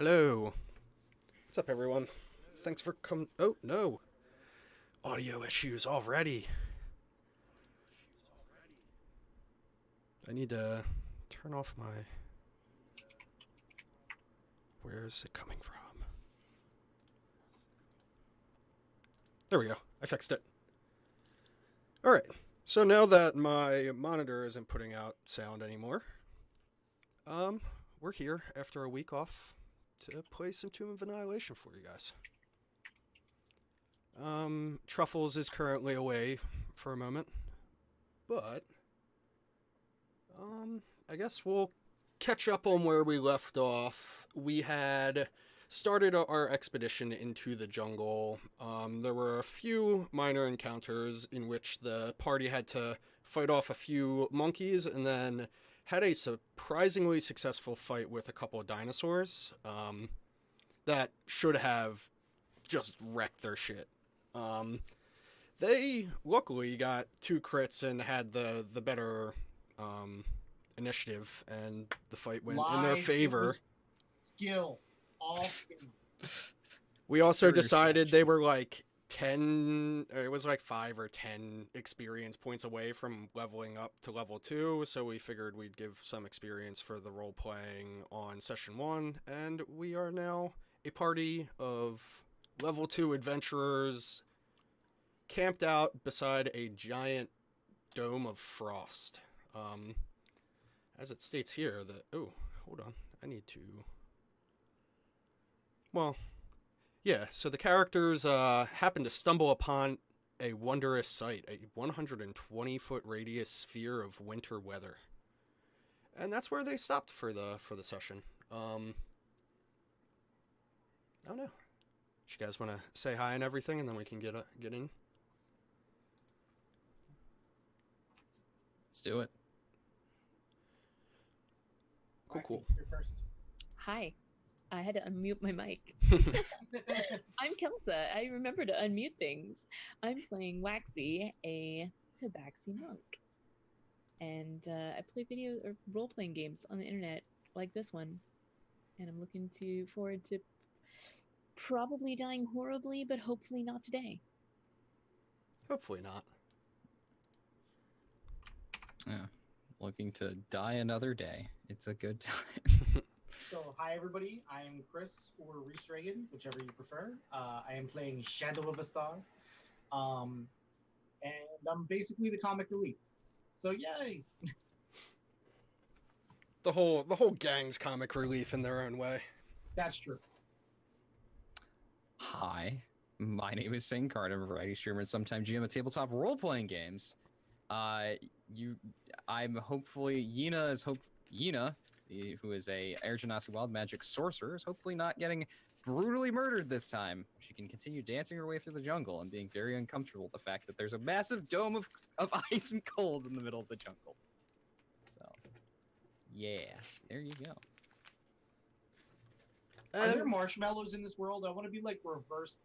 Hello. What's up, everyone? Thanks for coming. Oh, no. Audio issues already. I need to turn off my... Where is it coming from? There we go. I fixed it. Alright. So now that my monitor isn't putting out sound anymore, we're here after a week off to play some Tomb of Annihilation for you guys. Truffles is currently away for a moment, but I guess we'll catch up on where we left off. We had started our expedition into the jungle. There were a few minor encounters in which the party had to fight off a few monkeys and then had a surprisingly successful fight with a couple of dinosaurs that should have just wrecked their shit. They luckily got 2 crits and had the better initiative, and the fight went in their favor. Skill. All skill. We also decided they were like 10, or it was like 5 or 10 experience points away from leveling up to level 2, so we figured we'd give some experience for the role playing on session 1, and we are now a party of level 2 adventurers camped out beside a giant dome of frost. As it states here that... Oh, hold on. I need to... Well, yeah, so the characters happen to stumble upon a wondrous sight, a 120-foot radius sphere of winter weather. And that's where they stopped for the session. I don't know. You guys want to say hi and everything, and then we can get in? Let's do it. Cool. You're first. Hi. I had to unmute my mic. I'm Kelsa. I remember to unmute things. I'm playing Waxy, a Tabaxi monk. And I play video or role-playing games on the internet like this one. And I'm looking forward to probably dying horribly, but hopefully not today. Hopefully not. Yeah. Looking to die another day. It's a good time. So, hi everybody. I'm Chris or Reese Reagan, whichever you prefer. I am playing Shadow of a Star. And I'm basically the comic relief. So, yay! The whole gang's comic relief in their own way. That's true. Hi, my name is Sing Card. I'm a variety streamer and sometimes GM of tabletop role-playing games. I'm hopefully Yina, who is a Air Genasi Wild Magic sorcerer, is hopefully not getting brutally murdered this time. She can continue dancing her way through the jungle and being very uncomfortable with the fact that there's a massive dome of ice and cold in the middle of the jungle. So, yeah, there you go. Are there marshmallows in this world? I want to be like reverse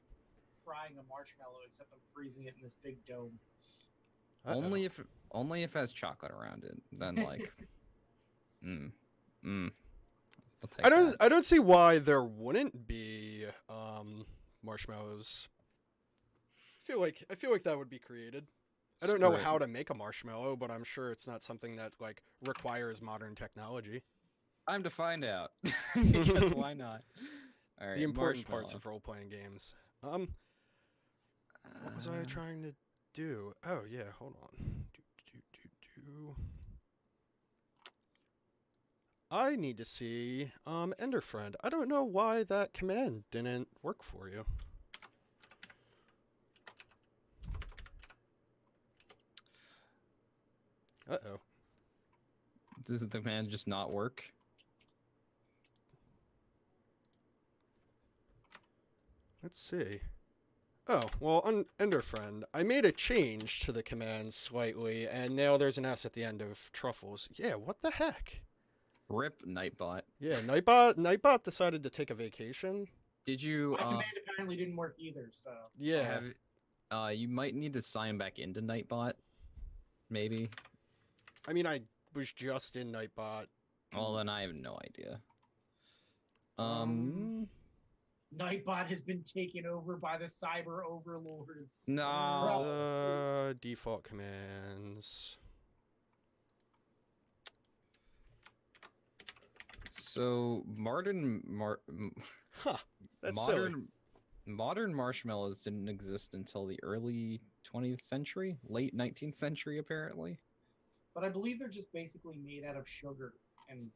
frying a marshmallow, except I'm freezing it in this big dome. Only if it has chocolate around it. Then like, I'll take that. I don't see why there wouldn't be marshmallows. I feel like that would be created. I don't know how to make a marshmallow, but I'm sure it's not something that like requires modern technology. Time to find out. Because why not? All right, The important parts of role-playing games. What was I trying to do? Oh yeah, hold on. I need to see Enderfriend. I don't know why that command didn't work for you. Uh-oh. Does the command just not work? Let's see. Oh, well, on Enderfriend, I made a change to the command slightly, and now there's an S at the end of Truffles. Yeah, what the heck? Rip Nightbot. Yeah, Nightbot decided to take a vacation. Did you? My command apparently didn't work either, so... Yeah. You might need to sign back into Nightbot. Maybe. I mean, I was just in Nightbot. Well, then I have no idea. Nightbot has been taken over by the cyber overlords. No. The default commands. So Huh. That's silly. modern marshmallows didn't exist until the early 20th century, late 19th century, apparently. But I believe they're just basically made out of sugar and.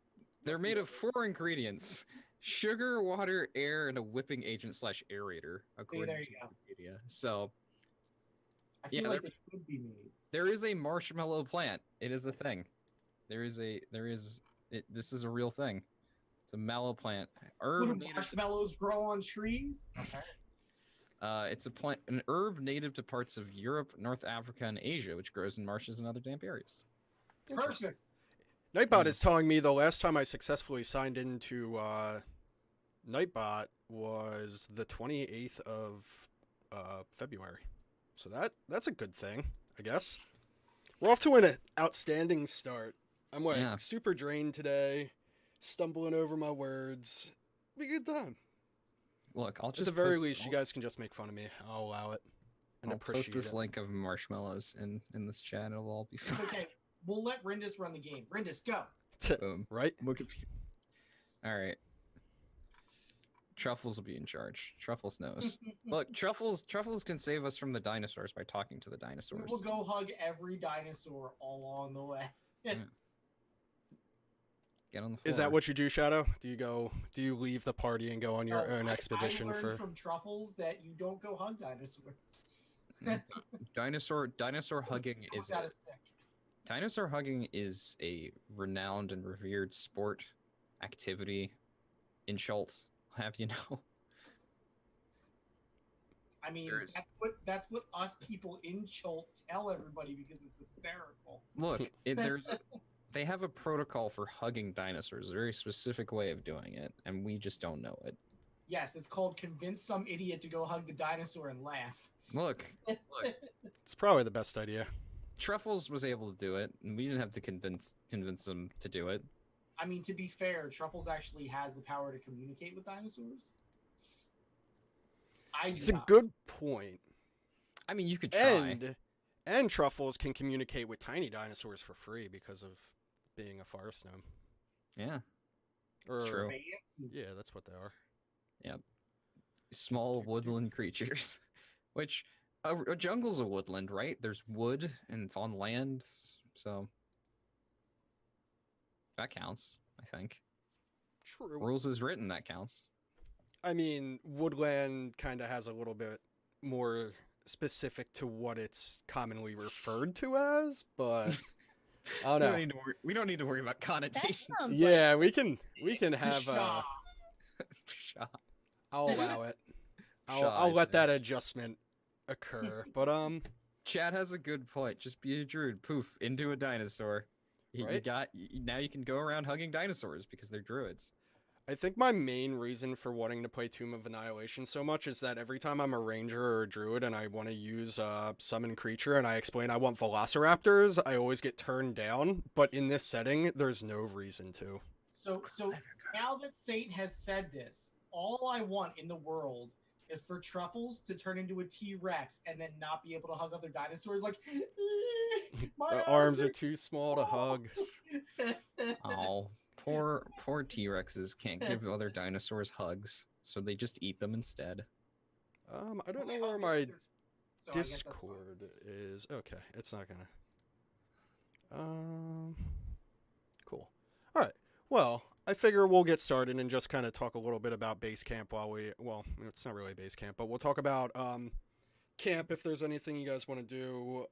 They're made of 4 ingredients: sugar, water, air, and a whipping agent / aerator, according there to you go. Wikipedia. So I feel yeah, like they could be made. there is a marshmallow plant. It is a thing. This is a real thing. It's a mallow plant. Do marshmallows grow on trees? Okay. It's an herb native to parts of Europe, North Africa, and Asia, which grows in marshes and other damp areas. Perfect. Nightbot is telling me the last time I successfully signed into Nightbot was the 28th of February. So that's a good thing, I guess. We're off to an outstanding start. I'm like super drained today, stumbling over my words. Be a good time. Look, I'll just at the very least, you guys can just make fun of me. I'll allow it and I'll appreciate post this it. link of marshmallows in this chat. It'll all be fine. Okay, we'll let Rindis run the game. Rindis, go. Boom. Right? All right. Truffles will be in charge. Truffles knows. Look, Truffles can save us from the dinosaurs by talking to the dinosaurs. We will go hug every dinosaur all along the way. Get on the floor. Is that what you do, Shadow? Do you leave the party and go on your own expedition I learned from Truffles that you don't go hug dinosaurs. Dinosaur hugging is Dinosaur hugging is a renowned and revered sport activity in Schultz. Have you know? I mean, that's what us people in Schultz tell everybody because it's hysterical. Look, they have a protocol for hugging dinosaurs, a very specific way of doing it, and we just don't know it. Yes, it's called convince some idiot to go hug the dinosaur and laugh. Look. It's probably the best idea. Truffles was able to do it, and we didn't have to convince them to do it. I mean, to be fair, Truffles actually has the power to communicate with dinosaurs. It's a good point. I mean, you could try. And Truffles can communicate with tiny dinosaurs for free because of being a forest gnome. Yeah, that's true. Yeah, that's what they are. Yeah, small woodland creatures, which a jungle's a woodland, right? There's wood and it's on land, so that counts, I think. True. Rules is written, that counts. I mean, woodland kind of has a little bit more specific to what it's commonly referred to as, but I don't know. We don't need to worry about connotations. Yeah, we can have Shaw. I'll allow it. I'll let that adjustment occur. But Chad has a good point. Just be a druid. Poof, into a dinosaur. Right? Now you can go around hugging dinosaurs because they're druids. I think my main reason for wanting to play Tomb of Annihilation so much is that every time I'm a ranger or a druid and I want to use a summon creature and I explain I want velociraptors, I always get turned down. But in this setting, there's no reason to. So now that Saint has said this, all I want in the world is for Truffles to turn into a T-Rex and then not be able to hug other dinosaurs. Like, the arms are too small to hug. Oh, poor T-Rexes can't give other dinosaurs hugs, so they just eat them instead. I don't know where my Discord is. Okay, it's not gonna. Cool. All right. Well, I figure we'll get started and just kind of talk a little bit about base camp while well, it's not really base camp, but we'll talk about camp if there's anything you guys want to do.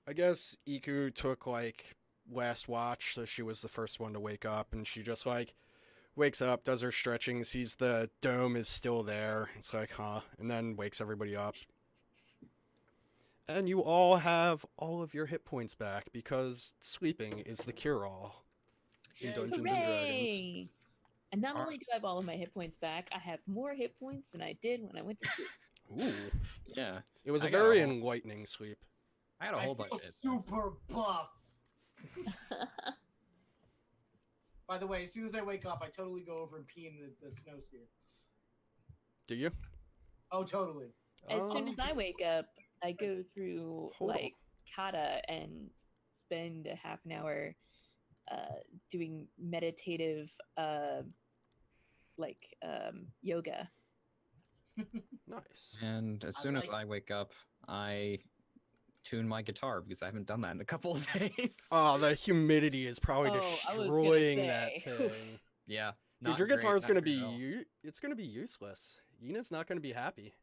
I guess Iku took like last watch, so she was the first one to wake up, and she just like wakes up, does her stretching, sees the dome is still there. It's like, huh, and then wakes everybody up. And you all have all of your hit points back because sleeping is the cure-all in Dungeons and Dragons. And not only do I have all of my hit points back, I have more hit points than I did when I went to sleep. Ooh. Yeah. It was a very enlightening sleep. I had a whole bunch of super buff. By the way, as soon as I wake up, I totally go over and pee in the snow sphere. Do you? Oh, totally. As soon Um, as I wake up, I go through Hold on. like kata and spend a half an hour doing meditative yoga. Nice. And as I soon as like- I wake up, I tune my guitar because I haven't done that in a couple of days. Oh, the humidity is probably Oh, I was gonna destroying that say, thing. oof. Yeah. Dude, not your great, guitar's not gonna great at be all. it's gonna be useless. Yina's not gonna be happy.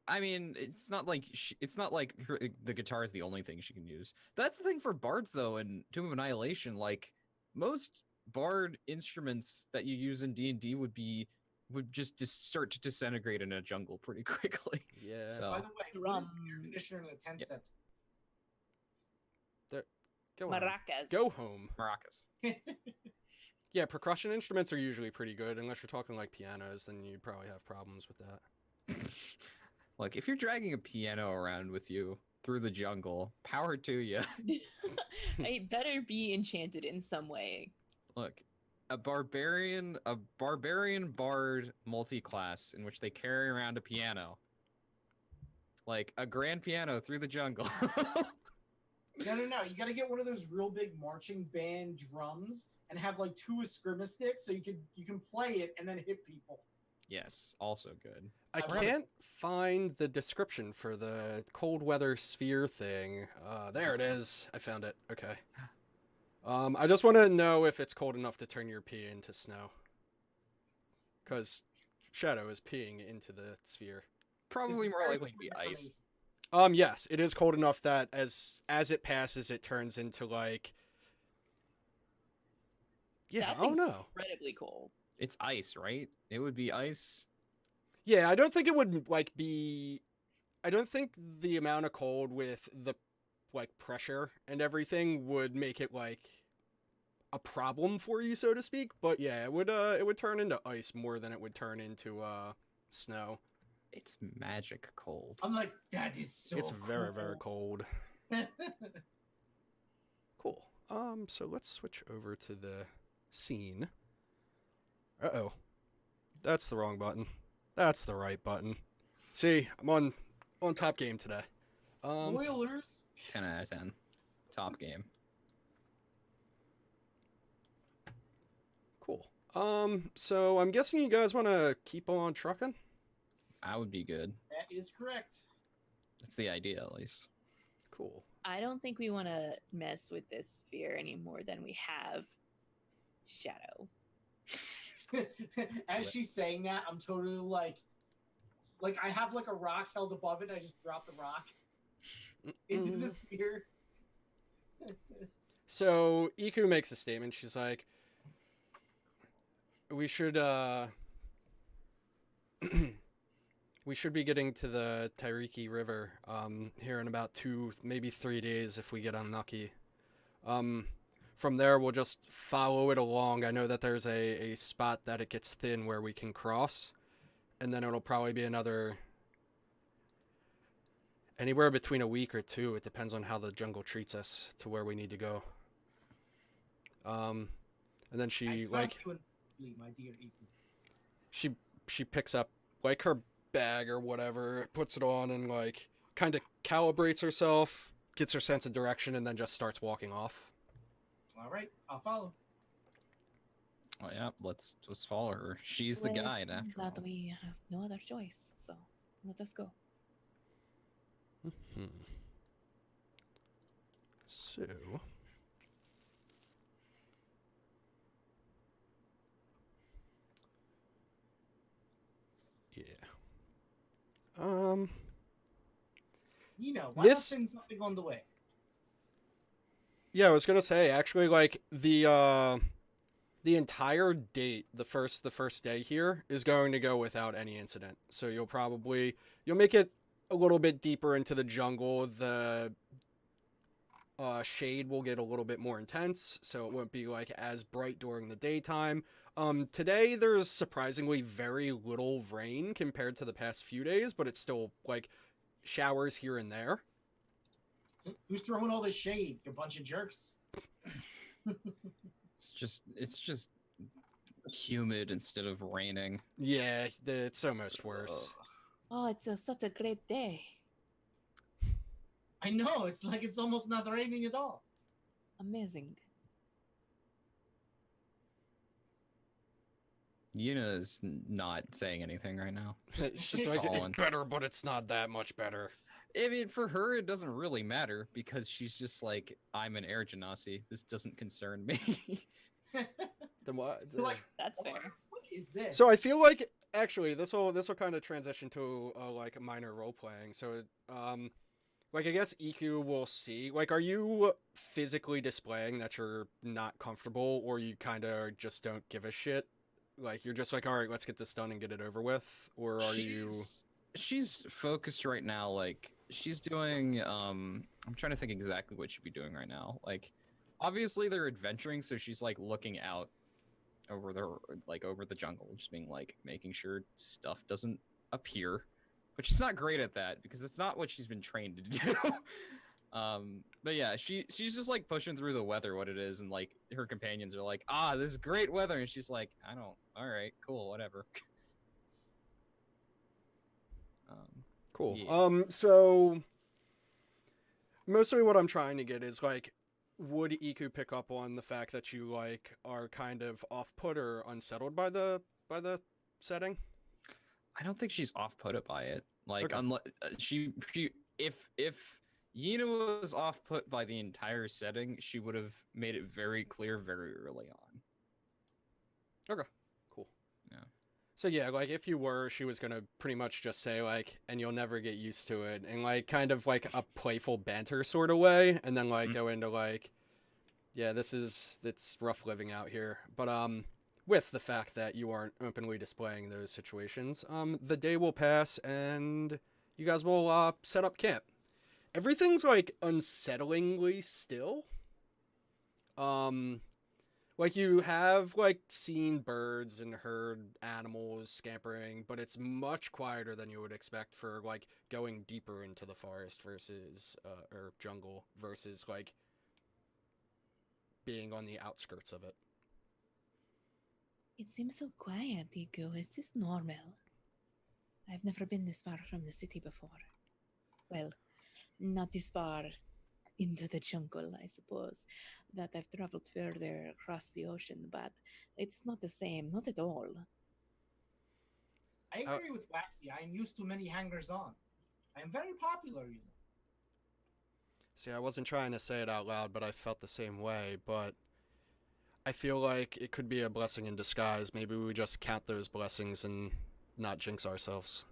I mean, it's not like the guitar is the only thing she can use. That's the thing for bards, though. In Tomb of Annihilation, like most bard instruments that you use in D&D would just start to disintegrate in a jungle pretty quickly. Yeah. So By the way, what is the air conditioner in the tent Yep. set? Go home. Maracas. Go home. maracas. Yeah, percussion instruments are usually pretty good, unless you're talking like pianos, then you'd probably have problems with that. Look, if you're dragging a piano around with you through the jungle, power to you. It better be enchanted in some way. Look, a barbarian bard multi-class in which they carry around a piano. Like a grand piano through the jungle. No. You got to get one of those real big marching band drums and have like 2 Eskrima sticks so you can play it and then hit people. Yes, also good. I I love it. can't find the description for the cold weather sphere thing. There it is. I found it. Okay. I just want to know if it's cold enough to turn your pee into snow. Because Shadow is peeing into the sphere. Probably is more very likely to be funny. ice. Yes, it is cold enough that as it passes, it turns into like. Yeah, That's I don't know. incredibly cold. It's ice, right? It would be ice. Yeah, I don't think it would like be. I don't think the amount of cold with the like pressure and everything would make it like a problem for you, so to speak. But yeah, it would turn into ice more than it would turn into snow. It's magic cold. I'm like, that is so It's very, very cold. Cool. So let's switch over to the scene. Uh-oh. That's the wrong button. That's the right button. See, I'm on top game today. Spoilers. 10 out of 10. Top game. Cool. So I'm guessing you guys want to keep on trucking? That would be good. That is correct. That's the idea, at least. Cool. I don't think we want to mess with this sphere any more than we have Shadow. As she's saying that, I'm totally like I have like a rock held above it. I just drop the rock into the sphere. So Iku makes a statement. She's like, we should we should be getting to the Tairiki River here in about 2, maybe 3 days if we get unlucky. From there, we'll just follow it along. I know that there's a spot that it gets thin where we can cross, and then it'll probably be anywhere between a week or 2. It depends on how the jungle treats us to where we need to go. And then I she trust you implicitly, my dear Iku. she picks up like her bag or whatever, puts it on, and like kind of calibrates herself, gets her sense of direction, and then just starts walking off. All right, I'll follow. Oh yeah, let's just follow her. She's the Well, guide after that all. we have no other choice, so let us go. So yeah. You know, why This- not send something on the way? Yeah, I was gonna say actually, like the entire date, the first day here is going to go without any incident. So you'll make it a little bit deeper into the jungle. The shade will get a little bit more intense, so it won't be like as bright during the daytime. Today there's surprisingly very little rain compared to the past few days, but it's still like showers here and there. Who's throwing all this shade? You bunch of jerks. It's just humid instead of raining. Yeah, it's almost worse. Oh, it's such a great day. I know, it's like it's almost not raining at all. Amazing. Yuna is not saying anything right now. She's like, it's falling. better, but it's not that much better. I mean, for her, it doesn't really matter because she's just like, I'm an air genasi. This doesn't concern me. Then what? Like, That's what- fair. What is this? So I feel like actually this will kind of transition to like a minor role playing. So like I guess EQ will see. Like, are you physically displaying that you're not comfortable, or you kind of just don't give a shit? Like you're just like, all right, let's get this done and get it over with, or are you? She's focused right now. Like she's doing. I'm trying to think exactly what she'd be doing right now. Like, obviously they're adventuring, so she's like looking out over the jungle, just being like making sure stuff doesn't appear. But she's not great at that because it's not what she's been trained to do. But yeah, she's just like pushing through the weather, what it is, and like her companions are like, this is great weather, and she's like, all right, cool, whatever. Cool. Yeah. So mostly what I'm trying to get is like, would Iku pick up on the fact that you like are kind of off-put or unsettled by the setting? I don't think she's off-put by it. Like, Okay. unless if Yina was off-put by the entire setting, she would have made it very clear very early on. Okay, cool. Yeah. So yeah, like if you were, she was gonna pretty much just say like, and you'll never get used to it, and like kind of like a playful banter sort of way, and then like go into like, yeah, it's rough living out here, but with the fact that you aren't openly displaying those situations, the day will pass and you guys will set up camp. Everything's like unsettlingly still. Like you have like seen birds and heard animals scampering, but it's much quieter than you would expect for like going deeper into the forest versus or jungle versus like being on the outskirts of it. It seems so quiet, Iku. Is this normal? I've never been this far from the city before. Well, not this far into the jungle, I suppose. That I've traveled further across the ocean, but it's not the same, not at all. I agree with Waxy. I am used to many hangers-on. I am very popular, you know. See, I wasn't trying to say it out loud, but I felt the same way, but I feel like it could be a blessing in disguise. Maybe we just count those blessings and not jinx ourselves.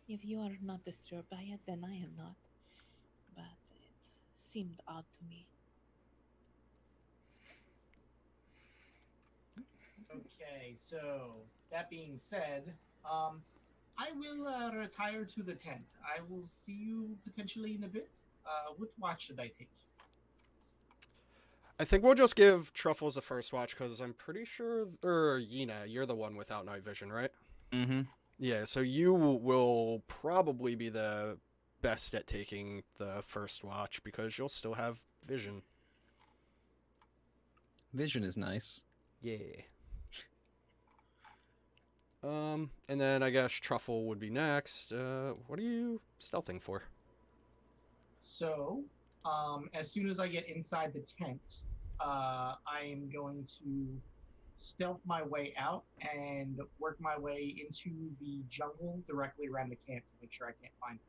If you are not disturbed by it, then I am not. But it seemed odd to me. Okay, so that being said, I will retire to the tent. I will see you potentially in a bit. What watch should I take? I think we'll just give Truffles a first watch because I'm pretty sure, or Yina, you're the one without night vision, right? Mm-hmm. Yeah, so you will probably be the best at taking the first watch because you'll still have vision. Vision is nice. Yeah. And then I guess Truffle would be next. What are you stealthing for? So, as soon as I get inside the tent, I am going to stealth my way out and work my way into the jungle directly around the camp to make sure I can't find it.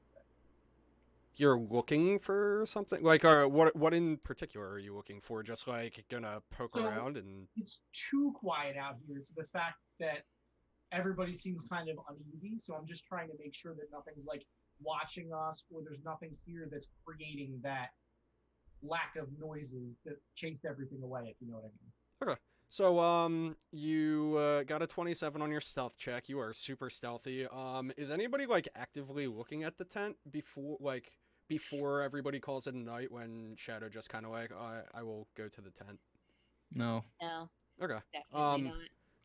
You're looking for something? Like, what in particular are you looking for? Just like gonna poke So- around and... It's too quiet out here to the fact that everybody seems kind of uneasy, so I'm just trying to make sure that nothing's like watching us or there's nothing here that's creating that lack of noises that chased everything away, if you know what I mean. So, you got a 27 on your stealth check. You are super stealthy. Is anybody like actively looking at the tent before everybody calls it a night when Shadow just kind of like, I will go to the tent? No. No, Okay. definitely not.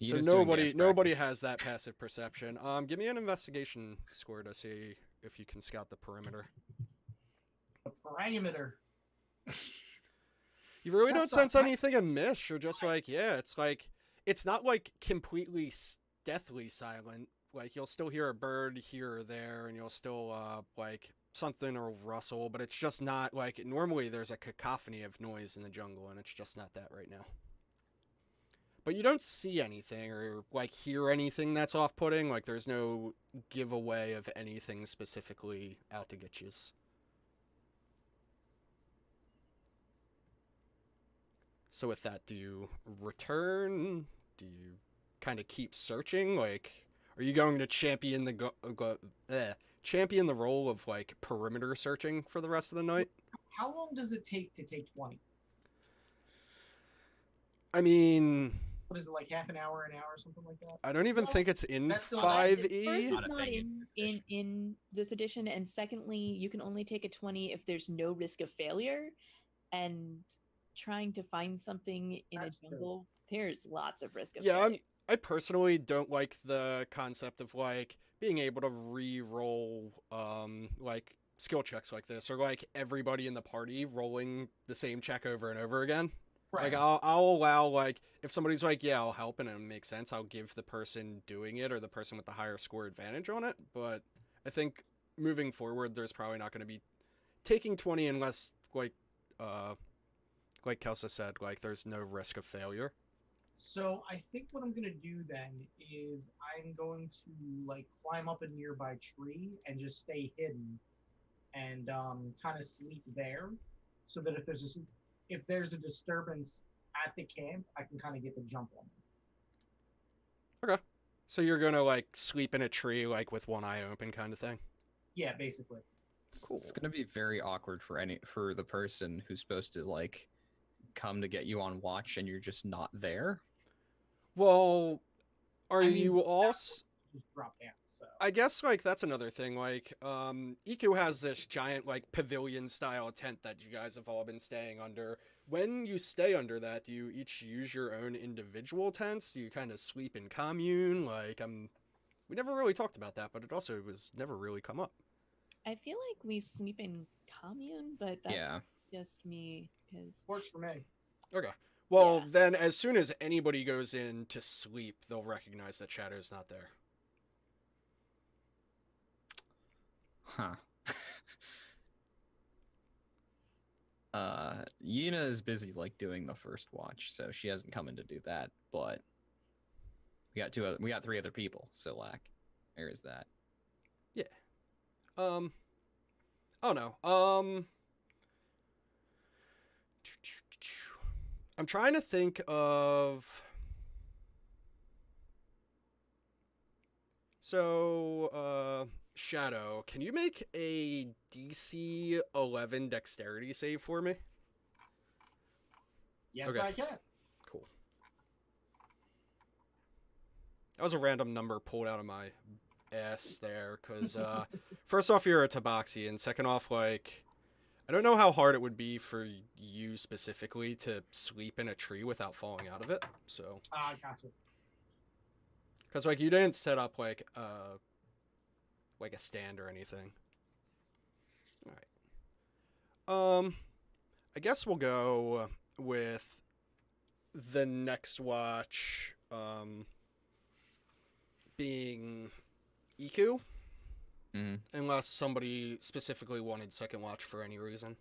So Yina's doing dance nobody practice. has that passive perception. Give me an investigation score to see if you can scout the perimeter. The parameter. You really That don't sucks. sense anything amiss. You're just like, yeah, it's like, it's not like completely deathly silent. Like, you'll still hear a bird here or there, and you'll still, like, something will rustle, but it's just not like, normally there's a cacophony of noise in the jungle, and it's just not that right now. But you don't see anything or, like, hear anything that's off-putting. Like, there's no giveaway of anything specifically out to get you. So with that, do you return? Do you kind of keep searching? Like, are you going to champion champion the role of, like, perimeter searching for the rest of the night? How long does it take to take 20? I mean, What is it, like half an hour, something like that? I don't even Well, think it's in that's still- 5e. First, Not it's a not thing in this edition, and secondly, you can only take a 20 if there's no risk of failure. And trying to find something in That's a true. jungle, there's lots of risk of Yeah, failure. I personally don't like the concept of, like, being able to re-roll, like, skill checks like this, or, like, everybody in the party rolling the same check over and over again. Right. Like, I'll allow, like, if somebody's like, yeah, I'll help and it makes sense, I'll give the person doing it or the person with the higher score advantage on it, but I think moving forward, there's probably not going to be taking 20 unless, like Kelsa said, like, there's no risk of failure. So I think what I'm gonna do then is I'm going to like climb up a nearby tree and just stay hidden, and kind of sleep there, so that if there's a disturbance at the camp, I can kind of get the jump on them. Okay. So you're going to, like, sleep in a tree, like, with one eye open kind of thing? Yeah, basically. Cool. It's gonna be very awkward for the person who's supposed to like come to get you on watch and you're just not there. Well, are I mean, you also... Just drop down. So I guess, like, that's another thing. Like, Iku has this giant, like, pavilion-style tent that you guys have all been staying under. When you stay under that, do you each use your own individual tents? Do you kind of sleep in commune? Like, we never really talked about that, but it also was never really come up. I feel like we sleep in commune, but that's Yeah. just me because works for me. Okay. Well, Yeah. then, as soon as anybody goes in to sleep, they'll recognize that Shadow's not there. Huh. Yuna is busy like doing the first watch, so she hasn't come in to do that. But we got 3 other people, so like, there is that. Oh no. I'm trying to think of. So, Shadow, can you make a DC 11 dexterity save for me? Yes, Okay. I can. Cool. That was a random number pulled out of my ass there, because first off, you're a tabaxi, and second off, like, I don't know how hard it would be for you specifically to sleep in a tree without falling out of it, so... Gotcha. Because, like, you didn't set up, like a stand or anything. Alright. I guess we'll go with the next watch, being Iku, unless somebody specifically wanted second watch for any reason.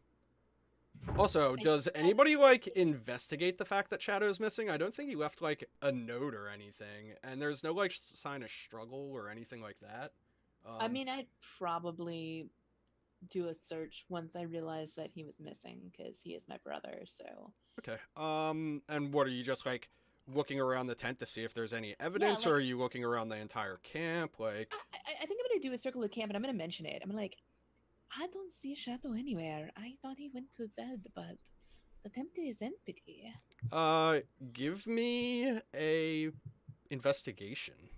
Also, does anybody, like, investigate the fact that Shadow's missing? I don't think he left, like, a note or anything, and there's no, like, sign of struggle or anything like that. I mean, I'd probably do a search once I realized that he was missing because he is my brother. So Okay. And what, are you just, like, looking around the tent to see if there's any evidence, like- or are you looking around the entire camp? Like, I think I'm gonna do a circle of camp, and I'm gonna mention it. I'm like, I don't see Shadow anywhere. I thought he went to bed, but the tent is empty. give me a investigation.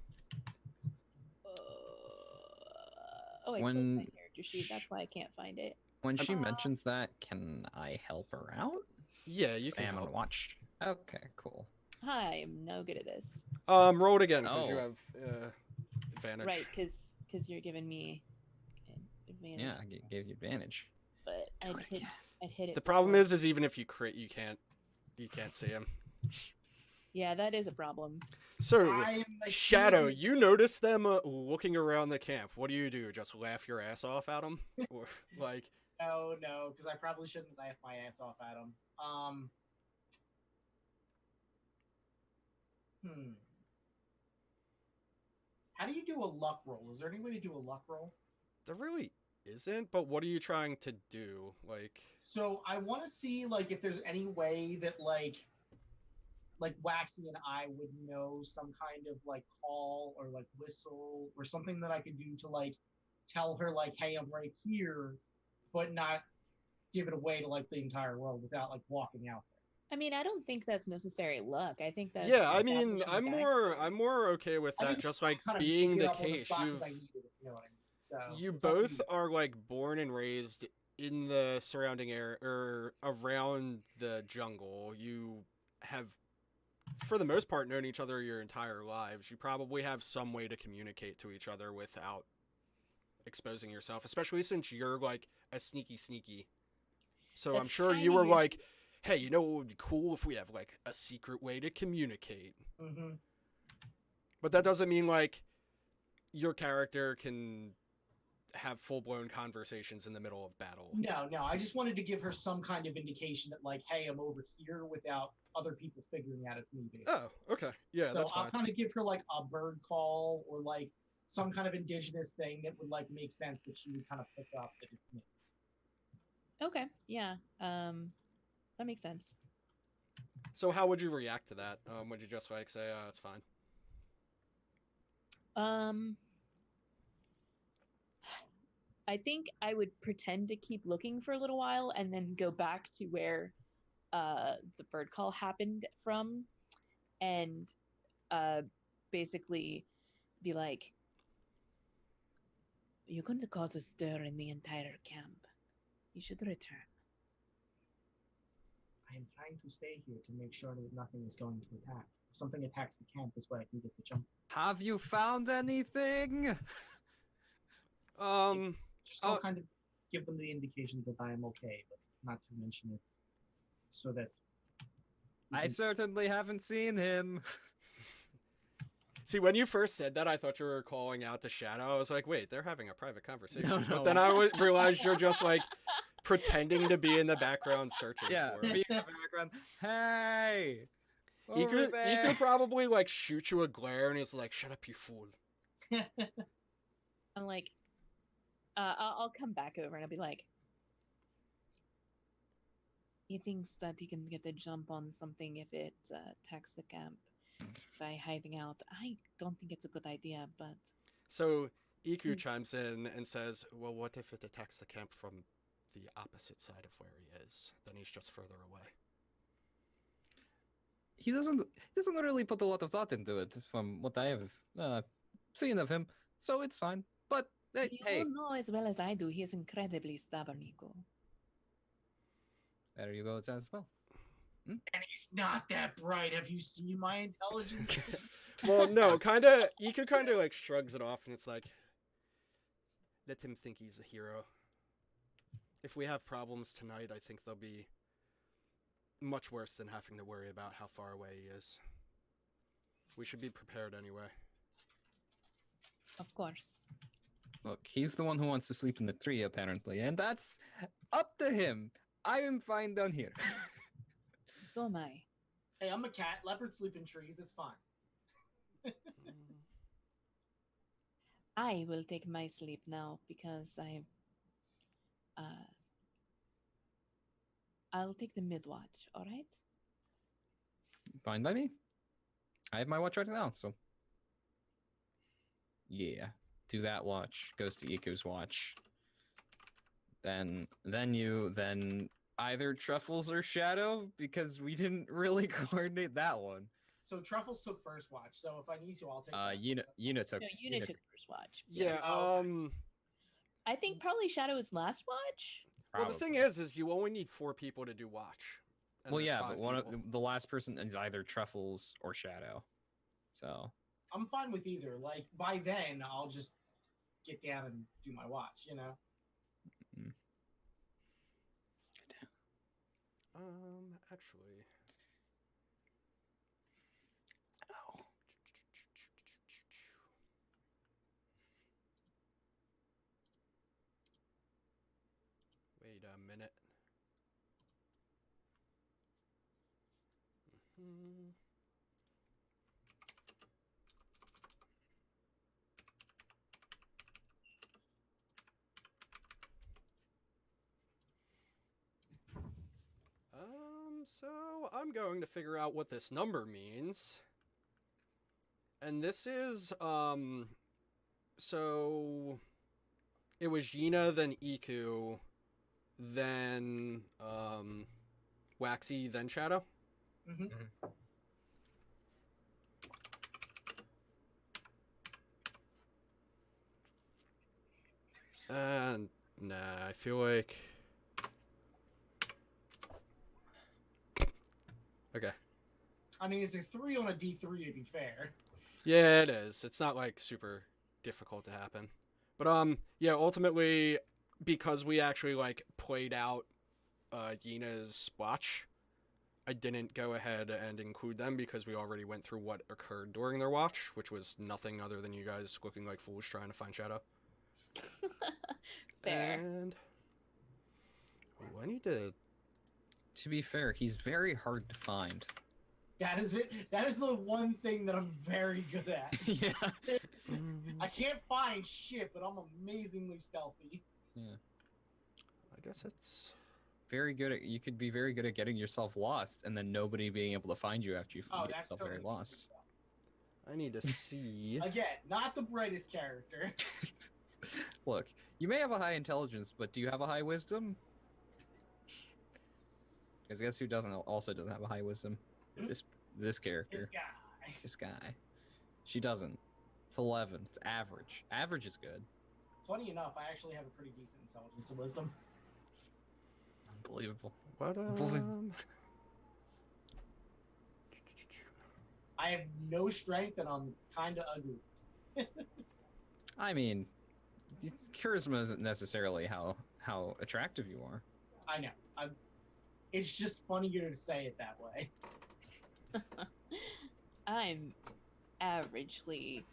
Oh, I When closed my character sheet. That's why I can't find it. When she mentions that, can I help her out? Yeah, you I can am on help. watch. Okay, cool. Hi, I'm no good at this. Roll it again, because you Oh. have, advantage. Right, because you're giving me an advantage. Yeah, I gave you advantage. But Do I'd it hit, again. I'd hit it. The problem before. is even if you crit, you can't You can't see him. Yeah, that is a problem. So, I'm Shadow, assuming- you notice them looking around the camp. What do? Just laugh your ass off at them? Or, like, No, because I probably shouldn't laugh my ass off at him. How do you do a luck roll? Is there any way to do a luck roll? there really isn't, but what are you trying to do? Like, So I want to see like if there's any way that like Waxy and I would know some kind of like call or like whistle or something that I could do to like tell her like, hey, I'm right here, but not give it away to like the entire world without like walking out there. I mean, I don't think that's necessary luck. I think that's yeah, I mean, establishing I'm more okay with I that. mean, Just like kind of being pick it the up on case, spot 'cause I need it, if you know what I mean. So you it's up to both you. are like born and raised in the surrounding area or around the jungle. You have, for the most part, known each other your entire lives. You probably have some way to communicate to each other without exposing yourself, especially since you're like a sneaky. So I'm That's sure you kinda were your- like, hey, you know what would be cool if we have like a secret way to communicate. Mm-hmm. But that doesn't mean like your character can have full-blown conversations in the middle of battle. No, I just wanted to give her some kind of indication that like, hey, I'm over here without other people figuring out it's me. Basically. Oh, okay. Yeah, So that's I'll fine. kind of give her like a bird call or like some kind of indigenous thing that would like make sense that she would kind of pick up that it's me. Okay, yeah. That makes sense. So how would you react to that? Would you just like say, it's fine? I think I would pretend to keep looking for a little while and then go back to where the bird call happened from and basically be like, you're going to cause a stir in the entire camp. You should return. I am trying to stay here to make sure that nothing is going to attack. If something attacks the camp, this way I can get the jump. Have you found anything? Just I'll kind of give them the indication that I am okay, but not to mention it, so that we I can- certainly haven't seen him. See, when you first said that, I thought you were calling out the Shadow. I was like, wait, they're having a private conversation. No. But then I realized you're just like pretending to be in the background searching Yeah, for be it. in the background. Hey, He over could there. probably like shoot you a glare and he's like, shut up, you fool. I'm like, I'll come back over and I'll be like, he thinks that he can get a jump on something if it attacks the camp by hiding out. I don't think it's a good idea, but So Iku He's- chimes in and says, well, what if it attacks the camp from the opposite side of where he is? Then he's just further away. He doesn't really put a lot of thought into it from what I have seen of him, so it's fine. But you hey, know as well as I do, he is incredibly stubborn, Nico. there you go, as well. And he's not that bright. Have you seen my intelligence? Well, no, Iku kind of like shrugs it off and it's like, let him think he's a hero. If we have problems tonight, I think they'll be much worse than having to worry about how far away he is. We should be prepared anyway. Of course. Look, he's the one who wants to sleep in the tree, apparently, and that's up to him. I am fine down here. So am I. Hey, I'm a cat. Leopards sleep in trees. It's fine. I will take my sleep now because I'll take the mid watch, all right? Fine by me. I have my watch right now, so yeah. Do that watch. Goes to Iku's watch. Then either Truffles or Shadow, because we didn't really coordinate that one. So Truffles took first watch. So if I need to, I'll take. first Yuna watch, that's fine. took. No, Una took first watch. Yeah, Oh, okay. I think probably Shadow is last watch. Well, the thing is you only need 4 people to do watch. And Well, there's yeah, 5 but one of people. the last person is either Truffles or Shadow. So I'm fine with either. Like by then, I'll just get down and do my watch. You know. Actually, So I'm going to figure out what this number means. And this is, so it was Yina, then Iku, then, Waxy, then Shadow? Mhm. And, nah, I feel like... Okay. I mean, it's a 3 on a D3 to be fair. Yeah, it is. It's not, like, super difficult to happen. But, yeah, ultimately, because we actually, like, played out Yina's watch, I didn't go ahead and include them because we already went through what occurred during their watch, which was nothing other than you guys looking like fools trying to find Shadow. Fair. And... Ooh, I need to... To be fair, he's very hard to find. That is it. That is the one thing that I'm very good at. Yeah. I can't find shit, but I'm amazingly stealthy. Yeah. I guess it's... Very good at, you could be very good at getting yourself lost and then nobody being able to find you after you Oh, get that's yourself totally very lost. I need to see... Again, not the brightest character. Look, you may have a high intelligence, but do you have a high wisdom? Because guess who also doesn't have a high wisdom? Hmm? This character. This guy. This guy. She doesn't. It's 11. It's average. Average is good. Funny enough, I actually have a pretty decent intelligence and wisdom. Unbelievable. What, I have no strength and I'm kind of ugly. I mean, charisma isn't necessarily how attractive you are. I know. It's just funnier to say it that way. I'm averagely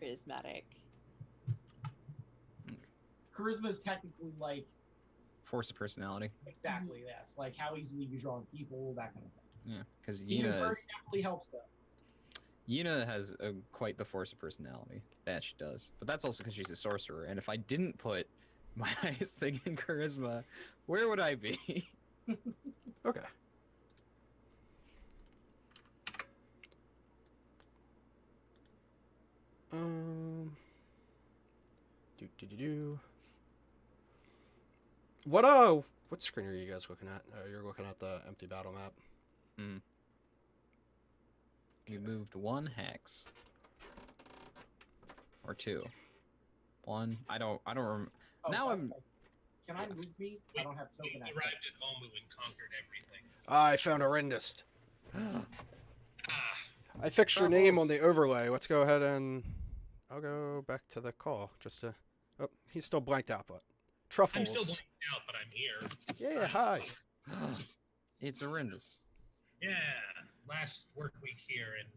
charismatic. Charisma is technically like Force of personality. exactly this, like how easily you draw people, that kind of thing. Yeah, because Being Yina very definitely helps though. Yina has quite the force of personality. That she does. But that's also because she's a sorcerer. And if I didn't put my highest thing in charisma, where would I be? Okay. Do. What screen are you guys looking at? You're looking at the empty battle map. Hmm. You moved 1 hex. Or 2. 1. I don't remember. Oh, Now by I'm- the way, Can I move me? I don't have We token access. arrived at home and conquered everything. I found a Rendist. Ah, I fixed your name on Troubles. the overlay. Let's go ahead and... I'll go back to the call, just to... Oh, he's still blanked out, but... Truffles. I'm still blanked out, but I'm here. Yeah, hi. It's horrendous. Yeah, last work week here, and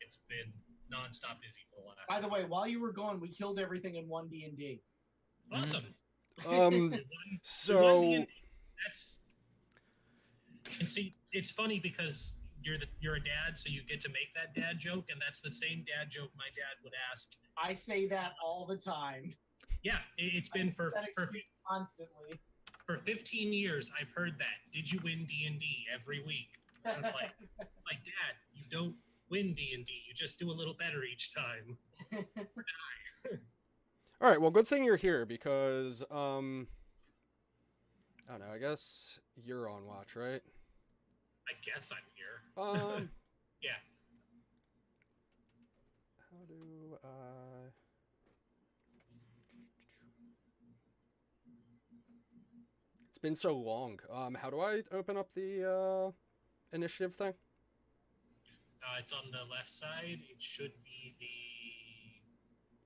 it's been non-stop busy for the last. By the way, while you were gone, we killed everything in one D&D. Awesome. Um, The one so... D&D, that's. And see, it's funny because you're a dad, so you get to make that dad joke, and that's the same dad joke my dad would ask. I say that all the time. Yeah, it's been for That excuse constantly. for 15 years. I've heard that. Did you win D&D every week? And it's like, Dad, you don't win D&D. You just do a little better each time. All right, well, good thing you're here because, I don't know, I guess you're on watch, right? I guess I'm here. Yeah. How do I... It's been so long. How do I open up the, initiative thing? It's on the left side. It should be the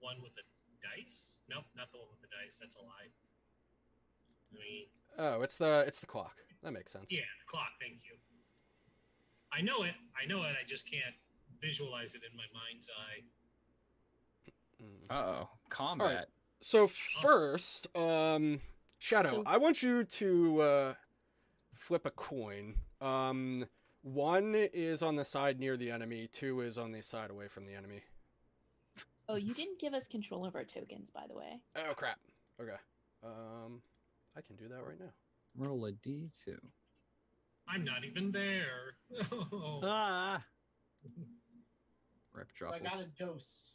one with the dice. Nope, not the one with the dice. That's a lie. I mean, Oh, it's the clock. That makes sense. yeah, the clock. Thank you. I know it. I just can't visualize it in my mind's eye. Uh-oh. Combat. So first, Shadow, So- I want you to flip a coin. 1 is on the side near the enemy. 2 is on the side away from the enemy. Oh, you didn't give us control of our tokens, by the way. Oh crap. Okay. I can do that right now. Roll a d2. I'm not even there. Oh. Ah! Rip I got Druffles. a dose.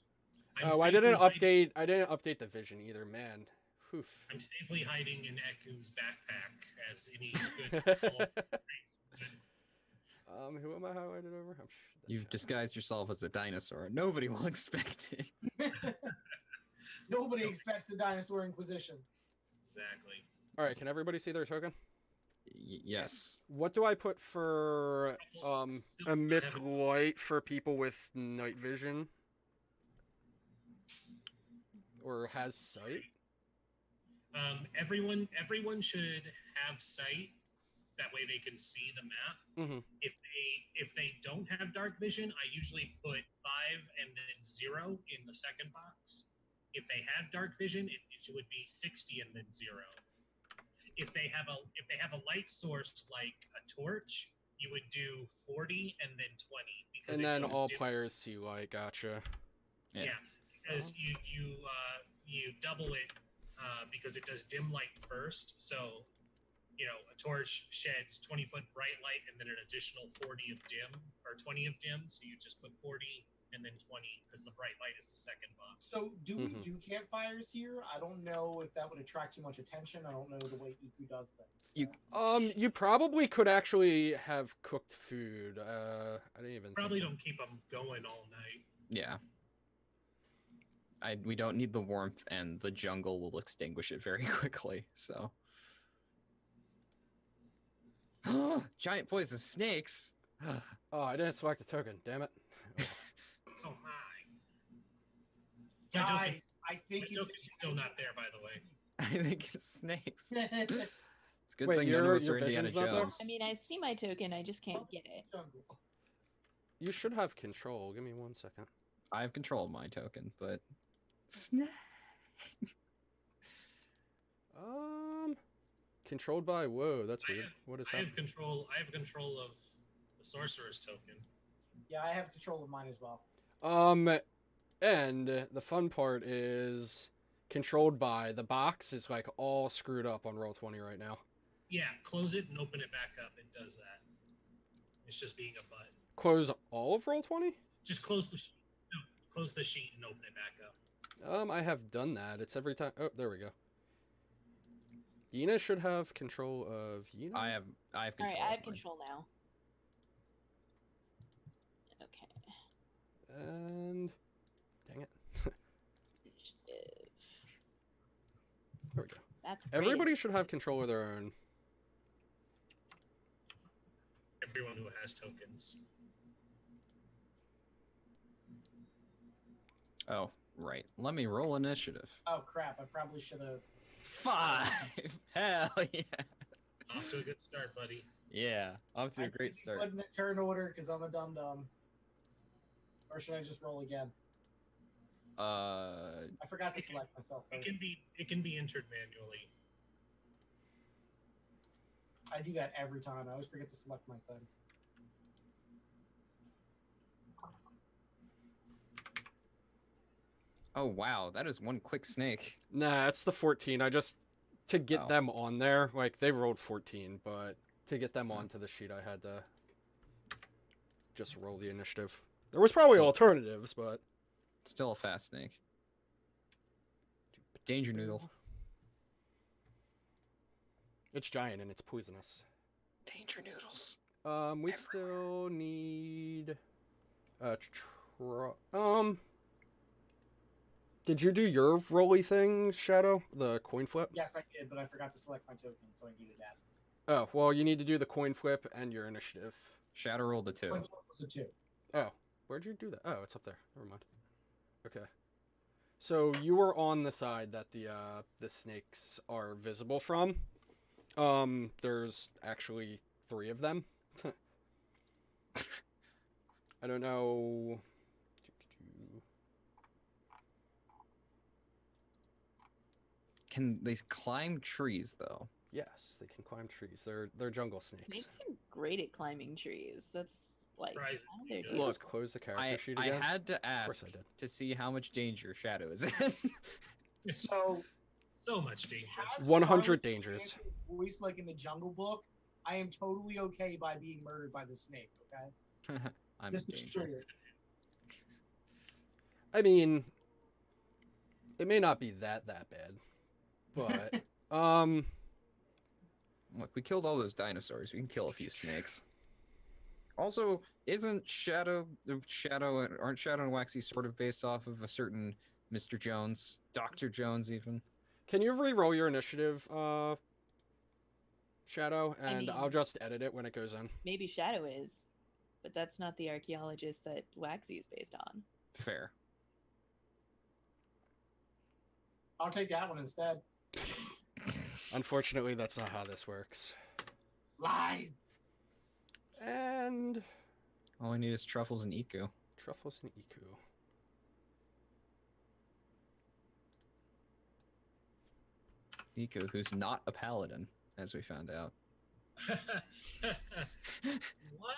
Oh, I didn't update. I didn't update the vision either, man. Oof. I'm safely hiding in Eku's backpack as any good. Who am I highlighted over? You've disguised yourself as a dinosaur. Nobody will expect it. Nobody expects the Dinosaur Inquisition. Exactly. All right, can everybody see their token? Yes. What do I put for emits light for people with night vision or has sight? Everyone should have sight. That way they can see the map. Mm-hmm. If they don't have dark vision, I usually put 5 and then 0 in the second box. If they have dark vision, it would be 60 and then 0. If they have a light source like a torch, you would do 40 and then 20. Because And then all dim. players see light. Gotcha. Yeah, because you double it because it does dim light first. So, a torch sheds 20-foot bright light and then an additional 40 of dim or 20 of dim. So you just put 40 and then 20 because the bright light is the second box. So do we do campfires here? I don't know if that would attract too much attention. I don't know the way EQ does things. So. You probably could actually have cooked food. I didn't even Probably think don't keep them going all night. Yeah. We don't need the warmth, and the jungle will extinguish it very quickly, so. Giant poisonous snakes! Oh, I didn't select the token. Damn it. Oh my! Guys, I think My token's still not there, by the way. I think it's snakes. it's It's a good Wait, thing none of us your are Indiana vision's not there? Jones. I mean, I see my token, I just can't get it. You should have control. Give me 1 second. I have control of my token, but... Snake! Controlled by. Whoa, that's weird. What is I that? have control of the sorcerer's token. Yeah, I have control of mine as well. And the fun part is controlled by. The box is like all screwed up on Roll20 right now. Yeah, close it and open it back up. It does that. It's just being a button. Close all of Roll20? Just close the sheet. No, close the sheet and open it back up. I have done that. It's every time. Oh, there we go. Yina should have control of Yina. I have All control. right, I have of mine. control now. Okay. And dang it. Initiative. There we go. That's great. Everybody should have control of their own. Everyone who has tokens. Oh, right. Let me roll initiative. Oh crap! I probably should have. 5! Hell yeah! Off to a good start, buddy. Yeah, off to a great start. Put in the turn order because I'm a dum dum. Or should I just roll again? I forgot to select myself first. It can be entered manually. I do that every time. I always forget to select my thing. Oh wow, that is one quick snake. Nah, it's the 14. I just to get Oh. them on there. Like they rolled 14, but to get them onto the sheet, I had to just roll the initiative. There was probably alternatives, but Still a fast snake. Danger noodle. it's giant and it's poisonous. Danger noodles. We still need did you do your rolly thing, Shadow? The coin flip? Yes, I did, but I forgot to select my token, so I needed that. Oh, well, you need to do the coin flip and your initiative. Shadow rolled a 2. Which one was a 2? Oh, where'd you do that? Oh, it's up there. Never mind. Okay. So you were on the side that the snakes are visible from. There's actually 3 of them. I don't know. Can they climb trees though? Yes, they can climb trees. They're jungle snakes. Snakes can great at climbing trees. That's like Surprising. out of their Did Did you Look, just close the character I sheet I again? had to Of course ask I did. to see how much danger Shadow is in. So So much danger. has 100 Scarlet dangers. Johansson's voice like in the Jungle Book. I am totally okay by being murdered by the snake. Okay, I'm just in to danger. trigger. I mean, it may not be that bad, but Look, we killed all those dinosaurs. We can kill a few snakes. Also, isn't aren't Shadow and Waxy sort of based off of a certain Mr. Jones, Dr. Jones even? can you re-roll your initiative, Shadow, I and mean- I'll just edit it when it goes in. Maybe Shadow is, but that's not the archaeologist that Waxy is based on. Fair. I'll take that one instead. Unfortunately, that's not how this works. Lies. And All I need is truffles and Iku. truffles and Iku. Iku, who's not a paladin, as we found out. What?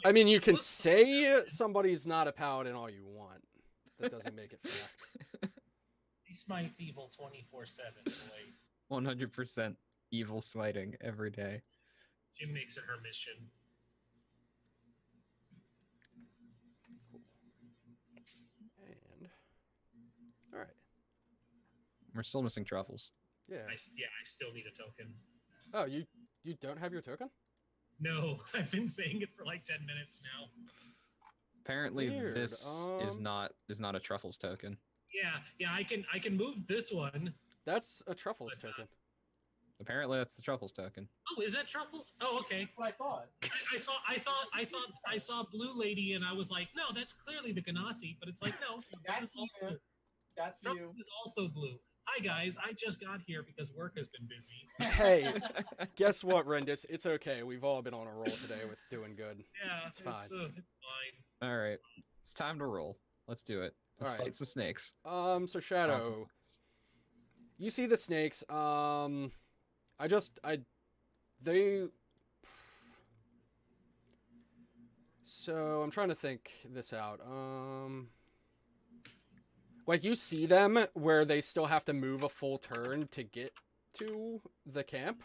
I mean, you can say somebody's not a paladin all you want. That doesn't make it fact. He smites evil 24/7. Boy. 100% evil smiting every day. Jim makes it her mission. And all right, We're still missing truffles. yeah. I still need a token. Oh, you don't have your token? No, I've been saying it for like 10 minutes now. Apparently, Weird, this is not a truffles token. Yeah, I can move this one. That's a truffles token. Apparently, that's the truffles token. Oh, is that truffles? Oh, okay. That's what I thought. I saw Blue Lady, and I was like, no, that's clearly the Ganassi. But it's like, no, That's this is also, you. That's you. truffles is also blue. Hi guys, I just got here because work has been busy. Hey, guess what, Rendis? It's okay. We've all been on a roll today with doing good. Yeah, It's fine. It's fine. All right, it's time to roll. Let's do it. Let's All right. fight some snakes. So Shadow, you see the snakes. So I'm trying to think this out. Like you see them where they still have to move a full turn to get to the camp.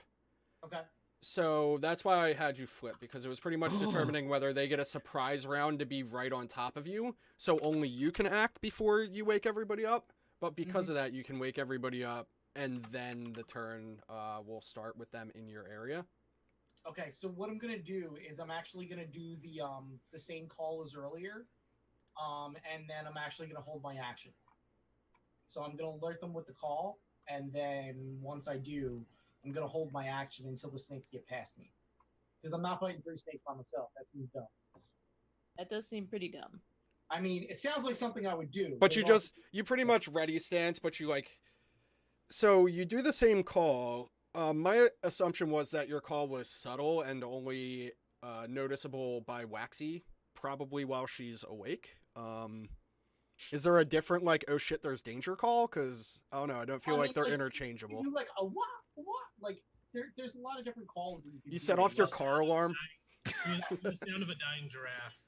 Okay. So that's why I had you flip, because it was pretty much determining whether they get a surprise round to be right on top of you. So only you can act before you wake everybody up. But because of that, you can wake everybody up, and then the turn will start with them in your area. Okay, so what I'm gonna do is I'm actually gonna do the same call as earlier, and then I'm actually gonna hold my action. So I'm gonna alert them with the call, and then once I do, I'm gonna hold my action until the snakes get past me, because I'm not fighting 3 snakes by myself. That seems dumb. That does seem pretty dumb. I mean, it sounds like something I would do. But you pretty much ready stance, but you like. So you do the same call. My assumption was that your call was subtle and only noticeable by Waxy, probably while she's awake. Is there a different like, oh shit, there's danger call? Because I don't know, I don't feel like they're interchangeable. You do like a what? Like there's a lot of different calls that you can You do. set off your Yes. car alarm. The sound of a dying giraffe.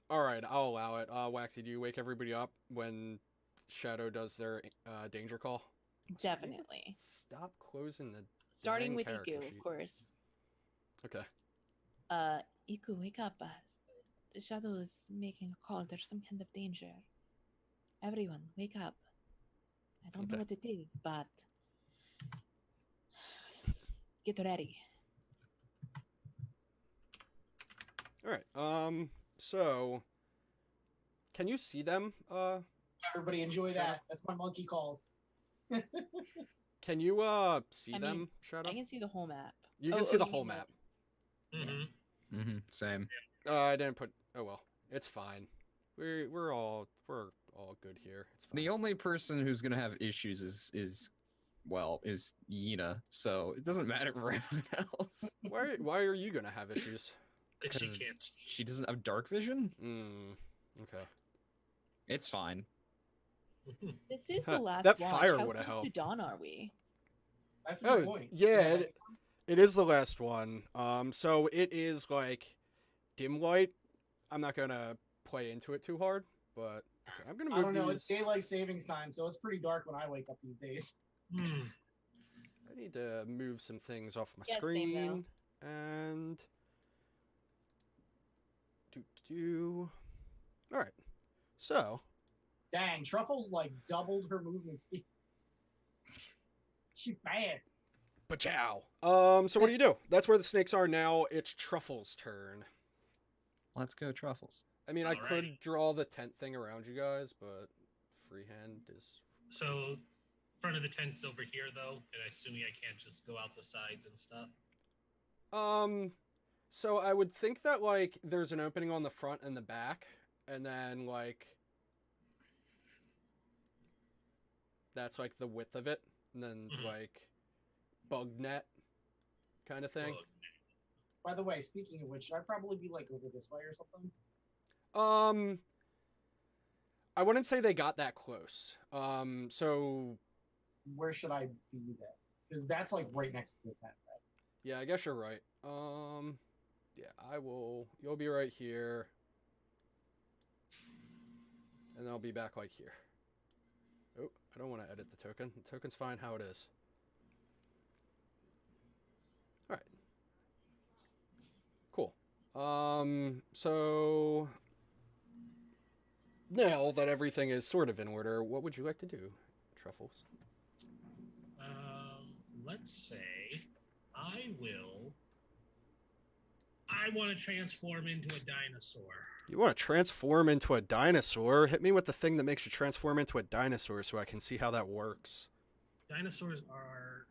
All right, I'll allow it. Waxy, do you wake everybody up when Shadow does their danger call? Definitely. Stop closing the. Starting dang with character Iku, sheet. of course. Okay. Iku, wake up. The Shadow is making a call. There's some kind of danger. Everyone, wake up. I don't know Okay. what it is, but get ready. All right. So, can you see them? Everybody enjoy Shadow? that. That's my monkey calls. Can you see I mean, them, Shadow? I can see the whole map. You can Oh, see the you whole mean map. Mm-hmm. Same. I didn't put. Oh well, it's fine. We're all good here. It's fine. The only person who's gonna have issues is Yina. So it doesn't matter for everyone else. Why are you gonna have issues? But she 'Cause can't. She doesn't have dark vision. Okay. It's fine. This is the last That watch. fire How would've close to helped. dawn are we? That's a good Oh, point. yeah, that it- makes sense. It is the last one. So it is like dim light. I'm not gonna play into it too hard, but okay, I'm gonna I move don't know. these. It's daylight savings time, so it's pretty dark when I wake up these days. Hmm. I need to move some things off my Yeah, same though. screen and do. All right, so Dang, Truffles like doubled her movement speed. She fast. Pachow. So what do you do? That's where the snakes are now. It's Truffle's turn. Let's go truffles. I mean, I could Alrighty. draw the tent thing around you guys, but freehand is. So, front of the tent's over here, though, and I assuming I can't just go out the sides and stuff. So I would think that like there's an opening on the front and the back, and then like that's like the width of it, and then Mhm. like bug net kind of thing. Well, By the way, speaking of which, should I probably be like over this way or something? I wouldn't say they got that close. So Where should I be then? Because that's like right next to the tent, right? yeah, I guess you're right. Yeah, I will. You'll be right here, and I'll be back like here. Oh, I don't want to edit the token. The token's fine how it is. All right. Cool. So now that everything is sort of in order, what would you like to do, Truffles? let's say I want to transform into a dinosaur. You want to transform into a dinosaur? Hit me with the thing that makes you transform into a dinosaur so I can see how that works. Dinosaurs are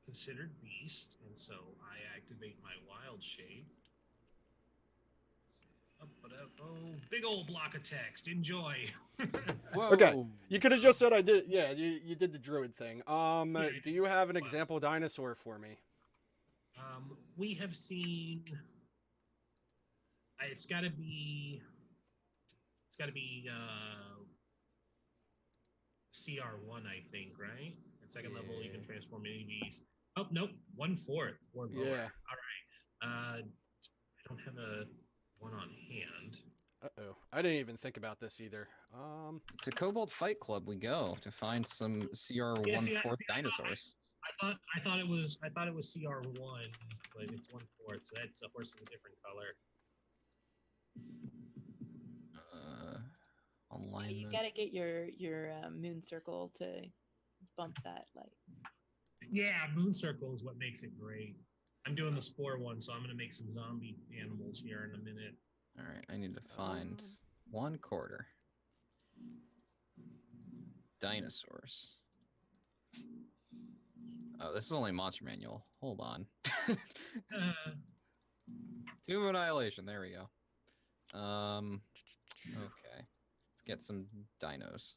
considered beasts, and so I activate my wild shape. Oh, big old block of text. Enjoy. Whoa. Okay. You could have just said I did. Yeah, you did the druid thing. Yeah, Do you have an wow. example dinosaur for me? We have seen. It's got to be. CR1, I think, right? At second level, you can Yeah. transform any beast. Oh nope, 1/4 or lower. Yeah. All right. I don't have a one on hand. Uh-oh. I didn't even think about this either. To Cobalt Fight Club we go to find some CR Yeah, see, 1/4 I- dinosaurs. I thought it was CR1, but it's 1/4, so that's a horse of a different color. Online. You gotta get your moon circle to bump that light. Yeah, Moon Circle is what makes it great. I'm doing the Spore one, so I'm gonna make some zombie animals here in a minute. All right, I need to find 1/4 dinosaurs. Oh, this is only Monster Manual. Hold on. Tomb of Annihilation. There we go. Okay. Let's get some dinos.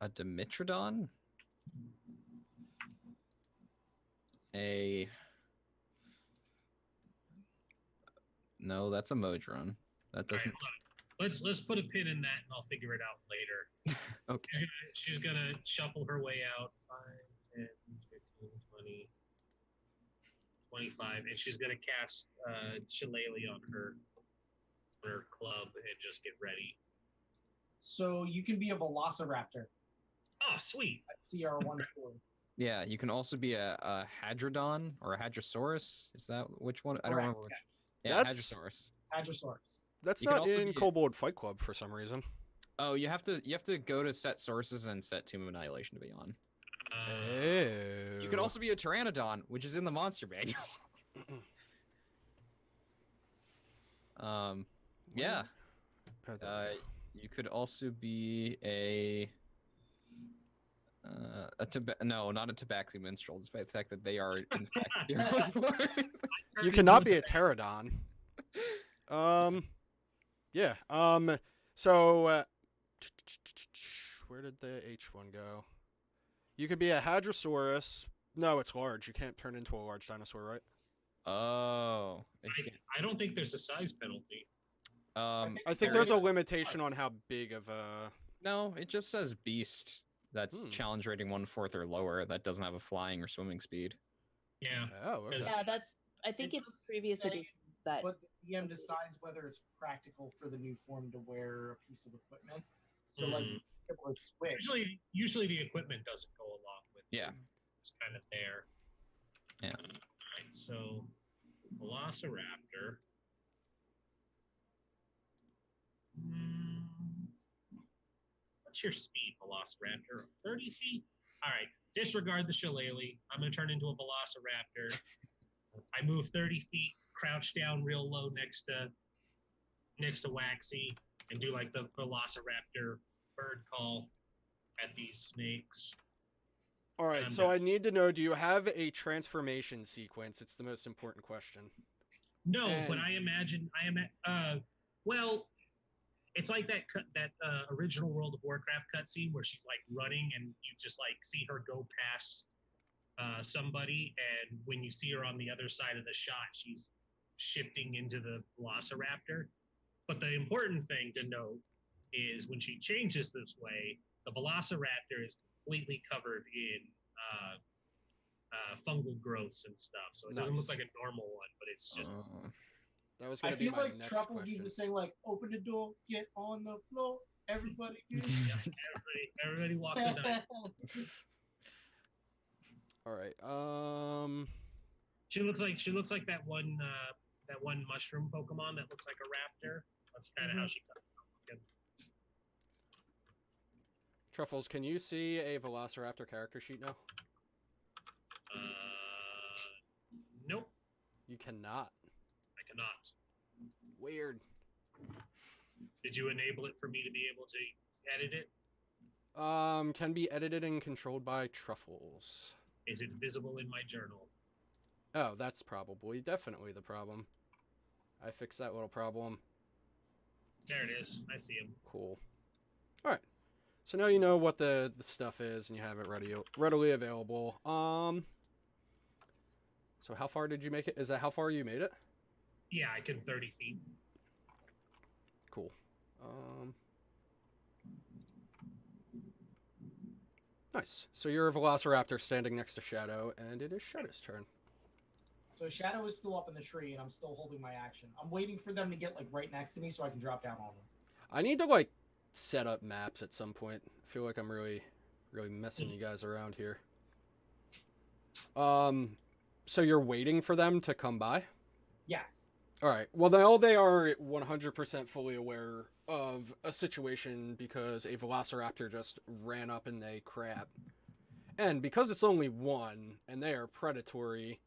A Dimetrodon? No, that's a Modron. That All right, doesn't. let's put a pin in that, and I'll figure it out later. Okay. She's gonna shuffle her way out. 5, 10, 15, 20, 25, and she's gonna cast Shillelagh on her club and just get ready. So you can be a Velociraptor Oh, sweet. at CR1/4. Yeah, you can also be a Hadrodon or a Hadrosaurus. Is that which one? I don't remember which. Yeah, That's- Hadrosaurus. Hadrosaurus. That's You can not also in be- Kobold Fight Club for some reason. Oh, you have to go to set sources and set Tomb of Annihilation to be on. Oh. You can also be a Pteranodon, which is in the monster manual. Yeah. You could also be no, not a Tabaxi minstrel, despite the fact that they are in fact. You cannot be a pterodon. Yeah. So, where did the H1 go? You could be a Hadrosaurus. No, it's large. You can't turn into a large dinosaur, right? Oh, it can't- I don't think there's a size penalty. I think there's a limitation on how big of a... No, it just says beast. That's challenge rating 1/4 or lower. That doesn't have a flying or swimming speed. Yeah. Oh, okay. Yeah, that's. I think It it's does previous say, edition that. But the DM decides whether it's practical for the new form to wear a piece of equipment. So, like, able to switch. Usually the equipment doesn't go along with it. Yeah. It's kind of there. Yeah. Alright, so Velociraptor. What's your speed, Velociraptor? 30 feet? Alright, disregard the shillelagh. I'm going to turn into a Velociraptor. I move 30 feet, crouch down real low next to Waxy, and do like the Velociraptor bird call at these snakes. All right, so I need to know, do you have a transformation sequence? It's the most important question. No, but I imagine well, it's like that original World of Warcraft cutscene where she's like running and you just like see her go past somebody, and when you see her on the other side of the shot, she's shifting into the Velociraptor. But the important thing to note is when she changes this way, the Velociraptor is completely covered in fungal growths and stuff, so it doesn't look like a normal one, but it's just. That was I going to be feel my like next Truffles question. needs to sing like, "Open the door, get on the floor, everybody." Everybody walk the night. All right. She looks like that one mushroom Pokemon that looks like a raptor. That's kind of how she comes out looking. Truffles, can you see a Velociraptor character sheet now? Nope. You cannot. I cannot. Weird. Did you enable it for me to be able to edit it? Can be edited and controlled by Truffles. Is it visible in my journal? Oh, that's probably definitely the problem. I fixed that little problem. There it is. I see him. Cool. All right. So now you know what the stuff is, and you have it readily available. So how far did you make it? Is that how far you made it? Yeah, I can 30 feet. Cool. Nice. So you're a Velociraptor standing next to Shadow, and it is Shadow's turn. So Shadow is still up in the tree, and I'm still holding my action. I'm waiting for them to get like right next to me so I can drop down on them. I need to like set up maps at some point. I feel like I'm really messing you guys around here. So you're waiting for them to come by? Yes. All right. Well, now they are 100% fully aware of a situation because a Velociraptor just ran up and they crap. And because it's only one and they are predatory,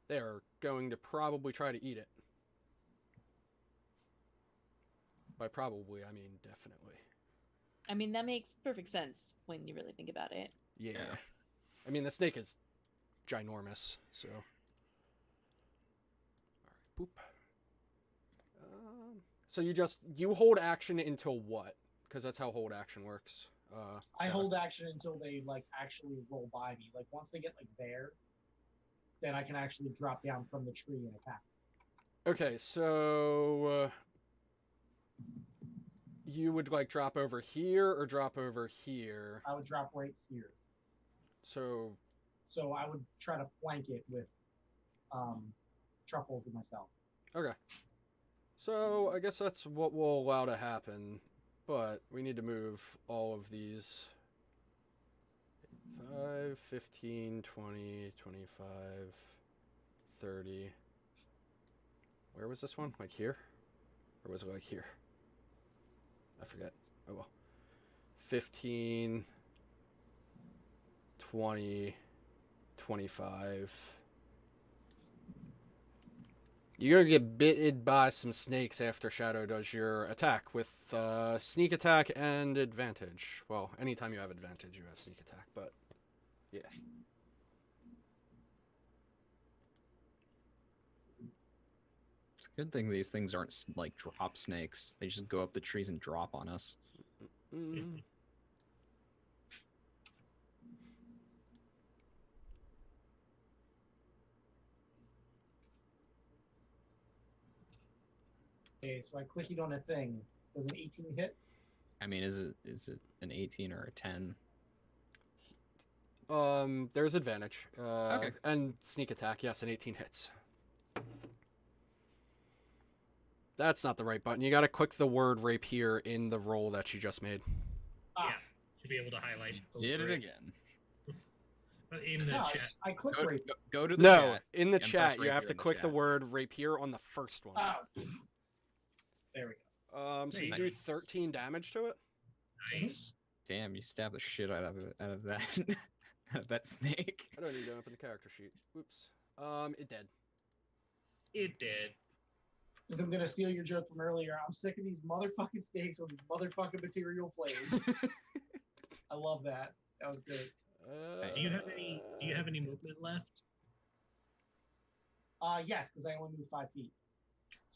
they are going to probably try to eat it. By probably, I mean definitely. I mean, that makes perfect sense when you really think about it. Yeah. I mean, the snake is ginormous, so. All right, boop. So you hold action until what? Because that's how hold action works. I hold action until they like actually roll by me. Like once they get like there, then I can actually drop down from the tree and attack. Okay, so you would like drop over here or drop over here? I would drop right here. So I would try to flank it with Truffles and myself. okay. So I guess that's what we'll allow to happen, but we need to move all of these. 5, 15, 20, 25, 30. Where was this one? Like here? Or was it like here? I forget. Oh well. 15, 20, 25. You're gonna get bitten by some snakes after Shadow does your attack with sneak attack and advantage. Well, anytime you have advantage, you have sneak attack, but yeah. It's a good thing these things aren't like drop snakes. They just go up the trees and drop on us. Okay, so I click it on a thing. Does an 18 hit? I mean, is it an 18 or a 10? There's advantage. Okay. And sneak attack. Yes, an 18 hits. That's not the right button. You gotta click the word rapier in the roll that you just made. Ah, Yeah, should be able to highlight. Did over it again. In the no, chat. I clicked Go, rapier. go to the No, chat. in the and press chat, you rapier have to in the click the chat. word rapier on the first one. Oh. There we go. So you Nice. do 13 damage to it? Nice. Damn, you stabbed the shit out of it, out of that out of that snake. I don't need to open the character sheet. Oops. It did. It did. Because I'm gonna steal your joke from earlier. I'm sick of these motherfucking snakes on these motherfucking material planes. I love that. That was good. Do you have any movement left? Yes, because I only move 5 feet.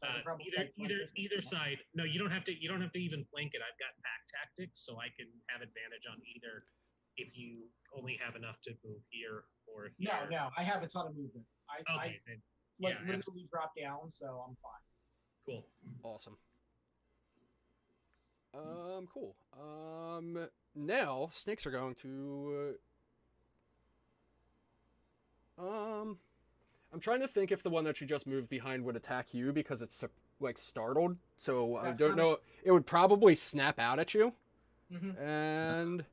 So I can probably flank this one. Either side. No, you don't have to. You don't have to even flank it. I've got pack tactics, so I can have advantage on either. If you only have enough to move here or here. No, I have a ton of movement. Okay. Then, I yeah. literally drop down, so I'm fine. Cool. Awesome. Cool. Now snakes are going to. I'm trying to think if the one that you just moved behind would attack you because it's like startled. So I don't know. It would probably snap out at you. Mm-hmm. And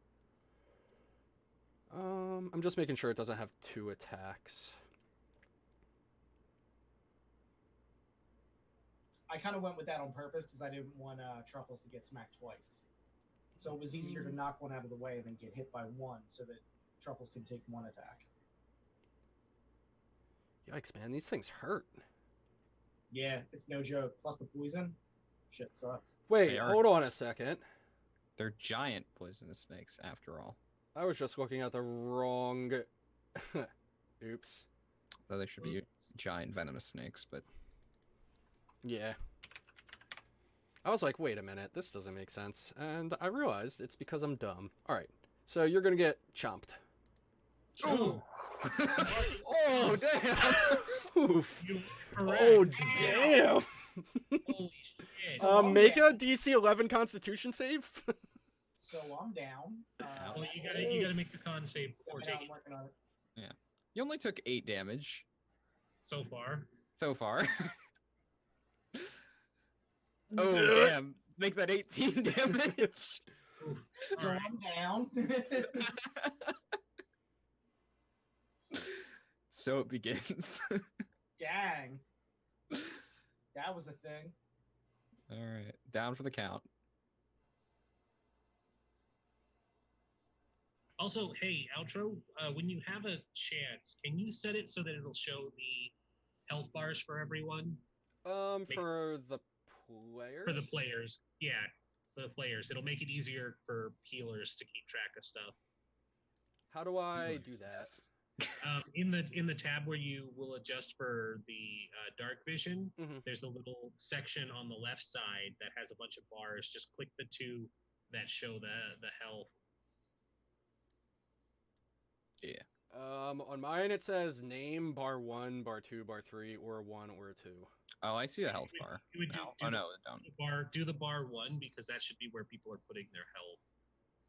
I'm just making sure it doesn't have 2 attacks. I kind of went with that on purpose because I didn't want Truffles to get smacked twice. So it was easier to knock one out of the way and then get hit by one so that Truffles can take 1 attack. Yikes, man, these things hurt. Yeah, it's no joke. Plus the poison. Shit sucks. Wait, They are- hold on a second. They're giant poisonous snakes, after all. I was just looking at the wrong. Oops. Though they should be giant venomous snakes, but Yeah. I was like, wait a minute, this doesn't make sense. And I realized it's because I'm dumb. Alright, so you're gonna get chomped. oh, oh damn! Oof. You Oh, correct. damn! Holy shit. So I'm Make down. a DC 11 Constitution save. So I'm down. Well, you gotta make the con save before yeah, I'm taking working on it. You only took 8 damage so far. so far. Oh Ugh. damn! Make that 18 damage. Oof. So All right. I'm down. So it begins. Dang. That was a thing. All right, down for the count. Also, hey, outro, when you have a chance, can you set it so that it'll show the health bars for everyone? For the players? For the players. Yeah, the players. It'll make it easier for healers to keep track of stuff. How do I do that? In the tab where you will adjust for the dark vision, Mhm. there's a little section on the left side that has a bunch of bars. Just click the 2 that show the health. Yeah. On mine it says name, bar 1, bar 2, bar 3, or 1 or 2. Oh, I see a health bar. You would do, No. do Oh the no, down. do the bar 1 because that should be where people are putting their health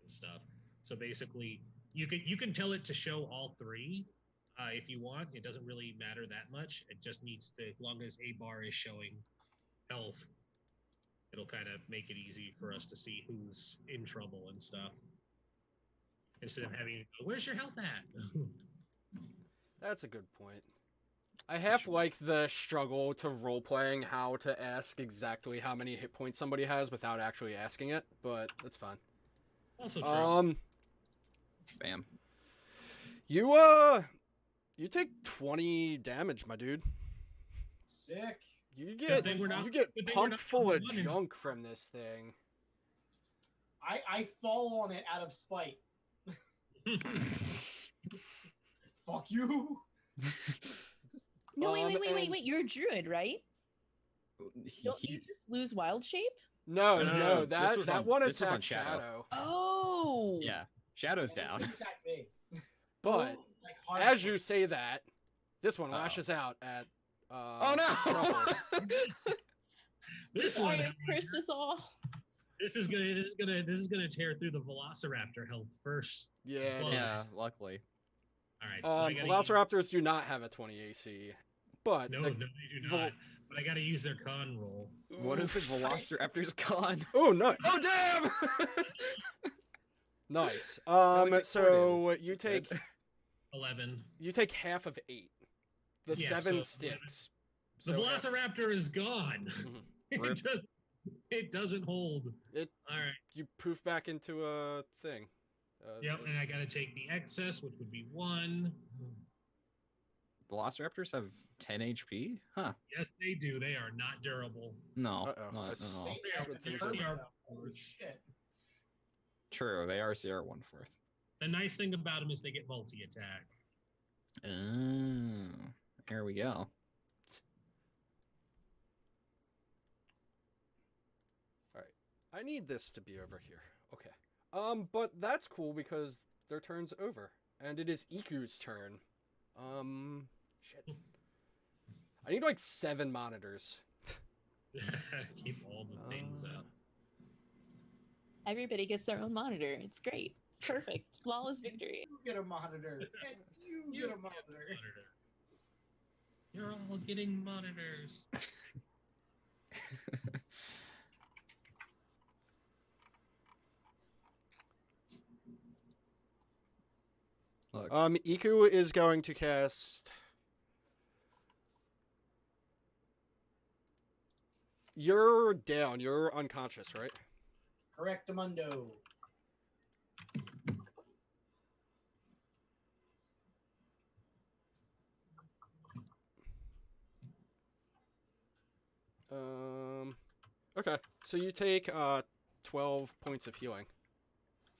and stuff. So basically, you can tell it to show all 3 if you want. It doesn't really matter that much. It just needs to, as long as a bar is showing health, it'll kind of make it easy for us to see who's in trouble and stuff. Instead of having to go, where's your health at? That's a good point. I half like the struggle to role playing how to ask exactly how many hit points somebody has without actually asking it, but that's fine. Also true. Bam. You take 20 damage, my dude. Sick. You Good get thing we're not- you get good thing we're pumped not full of running. junk from this thing. I fall on it out of spite. Fuck you. No, wait, Um, wait, wait, wait, and- wait. You're a druid, right? Don't you just lose wild shape? No, No, no, this that was that on- one this was on attacks Shadow. Oh. Yeah, Shadow's And this down. thing attacked me. But Like, hard as fuck. you say that, this one Oh. lashes out at Oh no! Truffles. This one, Sorry, I however, cursed us all. this is gonna tear through the Velociraptor health first. Yeah, it Well, is. Yeah, luckily. All right. So I gotta Velociraptors do not have a 20 AC, but no, the they do not. But I gotta use their con roll. What is the Oof. Velociraptor's con? Oh, no, Oh, damn! nice. only take 4 So damage you take instead. 11. half of 8. The Yeah, 7 so sticks. The So Velociraptor is gone. Mhm. Rip. It doesn't hold. It All right. you poof back into a thing. Yep, and I gotta take the excess, which would be 1. Velociraptors have 10 HP? Huh. Yes, they do. They are not durable. No. Uh-oh, Not that's- at all. They That's are, what they things are are. CR4s. Shit. True, they are CR 1/4. The nice thing about them is they get multi-attack. Oh, here we go. I need this to be over here. Okay. But that's cool because their turn's over. And it is Iku's turn. Shit. I need like 7 monitors. Keep all the things up. Everybody gets their own monitor. It's great. It's perfect. Flawless victory. You get a monitor. And you get a monitor. You're all getting monitors. Look, Iku is going to cast... You're down. You're unconscious, right? Correctamundo. Okay. So you take 12 points of healing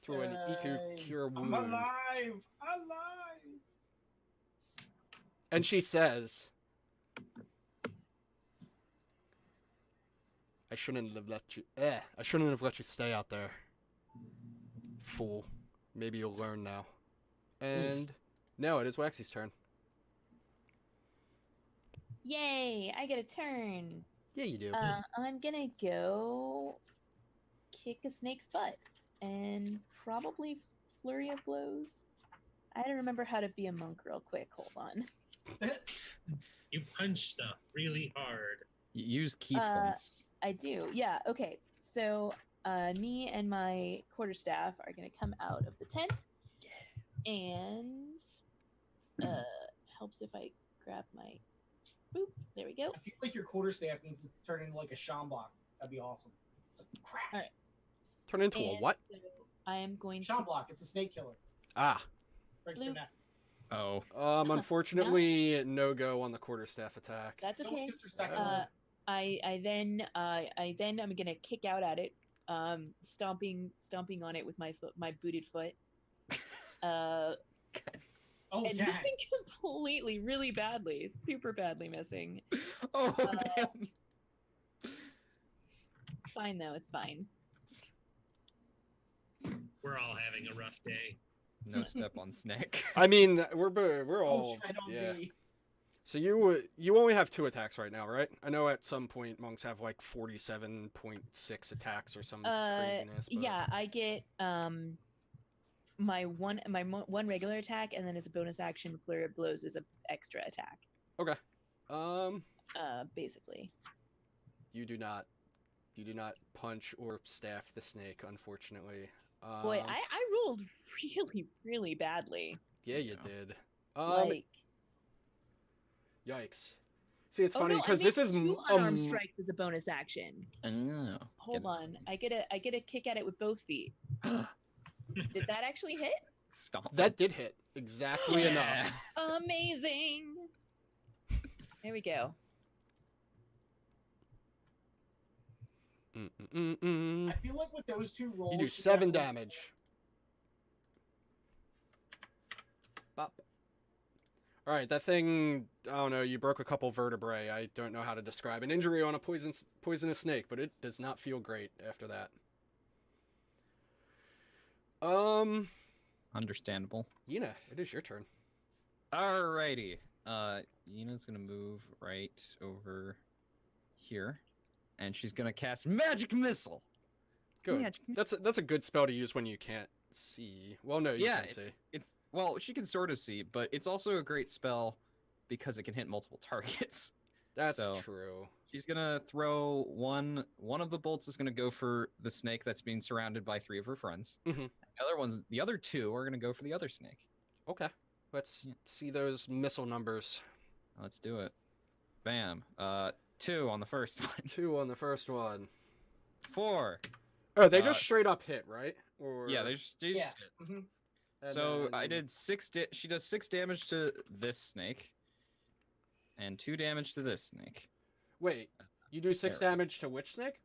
through an Iku Yay. cure I'm wound. alive! Alive! And she says, I shouldn't have let you I shouldn't have let you stay out there. Fool. Maybe you'll learn now. And now it is Waxy's turn. Yay! I get a turn. Yeah, you do. I'm gonna go kick a snake's butt and probably flurry of blows. I don't remember how to be a monk real quick. Hold on. You punch stuff really hard. use key Uh, points. I do. Yeah. Okay. So me and my quarterstaff are gonna come out of the tent. And helps if I grab my. Boop. There we go. I feel like your quarterstaff needs to turn into like a shambach. That'd be awesome. It's a crack. All right. Turn into a And what? so I am going to. Shambach. It's a snake killer. Ah. Breaks their Bloop. neck. Oh. Unfortunately, no go on the quarterstaff attack. That's Don't okay. hit your second Uh, one. I then I'm gonna kick out at it, stomping on it with my foot, my booted foot. Oh, And dang. missing completely, really badly, super badly missing. Oh, damn. It's fine though. It's fine. We're all having a rough day. No step on snake. I mean, we're Oh, all tread on yeah. me. So you only have 2 attacks right now, right? I know at some point monks have like 47.6 attacks or some craziness. But... Yeah, I get my one regular attack, and then as a bonus action, flurry of blows is an extra attack. Okay. Basically. You do not punch or staff the snake, unfortunately. Boy, I rolled really, really badly. Yeah, you Yeah. did. Like, Yikes. See, it's oh funny no, I because made this is 2 unarmed strikes as a bonus action. Oh, Hold on, I get a kick at it with both feet. Did that actually hit? Stop. that did hit exactly enough. Amazing. There we go. Mm-mm-mm-mm. I feel like with those 2 rolls, You do you 7 definitely- damage. Bop. All right, that thing. I don't know. You broke a couple vertebrae. I don't know how to describe an injury on a poisonous snake, but it does not feel great after that. Understandable. Yina, it is your turn. Alrighty. Yina's gonna move right over here. and she's gonna cast Magic Missile. Good. Magic That's a good spell to use when you can't see. Well, no, you yeah, can see. it's well, she can sort of see, but it's also a great spell because it can hit multiple targets. That's So- true. She's gonna throw one of the bolts is gonna go for the snake that's being surrounded by 3 of her friends. Mhm. The other 2 are gonna go for the other snake. Okay. Let's Yeah. see those missile numbers. Let's do it. Bam. 2 on the first one. 2 on the first one. 4. Oh, they just Uh, straight up hit, right? Or Yeah, there's Yeah. hmm and so I then- did 6. She does 6 damage to this snake, and 2 damage to this snake. Wait, you do 6 There. damage to which snake?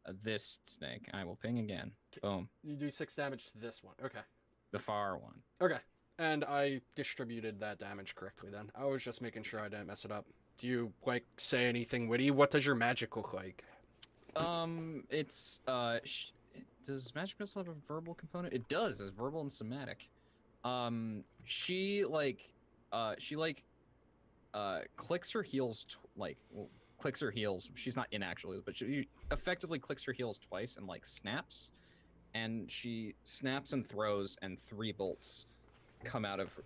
This snake. I will ping again. Boom. You do 6 damage to this one. Okay. The far one. Okay. And I distributed that damage correctly then. I was just making sure I didn't mess it up. Do you like say anything witty? What does your magic look like? It's does Magic Missile have a verbal component? It does. It's verbal and somatic. She clicks her heels clicks her heels. She's not in actually, but she effectively clicks her heels twice and like snaps, and she snaps and throws, and 3 bolts come out of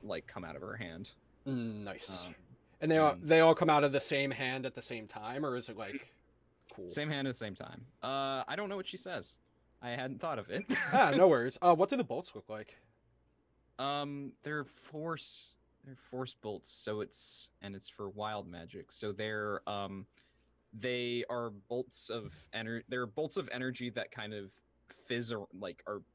her hand. Nice. Um, And they all come out of the same hand at the same time, or is it like cool? Same hand at the same time. I don't know what she says. I hadn't thought of it. No worries. What do the bolts look like? They're force bolts, so it's for wild magic. So they are bolts of energy that kind of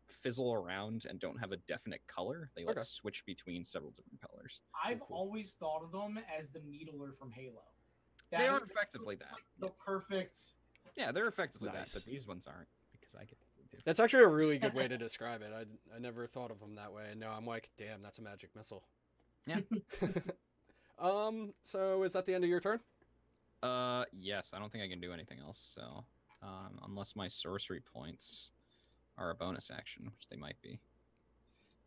fizzle around and don't have a definite color. They Okay. switch between several different colors. I've Cool. always thought of them as the needler from Halo. They are is effectively that. like the perfect. Yeah, they're effectively Nice. that, but these ones aren't because I get to do. That's actually a really good way to describe it. I never thought of them that way. No, I'm like, damn, that's a magic missile. Yeah. So is that the end of your turn? Yes, I don't think I can do anything else. So, unless my sorcery points are a bonus action, which they might be.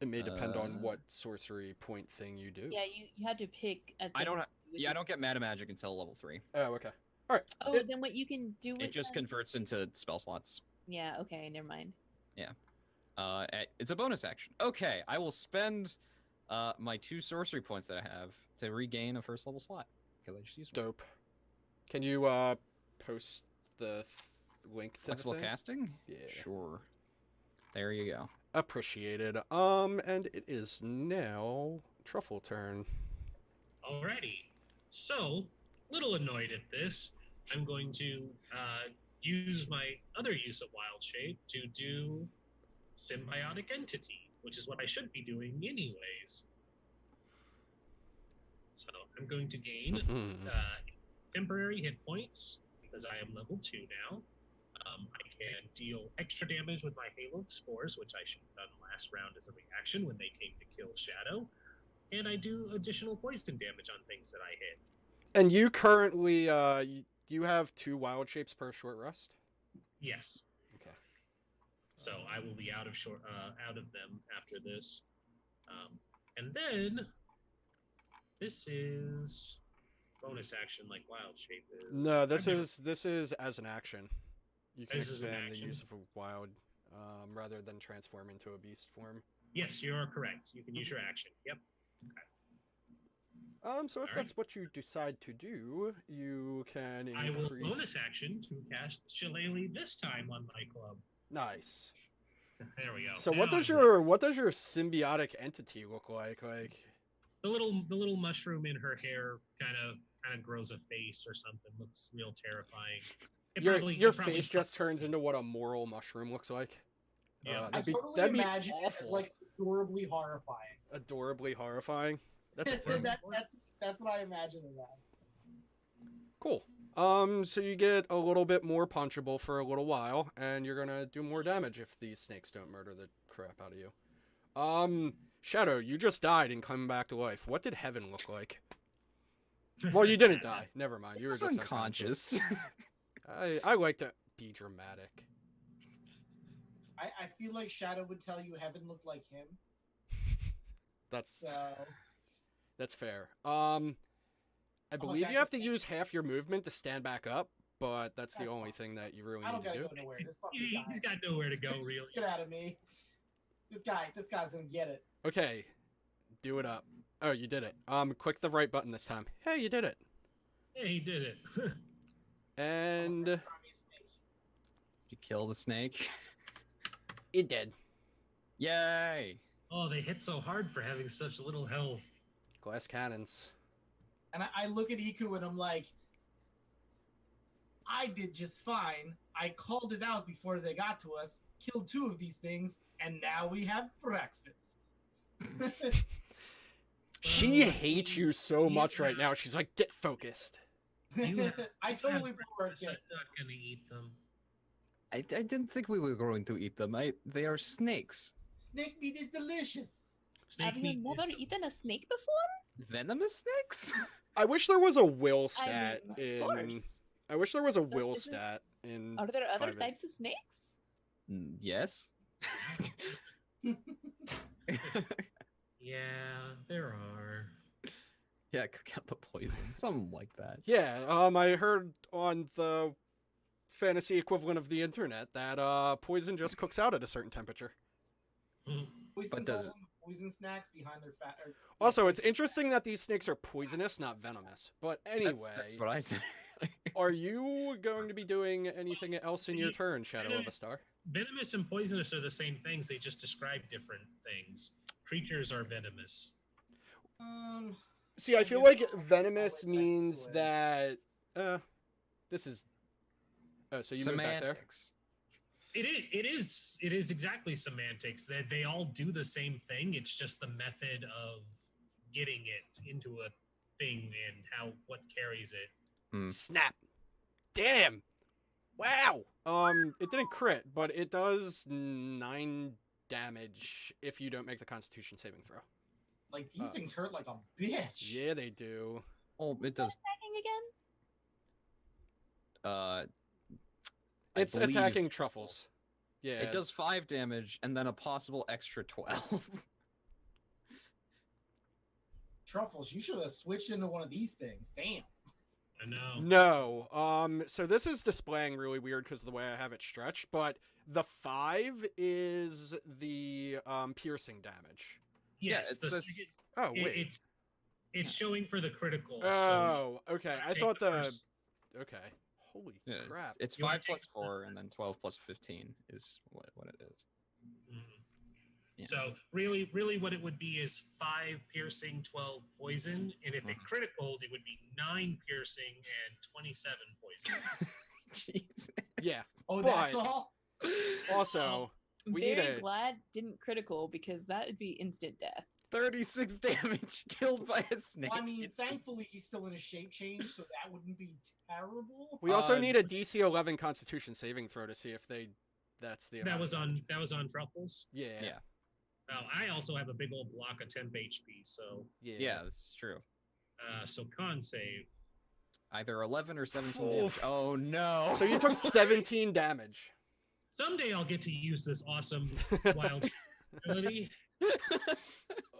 It may depend on Uh, what sorcery point thing you do. Yeah, you had to pick. A I thing don't. to do with Yeah, I it. don't get mana magic until level 3. Oh, okay. All right. Oh, It- then what you can do with It just them- converts into spell slots. Yeah. Okay. Never mind. It's a bonus action. Okay, I will spend my 2 sorcery points that I have to regain a first level slot because I just used one. Dope. Can you post the link to Flexible the thing? casting. Yeah. Sure. There you go. Appreciated. And it is now Truffle turn. Alrighty. So, little annoyed at this, I'm going to use my other use of Wild Shape to do Symbiotic Entity, which is what I should be doing anyways. So, I'm going to gain Mhm. temporary hit points because I am level 2 now. I can deal extra damage with my Halo Spores, which I should have done last round as a reaction when they came to kill Shadow. And I do additional poison damage on things that I hit. And you currently you have 2 wild shapes per short rest? Yes. Okay. So I will be out of them after this. And then this is bonus action like Wild Shape is. No, this I've never- is as an action. You can This is an expand the action? use of a wild rather than transform into a beast form. Yes, you are correct. You can use your action. Yep. So if Alright. that's what you decide to do, you can I will increase. bonus action to cast Shillelagh this time on my club. Nice. There we go. So Now what does I'm your symbiotic entity look like? Like the little mushroom in her hair kind of grows a face or something. Looks real terrifying. your face just turns into what a moral mushroom looks like. Yeah. I totally that'd be imagine it as awful. like adorably horrifying. Adorably horrifying. That's fun. That's what I imagine it as. Cool. So you get a little bit more punchable for a little while, and you're gonna do more damage if these snakes don't murder the crap out of you. Shadow, you just died and come back to life. What did heaven look like? Well, you didn't die. Never mind. You were It's just unconscious. I like to be dramatic. I feel like Shadow would tell you heaven looked like him. That's So fair. I believe I you have to can use half your movement to stand back up, but that's the That's only fine. thing that you really I don't need to gotta do. go nowhere. This fucking He's guy. got nowhere to go, really. Get out of me. This guy's gonna get it. Okay, do it up. Oh, you did it. Click the right button this time. Hey, you did it. Hey, he did it. And Try me a snake. Did you kill the snake? it did. Yay! Oh, they hit so hard for having such little health. Glass cannons. And I look at Iku and I'm like, I did just fine. I called it out before they got to us, killed 2 of these things, and now we have breakfast. She hates you so much right now. She's like, get focused. I totally put her I'm against it. not gonna eat them. I didn't think we were going to eat them. They are snakes. Snake meat is delicious. Snake Have you meat never is- eaten a snake before? Venomous snakes? I wish there was a will stat I mean, of in. course. I wish there was a will isn't- stat in. Are there other 5e. types of snakes? Yes. Yeah, there are. Yeah, cook out the poison. Something like that. Yeah, I heard on the fantasy equivalent of the internet that poison just cooks out at a certain temperature. Poison does- poison snacks behind their fat. Also, it's interesting that these snakes are poisonous, not venomous. But anyway, That's what I said. are you going to be doing anything else in your turn, Shadow of a Star? Venomous and poisonous are the same things. They just describe different things. Creatures are venomous. See, I I feel guess like I'll venomous wait back means to it. that this is. Oh, so you moved back there. Semantics. It is exactly semantics. That they all do the same thing. It's just the method of getting it into a thing and what carries it. Snap! Damn! Wow! It didn't crit, but it does 9 damage if you don't make the Constitution saving throw. Like these things hurt like a bitch. Yeah, they do. Oh, it does. Attacking again? I It's believe attacking truffles. Yeah. It does 5 damage and then a possible extra 12. Truffles, you should have switched into one of these things. Damn. I know. No. So this is displaying really weird because of the way I have it stretched, but the 5 is the piercing damage. Yes, it the says- second- Oh it- wait. it's showing for the critical. so Oh, okay. I take thought the. first- Okay. Holy Yeah, crap. it's You wanna 5 plus take 4 this? and then 12 plus 15 is what it is. Mhm. Yeah. So really, what it would be is 5 piercing, 12 poison, and if it critical, it would be 9 piercing and 27 poison. Jesus. Yeah. Oh, that's But- all? Also, I'm we very need a. glad didn't critical because that would be instant death. 36 damage killed by a snake. Well, I mean, It's- thankfully he's still in a shape change, so that wouldn't be terrible. We also Uh, need a DC 11 Constitution saving throw to see if they. That's the. that amount was of damage. on truffles. Yeah. Yeah. I also have a big old block of temp HP, so Yeah, this is true. so con save. Either 11 or 17 damage. Oof. Oh no. So you took 17 damage. Someday I'll get to use this awesome wild ability.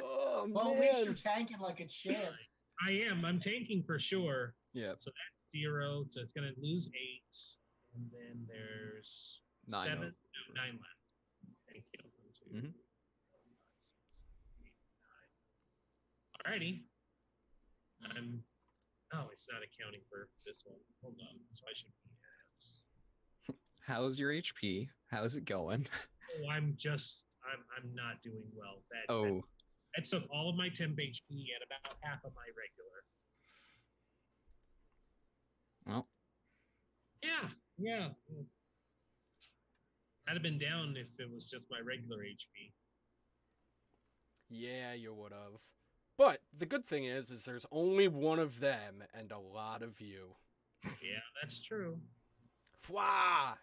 Oh Well, at least you're tanking like a champ. I am. I'm tanking for sure. Yeah. 0, so it's gonna lose 8, and then there's 9 7, 9 left. Thank you. 1, 2, Mhm. 4, 5, 6, 8, 9. Alrighty. Oh, it's not accounting for this one. Hold on. So I should be at. How's your HP? How's it going? Oh, I'm not doing well. That took all of my temp HP and about half of my regular. Well. Yeah. I'd have been down if it was just my regular HP. Yeah, you would have. But the good thing is there's only one of them and a lot of you. Yeah, that's true. Wah!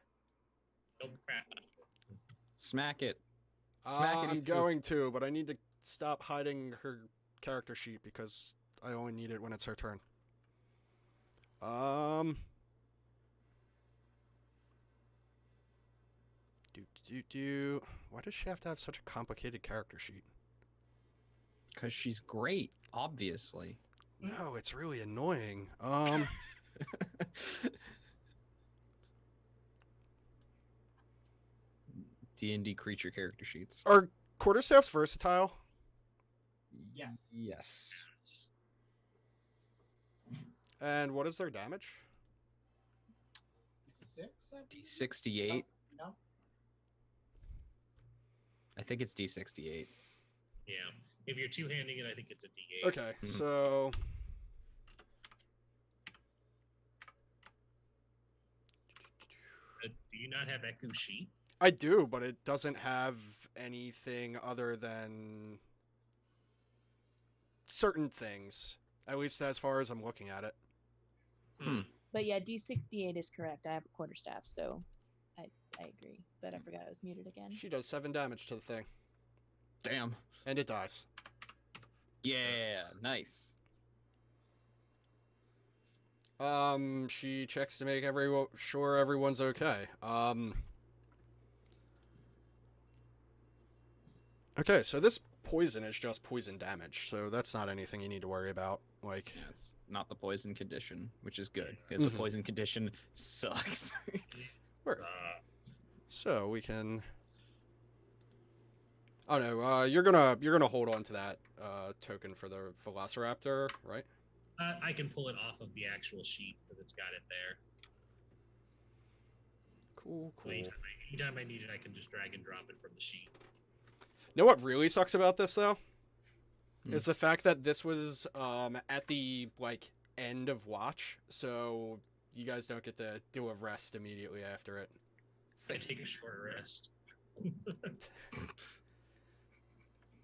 No crap. Smack it. Smack it. I'm going to, but I need to stop hiding her character sheet because I only need it when it's her turn. Why does she have to have such a complicated character sheet? Because she's great, obviously. No, it's really annoying. D&D creature character sheets. Are quarterstaffs versatile? Yes. Yes. And what is their damage? 6, I believe? D68. No? I think it's D68. Yeah. If you're two-handing it, I think it's a D8. Okay, Mhm. so Do you not have Echo Sheet? I do, but it doesn't have anything other than certain things. At least as far as I'm looking at it. But yeah, D68 is correct. I have a quarterstaff, so I agree. But I forgot I was muted again. She does 7 damage to the thing, Damn. and it dies. Yeah, nice. She checks to make sure everyone's okay. Okay, so this poison is just poison damage, so that's not anything you need to worry about. Like, Yeah, it's not the poison condition, which is good, because the poison condition sucks. word. So we can. Oh no, you're gonna hold on to that token for the Velociraptor, right? I can pull it off of the actual sheet because it's got it there. Cool, So cool. anytime I need it, I can just drag and drop it from the sheet. You know what really sucks about this though? Hmm. Is the fact that this was at the like end of watch, so you guys don't get to do a rest immediately after it. I take a short rest.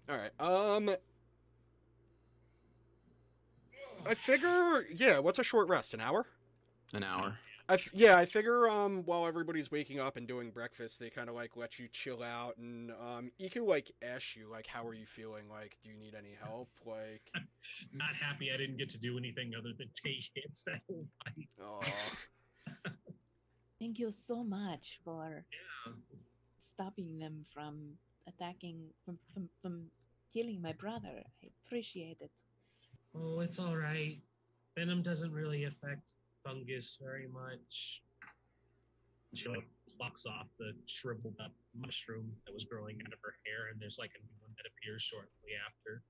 All right. I figure, yeah. What's a short rest? An hour? An hour. I figure while everybody's waking up and doing breakfast, they kind of like let you chill out, and Iku like asks you like, how are you feeling? Like, do you need any help? Like, Not happy I didn't get to do anything other than take hits that whole fight. oh, Thank you so much for Yeah. stopping them from attacking, from killing my brother. I appreciate it. Oh, it's all right. Venom doesn't really affect fungus very much. She like plucks off the shriveled up mushroom that was growing out of her hair, and there's like a new one that appears shortly after.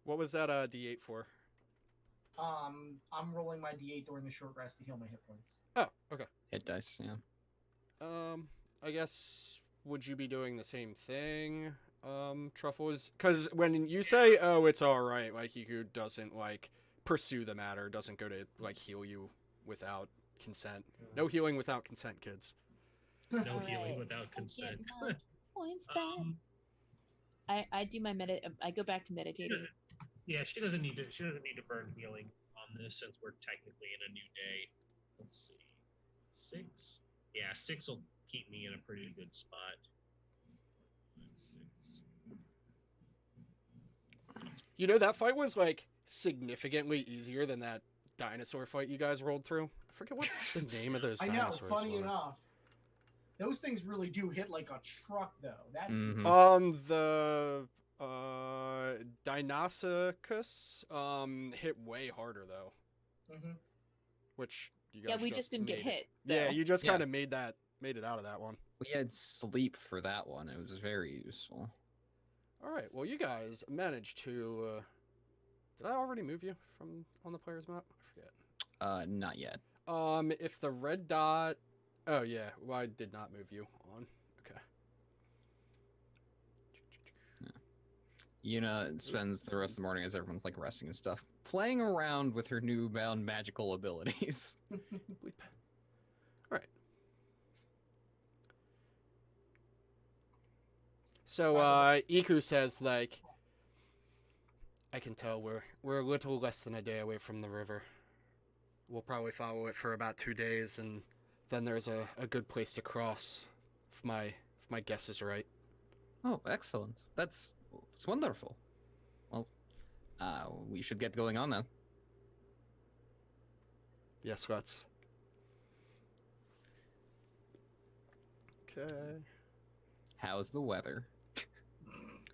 what was that D8 for? I'm rolling my D8 during the short rest to heal my hit points. Oh, okay. Hit dice, yeah. I guess would you be doing the same thing, Truffles? Because when you say, "Oh, it's all right," like Iku doesn't like pursue the matter, doesn't go to like heal you without consent. No healing without consent, kids. No All healing right. without I get consent. my points back. I do my I go back to She meditating. doesn't- yeah, she doesn't need to. She doesn't need to burn healing on this since we're technically in a new day. Let's see, 6. Yeah, 6 will keep me in a pretty good spot. 6. You know that fight was like significantly easier than that dinosaur fight you guys rolled through. I forget what the name of those I know. dinosaurs Funny were. enough, those things really do hit like a truck, though. That's Mhm. The Dinosuchus hit way harder though, Mhm. which you guys Yeah, we just didn't get made it. hit. So. Yeah, you just Yeah. kind of made it out of that one. We had sleep for that one. It was very useful. All right, well you guys managed to. Did I already move you from on the player's map? I forget. Not yet. If the red dot. Oh yeah, well I did not move you on. Okay. Yuna spends the rest of the morning as everyone's like resting and stuff, playing around with her newfound magical abilities. Bleep. All right. So Iku says like, I can tell we're a little less than a day away from the river. We'll probably follow it for about 2 days, and then there's a good place to cross. If my guess is right. Oh, excellent. It's wonderful. Well, we should get going on then. Yes, let's. Okay. How's the weather?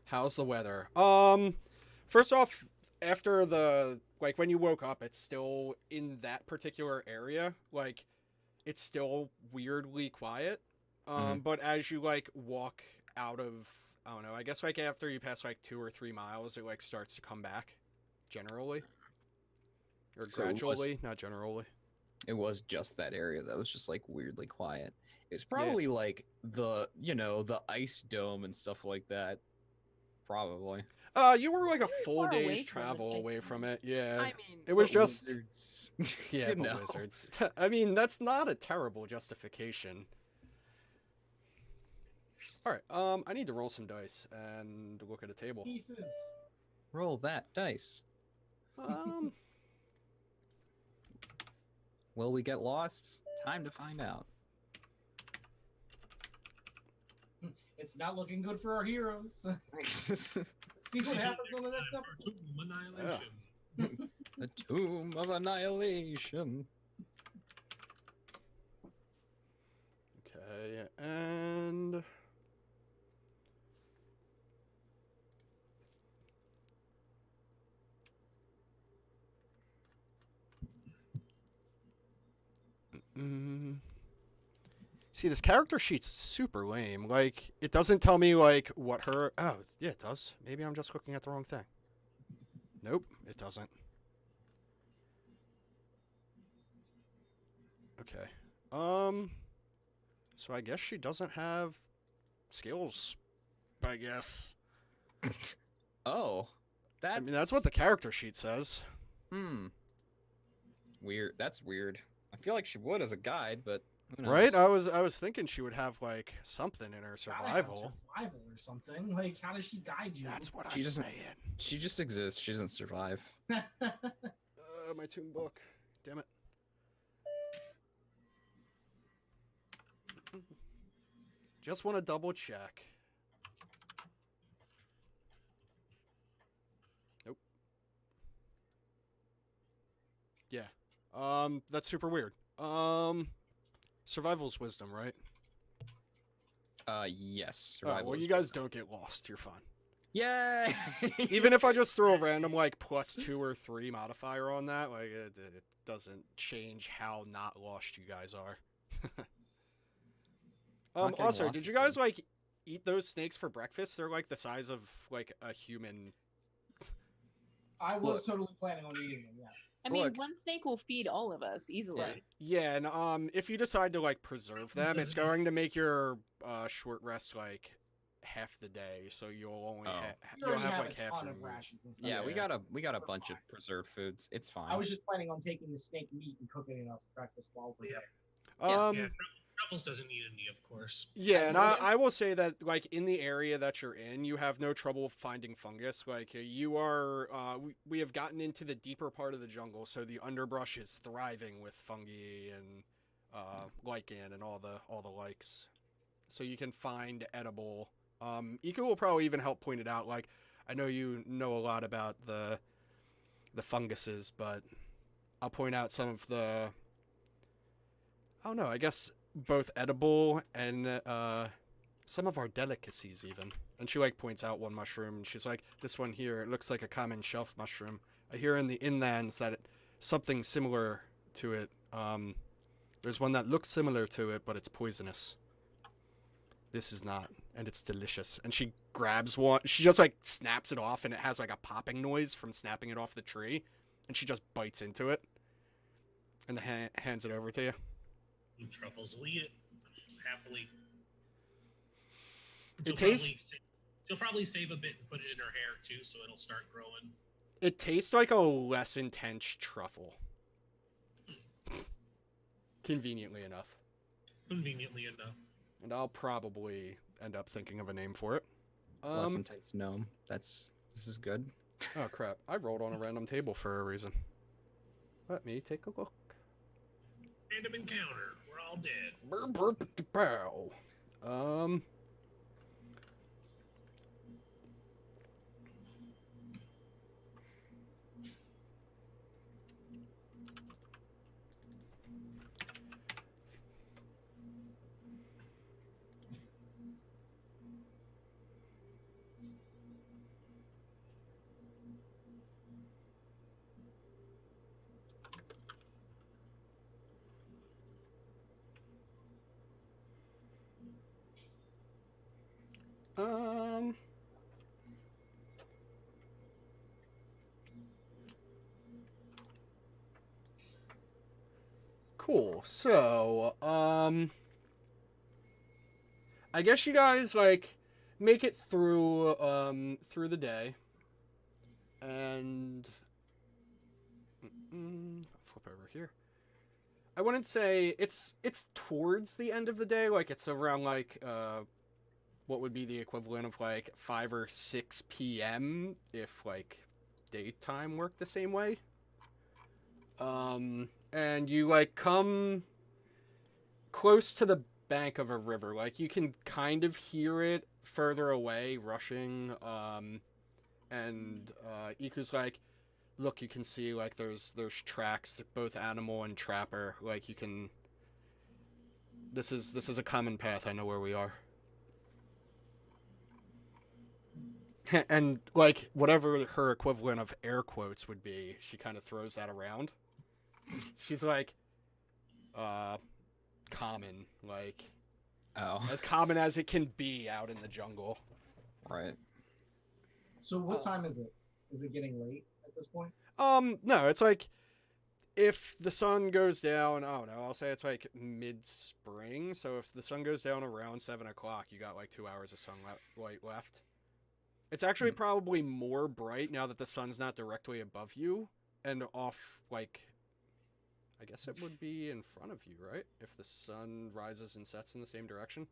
How's the weather? First off, after the like when you woke up, it's still in that particular area. Like, it's still weirdly quiet. But as you like walk out of, I don't know, I guess like after you pass like 2 or 3 miles, it like starts to come back, generally, or So it was- gradually, not generally. It was just that area that was just like weirdly quiet. It's Yeah. probably like the the ice dome and stuff like that. Probably. You were like a Very full far away day's from the travel ice away dome. from it. Yeah. I mean, it was but just wizards, yeah, you but know. wizards. I mean, that's not a terrible justification. All right. I need to roll some dice and look at a table. Pieces. Roll that dice. Um. Will we get lost? Time to find out. It's not looking good for our heroes. See what happens on the next episode. Annihilation. The Tomb of Annihilation. Okay, and see, this character sheet's super lame. Like, it doesn't tell me like what her. Oh, yeah, it does. Maybe I'm just looking at the wrong thing. Nope, it doesn't. Okay. So I guess she doesn't have skills. I guess. Oh, that's. I mean, that's what the character sheet says. Weird. That's weird. I feel like she would as a guide, but who knows? Right? I was thinking she would have like something in her Gotta have survival. survival or something. Like, how does she guide you? That's what She I'm doesn't- saying. She just exists. She doesn't survive. My tomb book. Damn it. Just want to double check. Nope. Yeah. That's super weird. Survival's wisdom, right? Yes. Alright, Survival well, is you guys wisdom. don't get lost. You're fine. Yay! Even if I just throw a random like +2 or 3 modifier on that, like it doesn't change how not lost you guys are. Not getting Also, lost did is you guys good. like eat those snakes for breakfast? They're like the size of like a human. I was Look. totally planning on eating them, yes. I mean, Look. one snake will feed all of us easily. Yeah, and if you decide to like preserve them, it's going to make your short rest like half the day, so you'll only Oh. We you'll already have have like a half ton your of meat. rations and stuff. Yeah, we Yeah. got a We're bunch of fine. preserved foods. It's fine. I was just planning on taking the snake meat and cooking it up for breakfast while we're Yeah. there. Yeah, Truffles doesn't need any, of course. Yeah, and Absolutely. I will say that, like, in the area that you're in, you have no trouble finding fungus. Like, you are, we have gotten into the deeper part of the jungle, so the underbrush is thriving with fungi and, lichen and all the likes. So you can find edible. Ika will probably even help point it out. Like, I know you know a lot about the funguses, but I'll point out some of the, I don't know, I guess both edible and some of our delicacies even. And she like points out one mushroom and she's like, this one here, it looks like a common shelf mushroom. I hear in the inlands that something similar to it. There's one that looks similar to it, but it's poisonous. This is not, and it's delicious. And she grabs one, she just like snaps it off and it has like a popping noise from snapping it off the tree. And she just bites into it and hands it over to you. And Truffles will eat it happily. It tastes- She'll probably save a bit and put it in her hair too, so it'll start growing. It tastes like a less intense truffle. Conveniently enough. Conveniently enough. And I'll probably end up thinking of a name for it. Less intense gnome. This is good. Oh crap. I rolled on a random table for a reason. Let me take a look. Random encounter. We're all dead. Bow. Um. Cool. So, I guess you guys like make it through the day, and flip over here. I wouldn't say it's towards the end of the day. Like it's around like what would be the equivalent of like 5 or 6 p.m. if like daytime worked the same way. And you like come close to the bank of a river. Like you can kind of hear it further away rushing. And Iku's like, look, you can see like there's tracks, both animal and trapper. Like you can. This is a common path. I know where we are. And like whatever her equivalent of air quotes would be, she kind of throws that around. She's like, common, like, as common as it can be out in the jungle. Right. So what time is it? Is it getting late at this point? No, it's like if the sun goes down, I don't know, I'll say it's like mid-spring. So if the sun goes down around 7 o'clock, you got like 2 hours of sunlight left. It's actually probably more bright now that the sun's not directly above you and off, like, I guess it would be in front of you, right? If the sun rises and sets in the same direction.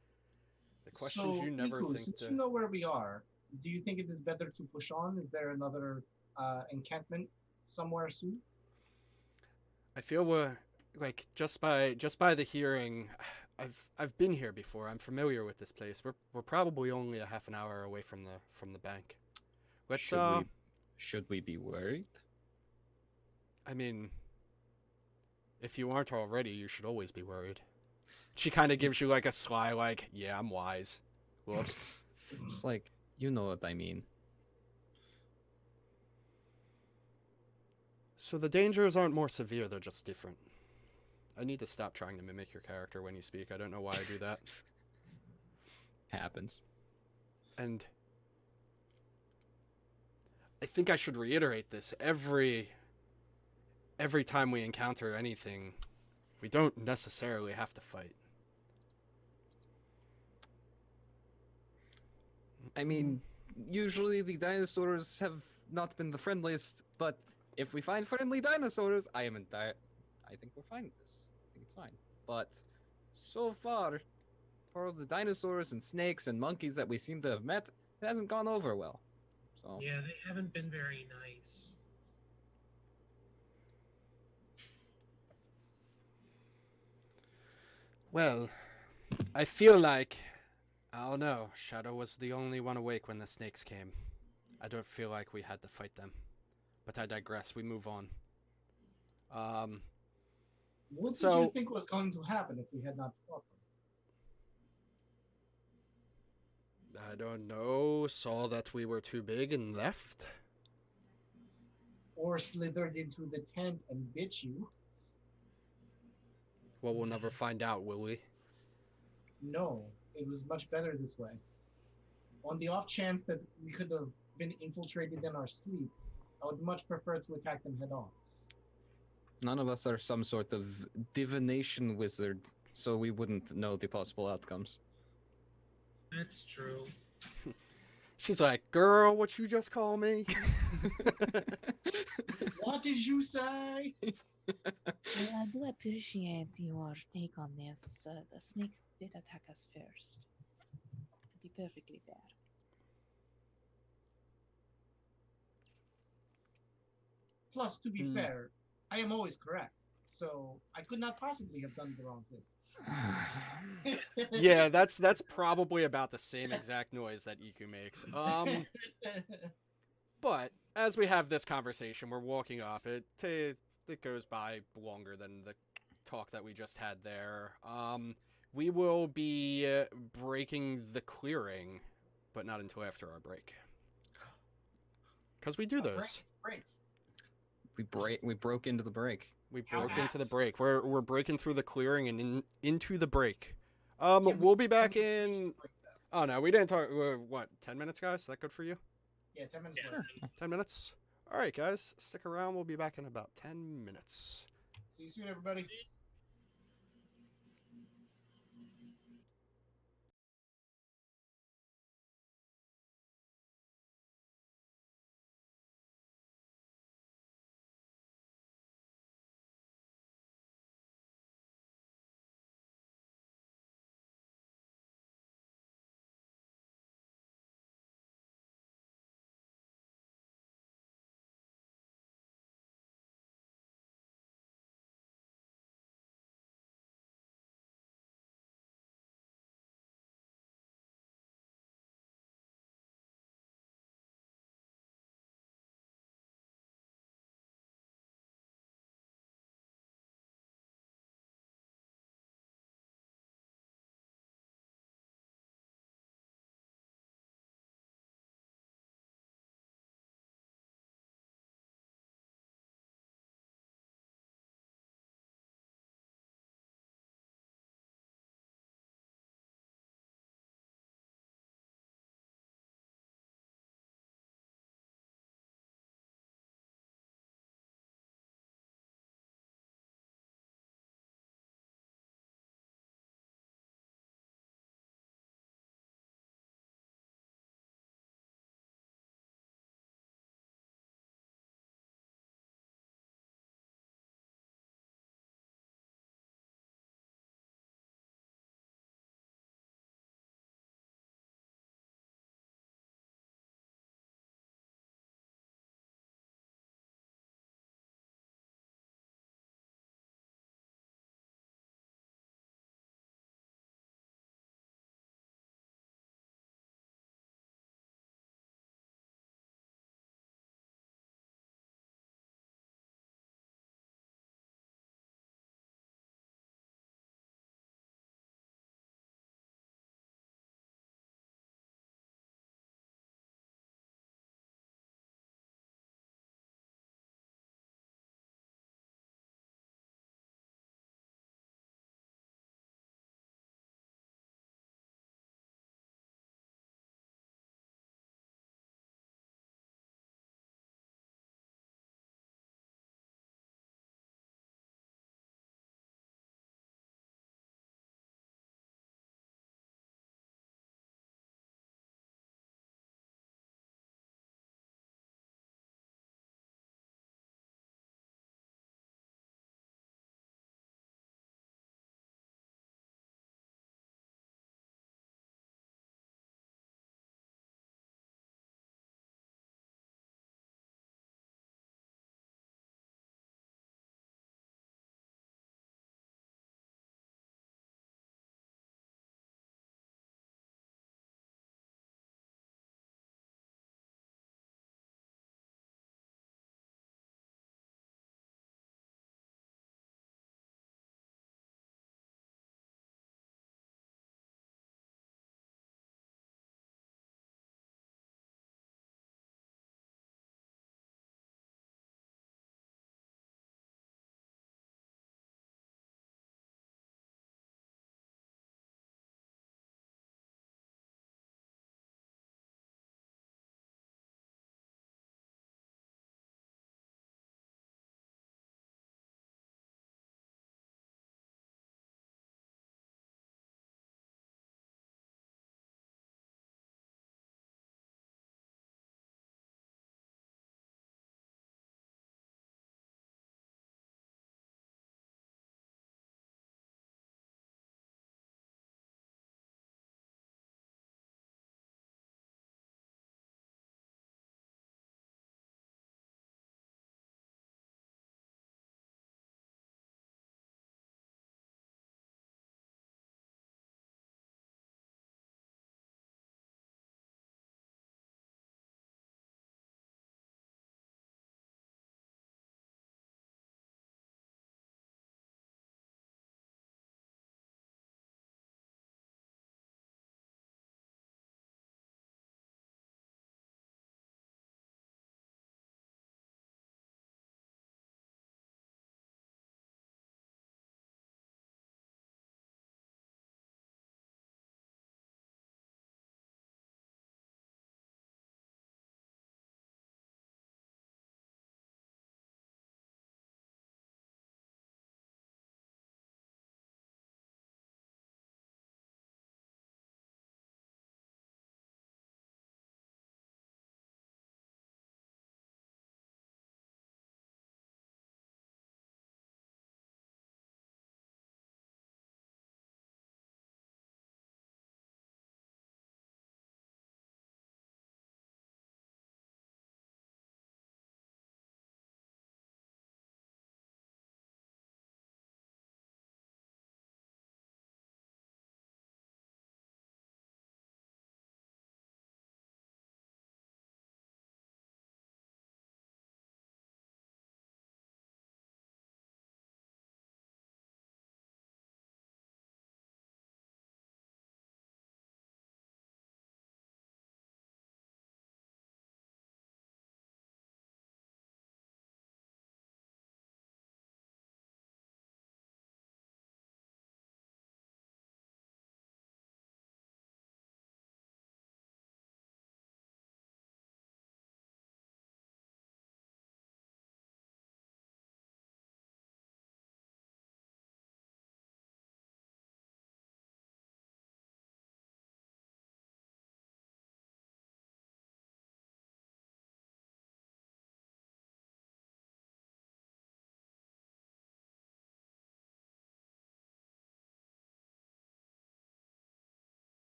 The questions you never Iku, think since to... you know where we are, do you think it is better to push on? Is there another encampment somewhere soon? I feel like just by the hearing, I've been here before. I'm familiar with this place. We're probably only a half an hour away from the bank. Let's Should we be worried? I mean, if you aren't already, you should always be worried. She kind of gives you like a sly, like, yeah, I'm wise. Look. It's like, you know what I mean. So the dangers aren't more severe, they're just different. I need to stop trying to mimic your character when you speak. I don't know why I do that. Happens. And I think I should reiterate this every time we encounter anything. We don't necessarily have to fight. I mean, usually the dinosaurs have not been the friendliest, but if we find friendly dinosaurs, I think we're fine with this. I think it's fine. But so far, for all the dinosaurs and snakes and monkeys that we seem to have met, it hasn't gone over well. So Yeah, they haven't been very nice. Well, I feel like, I don't know, Shadow was the only one awake when the snakes came. I don't feel like we had to fight them. But I digress, we move on. What did you think was going to happen if we had not fought them? I don't know, saw that we were too big and left? Or slithered into the tent and bit you? Well, we'll never find out, will we? No, it was much better this way. On the off chance that we could have been infiltrated in our sleep, I would much prefer to attack them head on. none of us are some sort of divination wizard, so we wouldn't know the possible outcomes. That's true. She's like, girl, what you just call me? What did you say? Well, I do appreciate your take on this. The snakes did attack us first. To be perfectly fair. Plus, to be fair, I am always correct. So I could not possibly have done the wrong thing. Yeah, that's probably about the same exact noise that Iku makes. But as we have this conversation, we're walking up. It goes by longer than the talk that we just had there. We will be breaking the clearing, but not until after our break. Because we do those. Break. We broke into the break. We broke into the break. We're breaking through the clearing and into the break. We'll be back in Oh no, we didn't talk. What? 10 minutes, guys? Is that good for you? Yeah, 10 minutes. Yeah, works. 10 minutes. All right, guys, stick around. We'll be back in about 10 minutes. See you soon, everybody.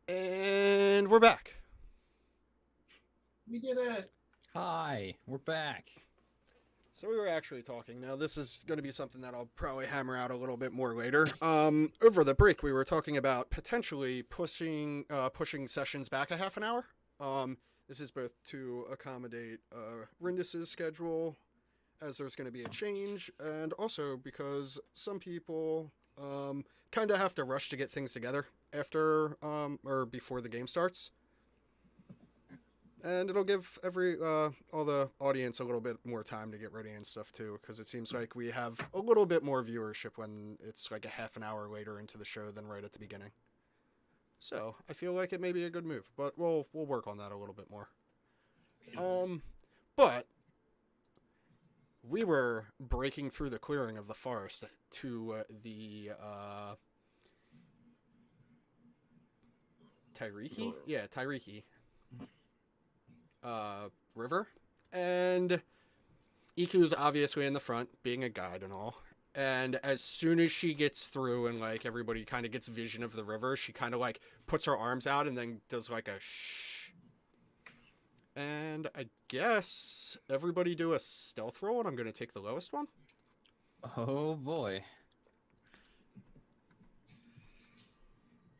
And we're back. We did it. Hi, we're back. So we were actually talking. Now this is going to be something that I'll probably hammer out a little bit more later. Over the break, we were talking about potentially pushing sessions back a half an hour. This is both to accommodate Rindis's schedule, as there's going to be a change, and also because some people kind of have to rush to get things together after or before the game starts. And it'll give all the audience a little bit more time to get ready and stuff too, because it seems like we have a little bit more viewership when it's like a half an hour later into the show than right at the beginning. So I feel like it may be a good move, but we'll work on that a little bit more. But we were breaking through the clearing of the forest to the Tairiki? Yeah, Tairiki. River, and Iku's obviously in the front, being a guide and all. And as soon as she gets through and like everybody kind of gets vision of the river, she kind of like puts her arms out and then does like a shh. And I guess everybody do a stealth roll, and I'm going to take the lowest one. Oh boy.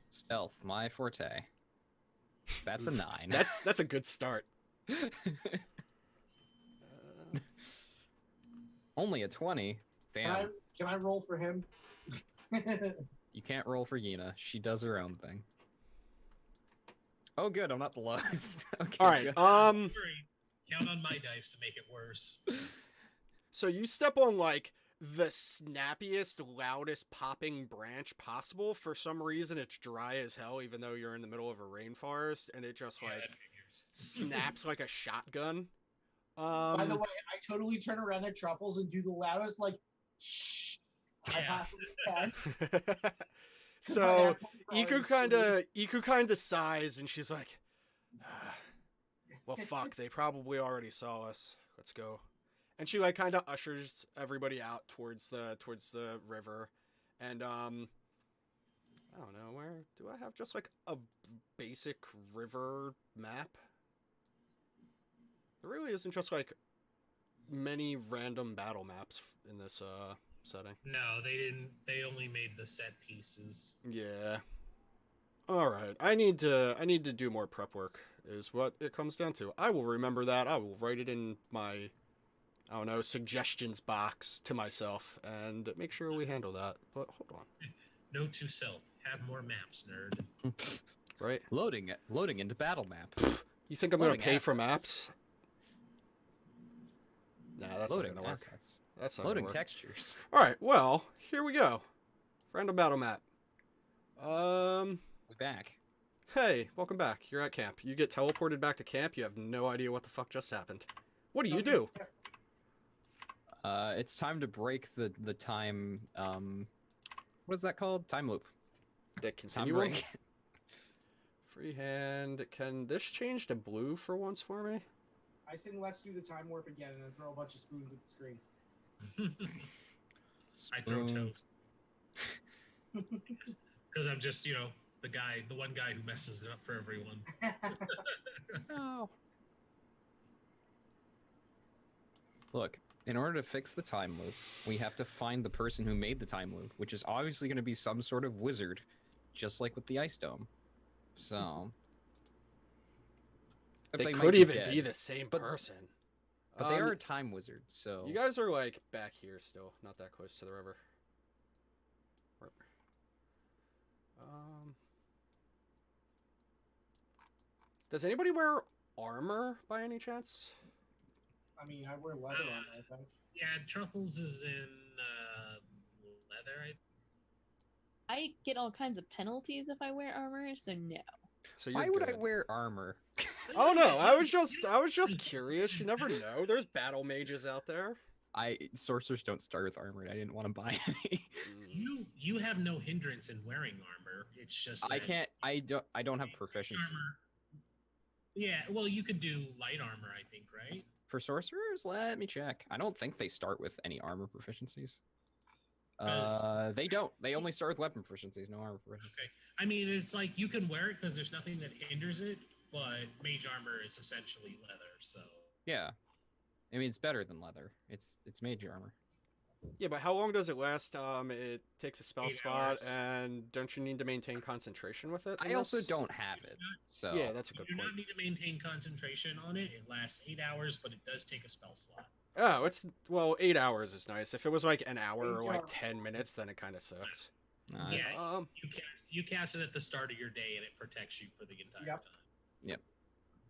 Stealth, my forte. That's a 9. That's a good start. Only a 20. Damn. Can I roll for him? You can't roll for Yina. She does her own thing. Oh, good. I'm not the lowest. Okay, All right. good. Sorry, count on my dice to make it worse. So you step on like the snappiest, loudest popping branch possible. For some reason, it's dry as hell, even though you're in the middle of a rainforest, and it just Yeah, like that figures. snaps like a shotgun. By the way, I totally turn around at Truffles and do the loudest, like, shh. I Yeah. possibly can. So Iku kind of sighs, and she's like, "Well, fuck, they probably already saw us. Let's go." And she like kind of ushers everybody out towards the river, and I don't know, where do I have just like a basic river map? There really isn't just like many random battle maps in this setting. No, they didn't. They only made the set pieces. Yeah. All right. I need to do more prep work is what it comes down to. I will remember that. I will write it in my, I don't know, suggestions box to myself and make sure we handle that. But hold on. Note to self: have more maps, nerd. Right? Loading into battle map. You think I'm going to Loading pay for assets. maps? Nah, that's Loading not going to work. assets. That's not Loading gonna work. textures. All right. Well, here we go. Random battle map. We back. Hey, welcome back. You're at camp. You get teleported back to camp. You have no idea what the fuck just happened. What do you do? It's time to break the time. What is that called? Time loop. The Time continuum? break. Freehand. Can this change to blue for once for me? I sing "Let's Do the Time Warp" again, and then throw a bunch of spoons at the screen. I throw Spoon. toast because I'm just, the one guy who messes it up for everyone. No. Look, in order to fix the time loop, we have to find the person who made the time loop, which is obviously going to be some sort of wizard, just like with the ice dome. So. But They might could even dead. be the same But- person. But they are a time wizard, so. You guys are like back here still, not that close to the river. Does anybody wear armor by any chance? I mean, I wear leather on, I think. Yeah, Truffles is in leather. I get all kinds of penalties if I wear armor, so no. So you're Why would I good. wear armor? Oh no, I was just curious. You never know. There's battle mages out there. Sorcerers don't start with armor. I didn't want to buy any. You have no hindrance in wearing armor. It's just I that can't. I don't have proficiency armor. Yeah, well, you could do light armor, I think, right? for sorcerers. Let me check. I don't think they start with any armor proficiencies. They don't. They only start with weapon proficiencies, no armor proficiencies. Okay. I mean, it's like you can wear it because there's nothing that hinders it, but mage armor is essentially leather, so. Yeah. I mean, it's better than leather. It's mage armor. Yeah, but how long does it last? It takes a spell 8 slot, hours. and don't you need to maintain concentration with it? I also don't have it, so Yeah, that's a good You do point. not need to maintain concentration on it. It lasts 8 hours, but it does take a spell slot. Oh, it's well, 8 hours is nice. If it was like an hour or like hours. 10 minutes, then it kind of sucks. Yeah. it's- You cast it at the start of your day, and it protects you for the entire Yep. time.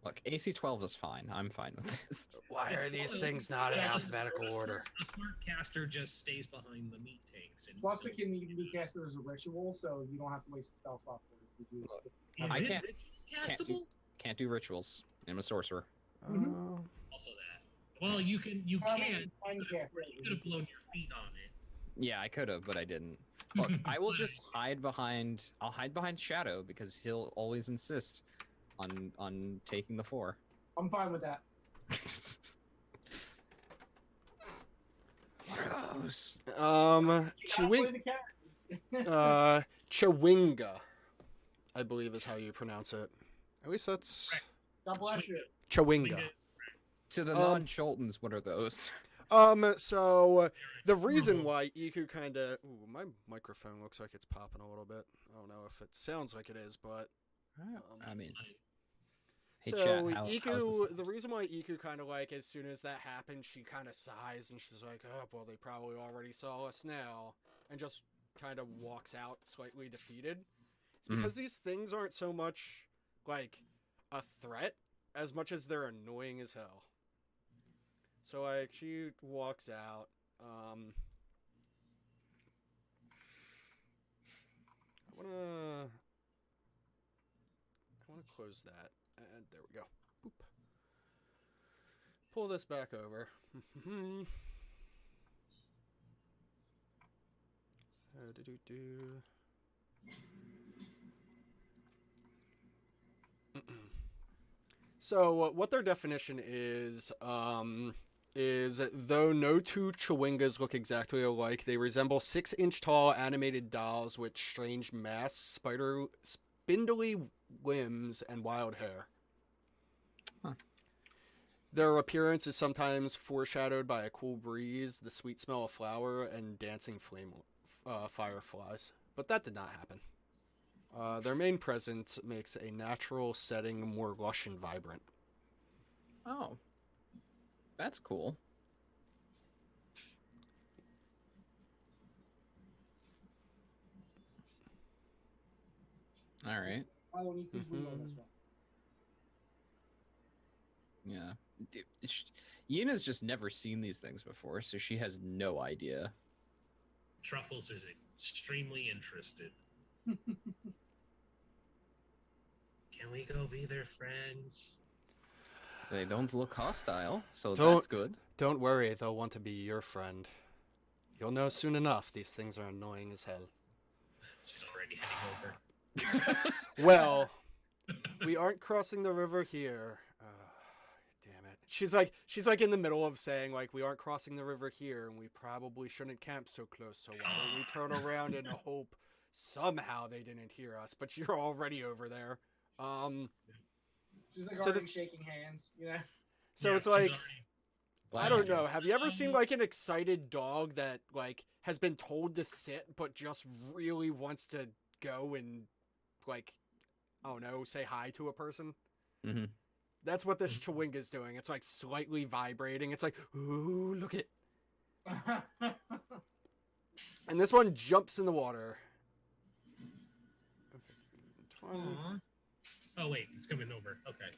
look, AC 12 is fine. I'm fine with this. Why are these things not in Yeah, so alphabetical order? A smart caster just stays behind the meat tanks. And Plus, it can even be casted as a ritual, so you don't have to waste a spell slot for it. If you do. Is I it can't- castable? Can't do rituals. I'm a sorcerer. Also that. Well, you can. You I can. mean, I can cast it. You could have blown your feet on it. Yeah, I could have, but I didn't. Look, I will just hide behind. I'll hide behind Shadow because he'll always insist on taking the 4. I'm fine with that. Gross. You gotta play Chewing, the character. Chewinga, I believe is how you pronounce it. At least that's God bless you. Chewinga. To the Um, non-Choltons, what are those? So the reason why Iku kind of, ooh, my microphone looks like it's popping a little bit. I don't know if it sounds like it is, but I mean, hey, so chat, how's Iku, this? the reason why Iku kind of like, as soon as that happens, she kind of sighs and she's like, oh, well, they probably already saw us now, and just kind of walks out slightly defeated. It's Mhm. because these things aren't so much like a threat as much as they're annoying as hell. So like she walks out. I wanna close that, and there we go. Boop. Pull this back over. Do-do-do. So what their definition is though no two Chewingas look exactly alike, they resemble 6-inch tall animated dolls with strange masks, spindly limbs, and wild hair. Huh. Their appearance is sometimes foreshadowed by a cool breeze, the sweet smell of flour, and dancing fireflies. But that did not happen. Their main presence makes a natural setting more lush and vibrant. Oh, that's cool. All right. Follow Niku's lead on this one. Yeah. Dude, Yena's just never seen these things before, so she has no idea. Truffles is extremely interested. Can we go be their friends? They don't look hostile, so Don't- that's good. Don't worry, they'll want to be your friend. You'll know soon enough, these things are annoying as hell. She's already heading over. Well, we aren't crossing the river here. Damn it. She's like in the middle of saying, like, we aren't crossing the river here, and we probably shouldn't camp so close, so why don't we turn around and hope somehow they didn't hear us, but you're already over there. She's like So already the- shaking hands, you know? So Yeah, it's she's like, already- I don't know. Have you ever seen like an excited dog that like has been told to sit but just really wants to go and like, I don't know, say hi to a person? Mm-hmm. That's what this Chewinga's doing. It's like slightly vibrating. It's like, ooh, look it. And this one jumps in the water. 20. Aw. Oh wait, it's coming over. Okay.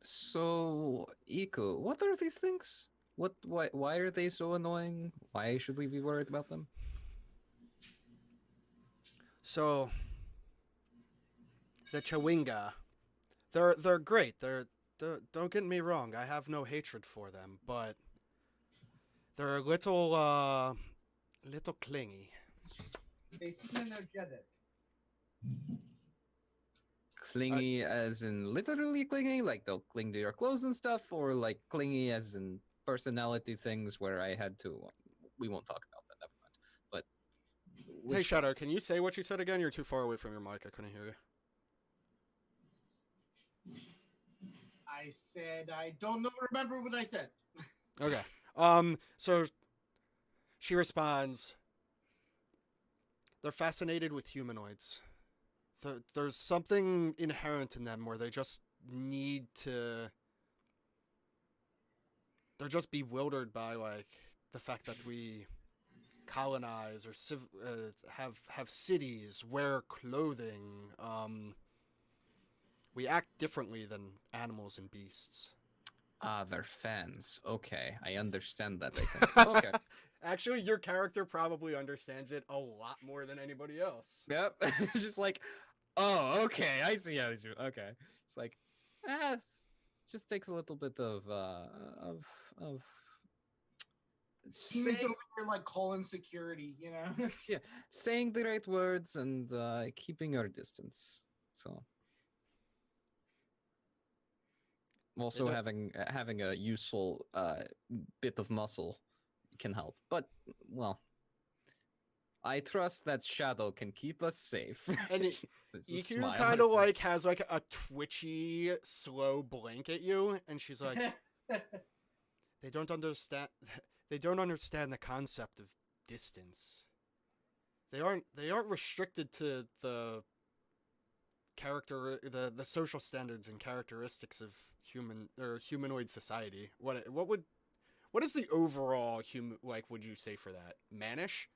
So, Iko, what are these things? Why are they so annoying? Why should we be worried about them? So the Chewinga, they're great. They're don't get me wrong. I have no hatred for them, but they're a little clingy. They seem energetic. Clingy as in literally clingy, like they'll cling to your clothes and stuff, or like clingy as in personality things where I had to we won't talk about that. Never mind. But Hey, which- Shadow, can you say what you said again? You're too far away from your mic. I couldn't hear you. I said I don't remember what I said. Okay. So she responds, they're fascinated with humanoids. There's something inherent in them where they just need to... They're just bewildered by, like, the fact that we colonize or have cities, wear clothing. We act differently than animals and beasts. they're fans. Okay, I understand that. I think. Okay. Actually, your character probably understands it a lot more than anybody else. Yep. It's just like, oh, okay, I see how he's doing. Okay. It's like, just takes a little bit of He's saying, over here like calling security, you know. saying the right words and keeping our distance. So also don't- having a useful bit of muscle can help. But well, I trust that Shadow can keep us safe. And There's a EQ smile on kind her of like face. has like a twitchy, slow blink at you, and she's like, "They don't understand. They don't understand the concept of distance. They aren't restricted to the the social standards and characteristics of humanoid society. What is the overall would you say for that? Mannish?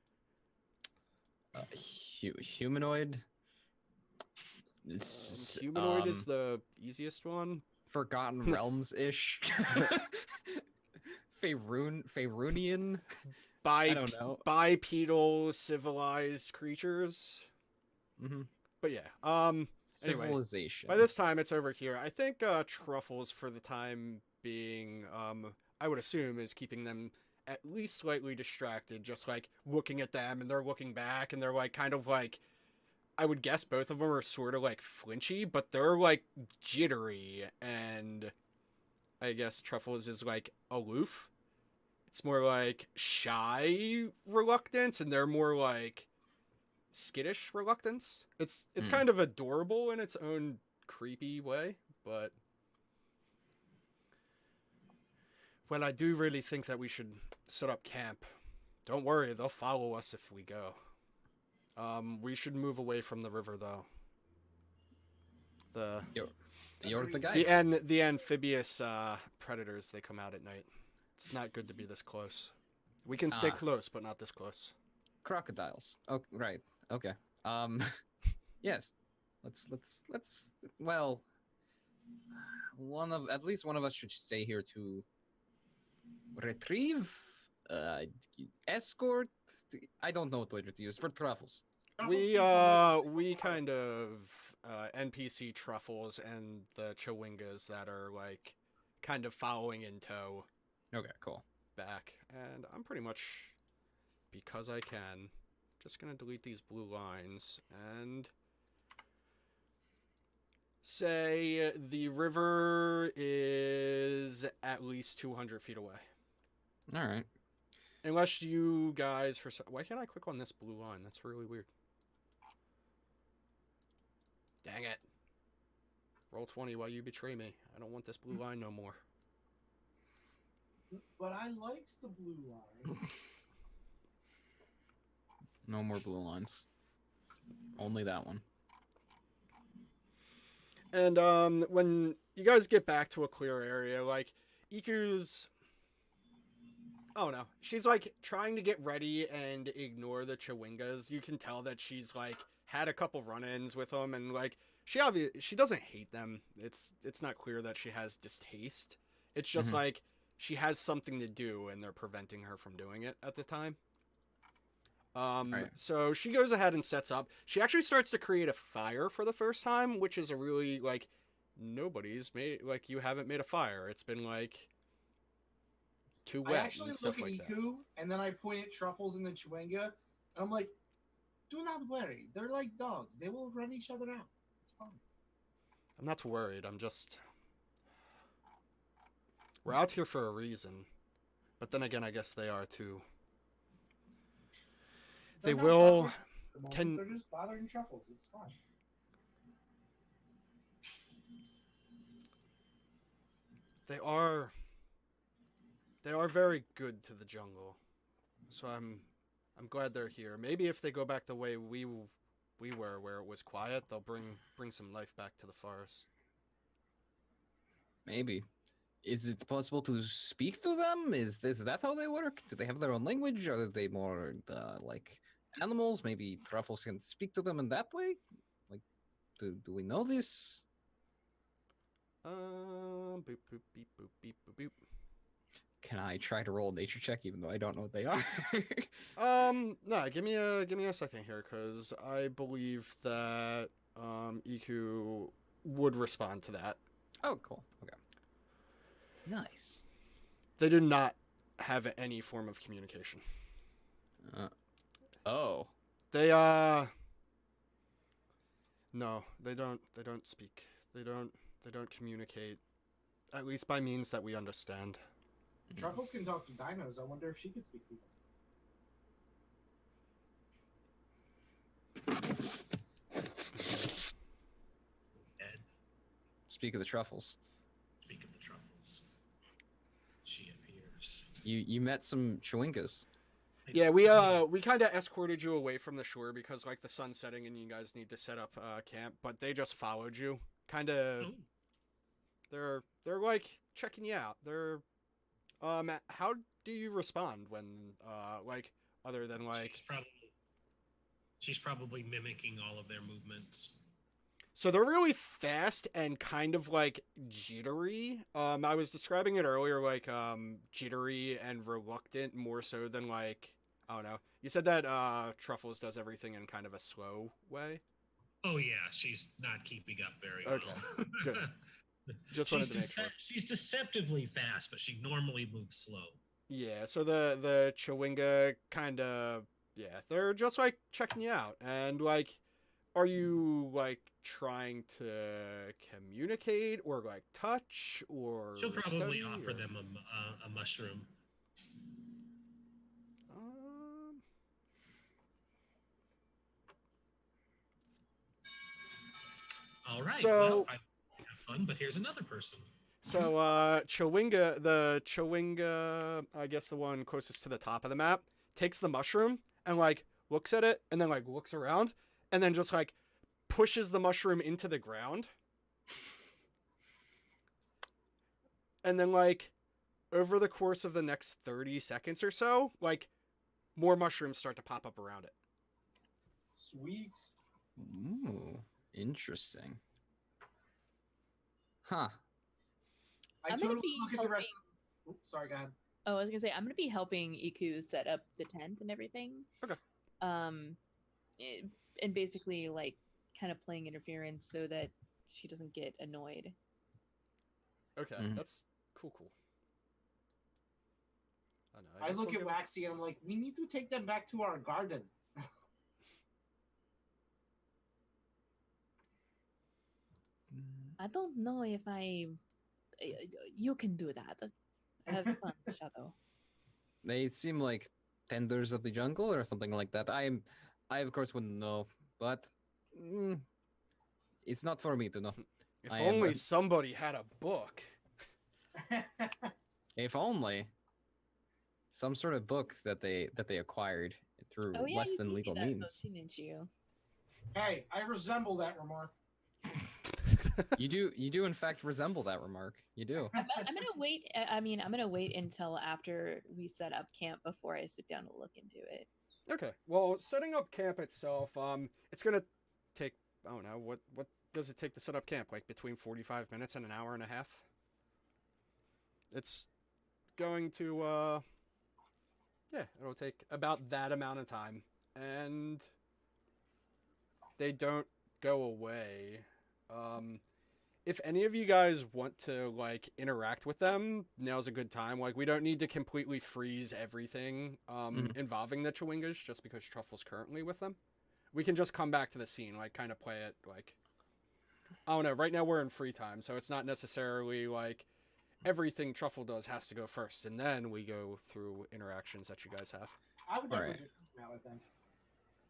Humanoid. Humanoid is the easiest one. Forgotten Realms ish. Faerunian. I don't know. Bipedal civilized creatures. Mm-hmm. But yeah. Anyway, Civilization. by this time it's over here. I think Truffles for the time being, I would assume, is keeping them at least slightly distracted, just like looking at them and they're looking back and they're like kind of like, I would guess both of them are sort of like flinchy, but they're like jittery, and I guess Truffles is like aloof. It's more like shy reluctance, and they're more like skittish reluctance. It's kind of adorable in its own creepy way, but well, I do really think that we should set up camp. Don't worry, they'll follow us if we go. We should move away from the river, though. You're the guy. The amphibious predators, they come out at night. It's not good to be this close. We can stay close, but not this close. Crocodiles. Oh, right. Okay. Yes. Let's. Well, at least one of us should stay here to retrieve, escort. I don't know what word to use for Truffles. We kind of NPC Truffles and the Chewingas that are like kind of following in tow Okay, cool. back, and I'm pretty much, because I can, just gonna delete these blue lines and say the river is at least 200 feet away. All right. Unless you guys, why can't I click on this blue line? That's really weird. Dang it. Roll 20 while you betray me. I don't want this blue line no more. But I likes the blue line. No more blue lines. Only that one. And when you guys get back to a clear area, like Iku's, oh no, she's like trying to get ready and ignore the Chewingas. You can tell that she's like had a couple run-ins with them, and like she doesn't hate them. It's not clear that she has distaste. It's just like she has something to do, and they're preventing her from doing it at the time. Right. So she goes ahead and sets up. She actually starts to create a fire for the first time, which is a really, like, nobody's made, like, you haven't made a fire. It's been, like, too I wet actually and look stuff at like that. Iku, and then I point at Truffles and the Chewinga, and I'm like, do not worry. They're like dogs. They will run each other out. It's fine. I'm not worried. I'm just... We're out here for a reason. But then again, I guess they are, too. They They're not will. bothering at the moment, Can They're just bothering Truffles. It's fine. they are very good to the jungle, so I'm glad they're here. Maybe if they go back the way we were, where it was quiet, they'll bring some life back to the forest. Maybe. Is it possible to speak to them? Is that how they work? Do they have their own language? Or are they more like animals? Maybe Truffles can speak to them in that way? Like, do we know this? Boop boop beep boop beep boop boop. Can I try to roll a nature check even though I don't know what they are? No, give me a second here, because I believe that Iku would respond to that. Oh, cool. Okay. Nice. They do not have any form of communication. Oh. They no, they don't speak. They don't communicate, at least by means that we understand. Truffles can talk to dinos. I wonder if she could speak to them. Ed, Speak of the Truffles. speak of the Truffles. She appears. You met some Chewingas. Yeah, we kind of escorted you away from the shore because like the sun's setting and you guys need to set up camp, but they just followed you. Kind of. Oh, They're like checking you out. They're how do you respond when like other than like she's probably mimicking all of their movements. so they're really fast and kind of like jittery. I was describing it earlier like jittery and reluctant more so than like I don't know. You said that Truffles does everything in kind of a slow way. Oh yeah, she's not keeping up very well. Okay, good. Just wanted to make sure. She's deceptively fast, but she normally moves slow. Yeah, so the Chewinga kind of yeah, they're just like checking you out and like are you like trying to communicate or like touch or She'll probably study, offer or... them a mushroom. Um, All right. So- well, I have fun, but here's another person. So Chewinga, I guess the one closest to the top of the map, takes the mushroom and like looks at it and then like looks around and then just like pushes the mushroom into the ground. And then like over the course of the next 30 seconds or so, like more mushrooms start to pop up around it. Sweet. Ooh, interesting. Huh. I I'm gonna totally be look at the rest of Oops, sorry, go ahead. Oh, I was gonna say I'm gonna be helping Iku set up the tent and everything. Okay. And basically like kind of playing interference so that she doesn't get annoyed. Okay, Mhm. that's cool. I know. I guess look we'll at give- Waxy and I'm like, we need to take them back to our garden. I don't know if you can do that. Have fun, Shadow. They seem like tenders of the jungle or something like that. I of course wouldn't know, but it's not for me to know. If I am only a- somebody had a book. If only some sort of book that they acquired through Oh yeah, less you than told me legal that, means. though, didn't you? Hey, I resemble that remark. You do in fact resemble that remark. You do. I'm gonna wait. I'm gonna wait until after we set up camp before I sit down to look into it. Okay. Well, setting up camp itself, it's gonna take I don't know what does it take to set up camp? Like between 45 minutes and an hour and a half. It's going to yeah, it'll take about that amount of time, and they don't go away. If any of you guys want to like interact with them, now's a good time. Like we don't need to completely freeze everything involving the Chewingas just because Truffle's currently with them. We can just come back to the scene, like kind of play it like I don't know. Right now we're in free time, so it's not necessarily like everything Truffle does has to go first, and then we go through interactions that you guys have. I would All definitely right. do now, I think.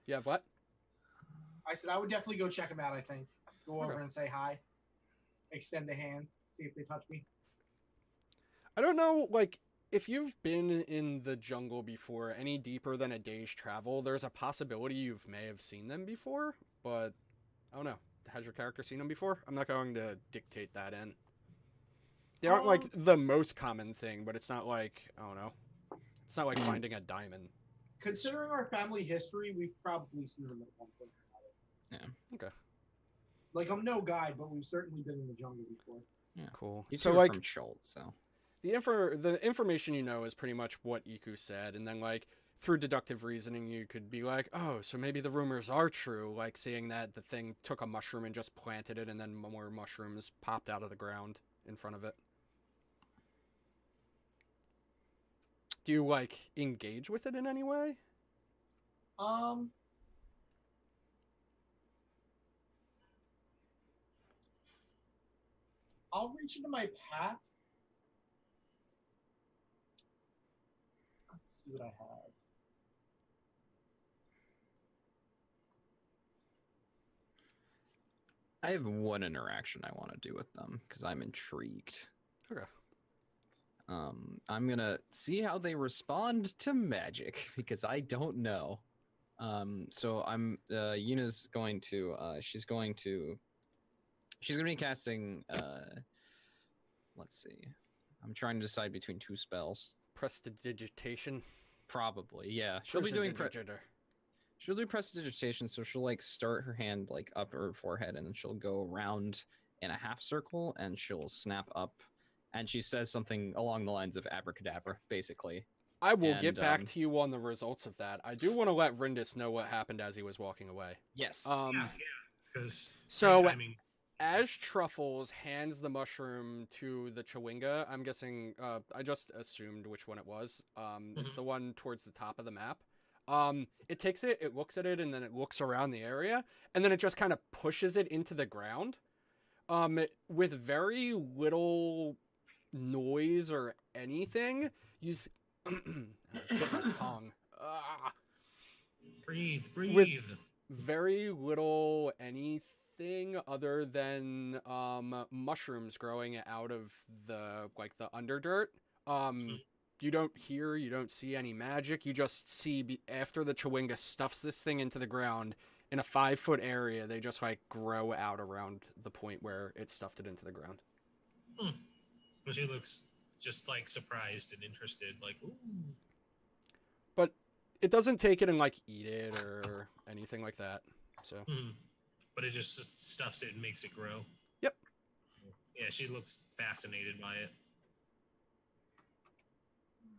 You have what? I said I would definitely go check them out. I think go over Okay. and say hi, extend a hand, see if they touch me. I don't know, like, if you've been in the jungle before, any deeper than a day's travel, there's a possibility you may have seen them before, but I don't know. Has your character seen them before? I'm not going to dictate that in. They aren't like the most common thing, but it's not like, I don't know. It's not like finding a diamond. Considering our family history, we've probably seen them at one point or another. Yeah. Okay. Like, I'm no guide, but we've certainly been in the jungle before. Yeah. Cool. You So two are like from Schultz, so the information you know is pretty much what Iku said, and then like through deductive reasoning you could be like, oh, so maybe the rumors are true, like seeing that the thing took a mushroom and just planted it and then more mushrooms popped out of the ground in front of it. Do you like engage with it in any way? I'll reach into my pack. Let's see what I have. I have one interaction I want to do with them because I'm intrigued. Okay. I'm gonna see how they respond to magic because I don't know. So I'm Yuna's going to she's gonna be casting let's see. I'm trying to decide between two spells. Prestidigitation. Probably, yeah. She'll be doing Prestidigitator. she'll do prestidigitation, so she'll like start her hand like up her forehead and then she'll go around in a half circle and she'll snap up and she says something along the lines of abracadabra, basically. I will get back And, to you on the results of that. I do want to let Rindis know what happened as he was walking away. Yes. Yeah, because So as Truffles hands the mushroom to the Chewinga, I'm guessing, I just assumed which one it was. It's the one towards the top of the map. It takes it, it looks at it, and then it looks around the area, and then it just kind of pushes it into the ground, with very little noise or anything. You bit my tongue. breathe. Very little anything other than mushrooms growing out of the underdirt. You don't hear, you don't see any magic. You just see after the Chewinga stuffs this thing into the ground in a 5-foot area, they just like grow out around the point where it stuffed it into the ground. But she looks just like surprised and interested, like, ooh. But it doesn't take it and like eat it or anything like that. So. But it just stuffs it and makes it grow. Yep. Yeah, she looks fascinated by it.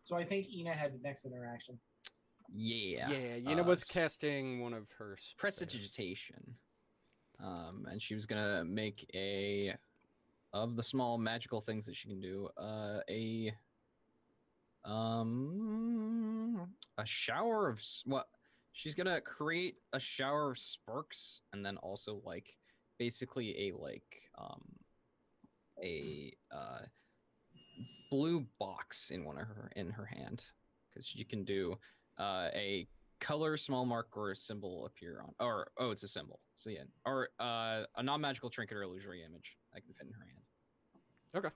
So I think Ina had the next interaction. Yeah. Yeah, Yina was casting one of her spells. Prestidigitation. And she was gonna make of the small magical things that she can do, a shower of she's gonna create a shower of sparks and then also like basically a blue box in her hand, because she can do a color, small mark, or a symbol appear on, it's a symbol, so yeah, or a non-magical trinket or illusory image that can fit in her hand. Okay.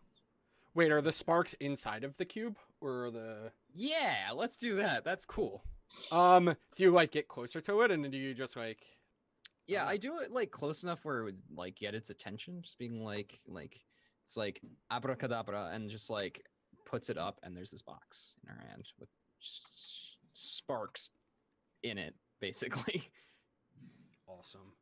Wait, are the sparks inside of the cube or the? Yeah, let's do that. That's cool. Do you like get closer to it, and do you just like? Yeah, I do it like close enough where it would like get its attention, just being like it's like abracadabra, and just like puts it up, and there's this box in her hand with sparks in it, basically. Awesome.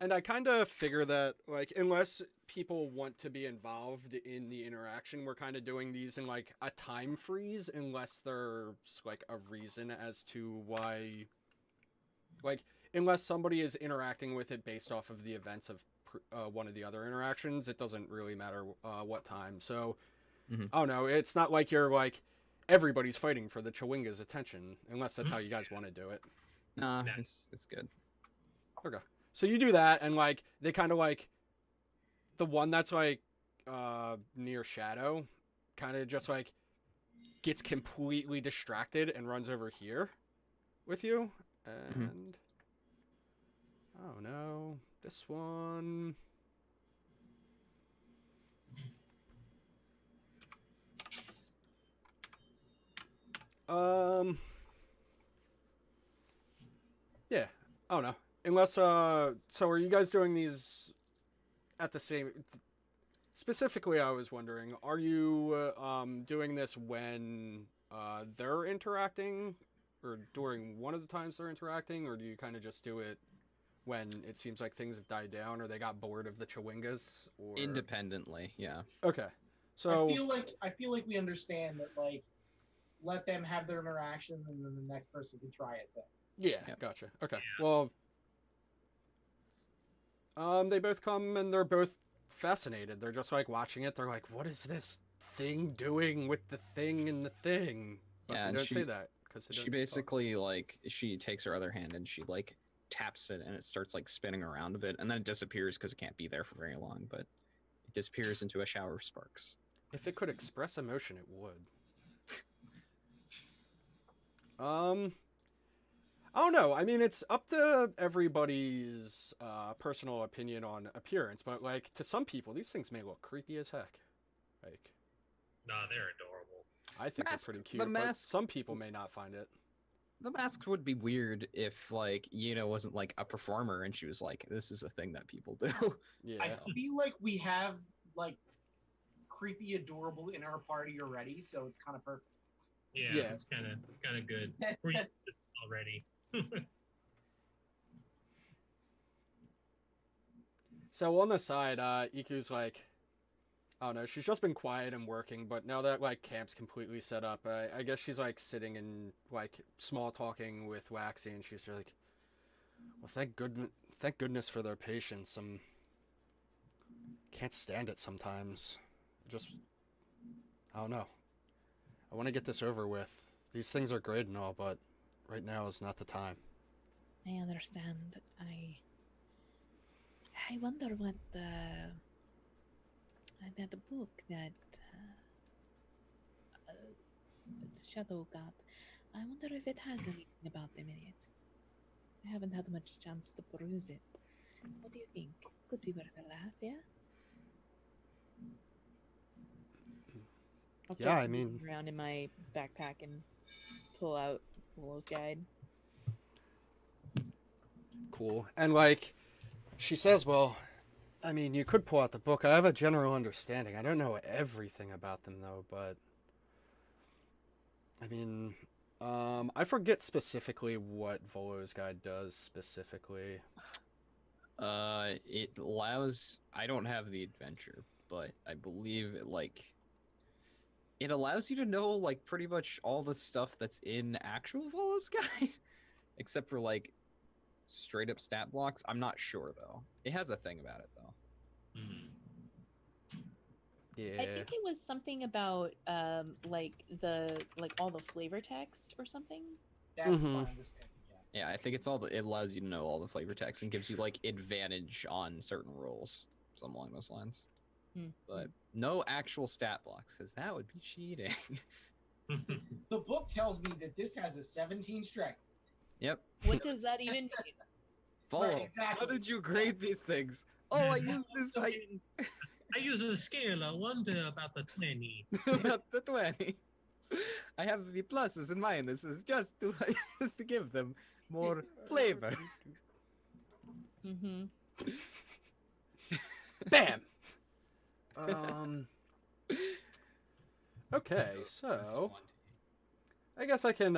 And I kind of figure that, like, unless people want to be involved in the interaction, we're kind of doing these in, like, a time freeze, unless there's, like, a reason as to why, like, unless somebody is interacting with it based off of the events of one of the other interactions, it doesn't really matter what time. So, I don't know, it's not like you're, like, everybody's fighting for the Chewinga's attention, unless that's how you guys want to do it. Nah, it's good. Okay. So you do that, and, like, they kind of, like, the one that's, like, near Shadow kind of just, like, gets completely distracted and runs over here with you. And Oh no, this one. Yeah. Oh no. Unless so are you guys doing these at the same specifically I was wondering, are you doing this when they're interacting or during one of the times they're interacting, or do you kind of just do it when it seems like things have died down or they got bored of the Chewingas or Independently, yeah. Okay. I So feel like we understand that, like, let them have their interaction and then the next person can try it then. yeah, Yep. gotcha. Okay. Well, they both come and they're both fascinated. They're just like watching it. They're like, "What is this thing doing with the thing and the thing?" But Yeah, they and don't she- say that because She basically like she takes her other hand and she like taps it and it starts like spinning around a bit and then it disappears because it can't be there for very long, but it disappears into a shower of sparks. If it could express emotion, it would. I don't know. I mean, it's up to everybody's personal opinion on appearance, but like to some people, these things may look creepy as heck. Like, Nah, they're adorable. I think Mask- they're pretty the cute, but mask- some people may not find it. The masks would be weird if like Yuna wasn't like a performer and she was like, this is a thing that people do. Yeah. I feel like we have, like, creepy adorable in our party already, so it's kind of perfect. Yeah, Yeah. it's kind of good. We're used to it already. So on the side, Iku's like, I don't know, she's just been quiet and working, but now that like camp's completely set up, I guess she's like sitting and like small talking with Waxy, and she's just like, well, thank goodness for their patience. Can't stand it sometimes. Just, I don't know. I want to get this over with. These things are great and all, but right now is not the time. I understand. I wonder what that book that Shadow got. I wonder if it has anything about them in it. I haven't had much chance to peruse it. What do you think? Could be worth a laugh, yeah? I'll Yeah, start I mean- moving around in my backpack and pull out Willow's guide. Cool. And like, she says, well, I mean, you could pull out the book. I have a general understanding. I don't know everything about them though, but I mean, I forget specifically what Volo's guide does specifically. It allows, I don't have the adventure, but I believe it allows you to know like pretty much all the stuff that's in actual Volo's guide, except for like straight up stat blocks. I'm not sure though. It has a thing about it though. Hmm. Yeah. I think it was something about like all the flavor text or something. That's Mhm. my understanding, yes. Yeah, I think it allows you to know all the flavor text and gives you like advantage on certain rolls, something along those lines. Hmm. But no actual stat blocks, because that would be cheating. The book tells me that this has a 17 strength. Yep. What does that even mean? Follow. Right, exactly. How did you grade these things? Oh, I used this. I I use a scale of 1 to about the 20. about the 20. I have the pluses and minuses just to just to give them more flavor. Mm-hmm. Bam. Okay, so I guess I can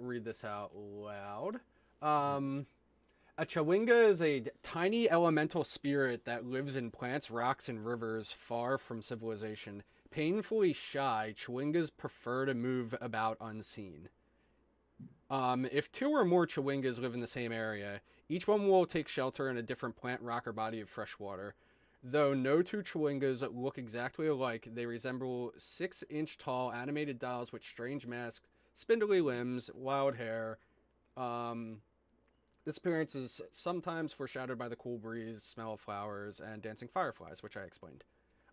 read this out loud. A Chewinga is a tiny elemental spirit that lives in plants, rocks, and rivers far from civilization. Painfully shy, Chewingas prefer to move about unseen. If two or more Chewingas live in the same area, each one will take shelter in a different plant, rock, or body of fresh water. Though no two Chewingas look exactly alike, they resemble 6-inch tall animated dolls with strange masks, spindly limbs, wild hair. This appearance is sometimes foreshadowed by the cool breeze, smell of flowers, and dancing fireflies, which I explained.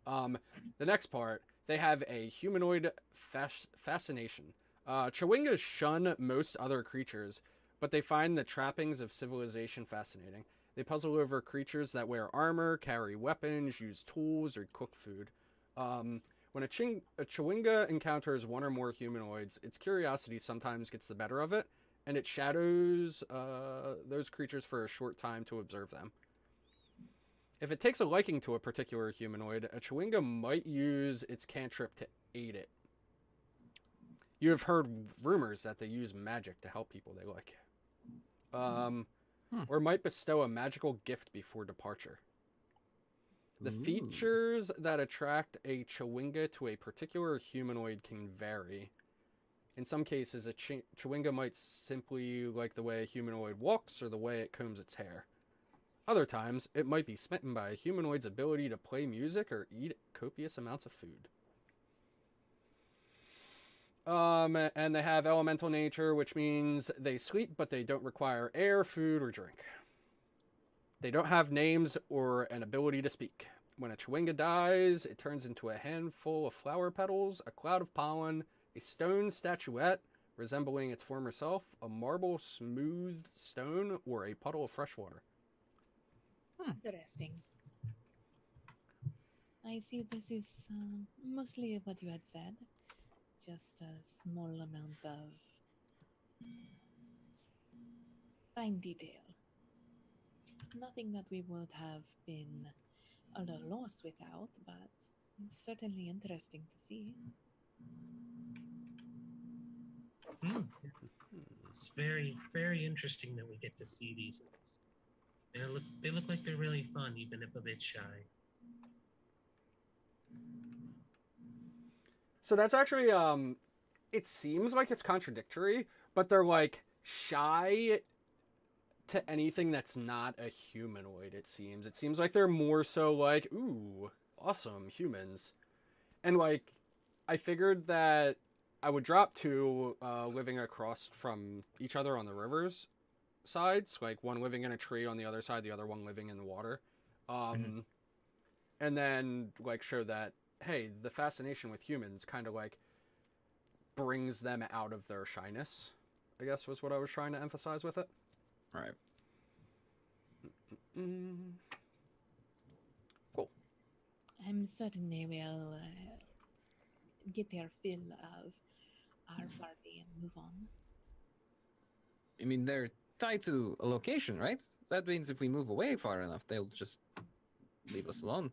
The next part, they have a humanoid fascination. Chewingas shun most other creatures, but they find the trappings of civilization fascinating. They puzzle over creatures that wear armor, carry weapons, use tools, or cook food. When a Chewinga encounters one or more humanoids, its curiosity sometimes gets the better of it, and it shadows those creatures for a short time to observe them. If it takes a liking to a particular humanoid, a Chewinga might use its cantrip to aid it. You have heard rumors that they use magic to help people they like. Or might bestow a magical gift before departure. The features that attract a Chewinga to a particular humanoid can vary. In some cases, a Chewinga might simply like the way a humanoid walks or the way it combs its hair. Other times, it might be smitten by a humanoid's ability to play music or eat copious amounts of food. And they have elemental nature, which means they sleep, but they don't require air, food, or drink. They don't have names or an ability to speak. When a Chewinga dies, it turns into a handful of flower petals, a cloud of pollen, a stone statuette resembling its former self, a marble smooth stone, or a puddle of fresh water. Interesting. I see this is mostly what you had said. Just a small amount of fine detail. Nothing that we would have been a little lost without, but it's certainly interesting to see. It's very, very interesting that we get to see these. They look like they're really fun, even if a bit shy. So that's actually, it seems like it's contradictory, but they're like shy to anything that's not a humanoid, it seems. It seems like they're more so like, ooh, awesome, humans. And like, I figured that I would drop two living across from each other on the river's sides, like one living in a tree on the other side, the other one living in the water. And then like show that, hey, the fascination with humans kind of like brings them out of their shyness, I guess was what I was trying to emphasize with it. Right. Cool. I'm certain they will get their fill of our party and move on. I mean, they're tied to a location, right? That means if we move away far enough, they'll just leave us alone.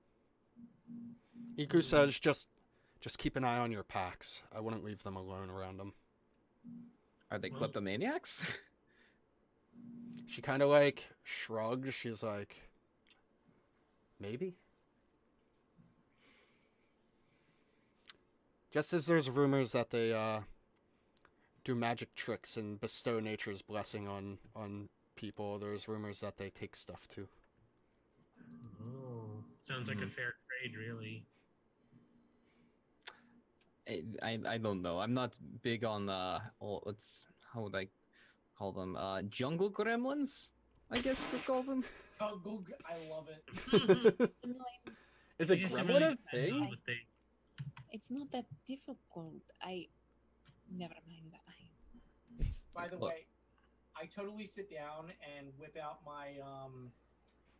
Iku says, just keep an eye on your packs. I wouldn't leave them alone around them. Are they kleptomaniacs? She kind of like shrugs. She's like, maybe? Just as there's rumors that they do magic tricks and bestow nature's blessing on people, there's rumors that they take stuff too. Oh, sounds like a fair trade, really. I don't know. I'm not big on how would I call them? Jungle gremlins, I guess you could call them. Oh, I love it. Is a gremlin a thing? It's not that difficult. Never mind that. By the way, I totally sit down and whip out my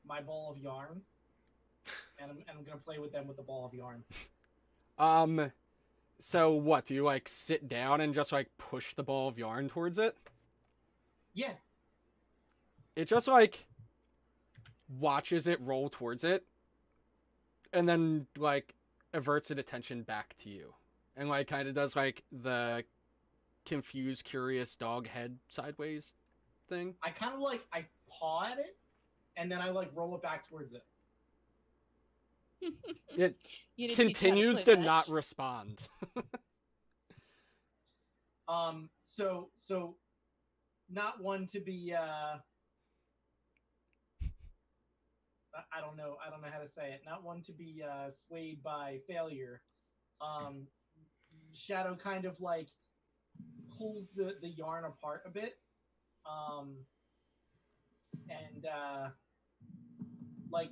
my ball of yarn, and I'm gonna play with them with the ball of yarn. So what? Do you like sit down and just like push the ball of yarn towards it? Yeah. It just like watches it roll towards it, and then like averts its attention back to you, and like kind of does like the confused, curious dog head sideways thing. I kind of like I paw at it, and then I like roll it back towards it. It continues to not respond. So not one to be I don't know how to say it. Not one to be swayed by failure. Shadow kind of like pulls the yarn apart a bit. And like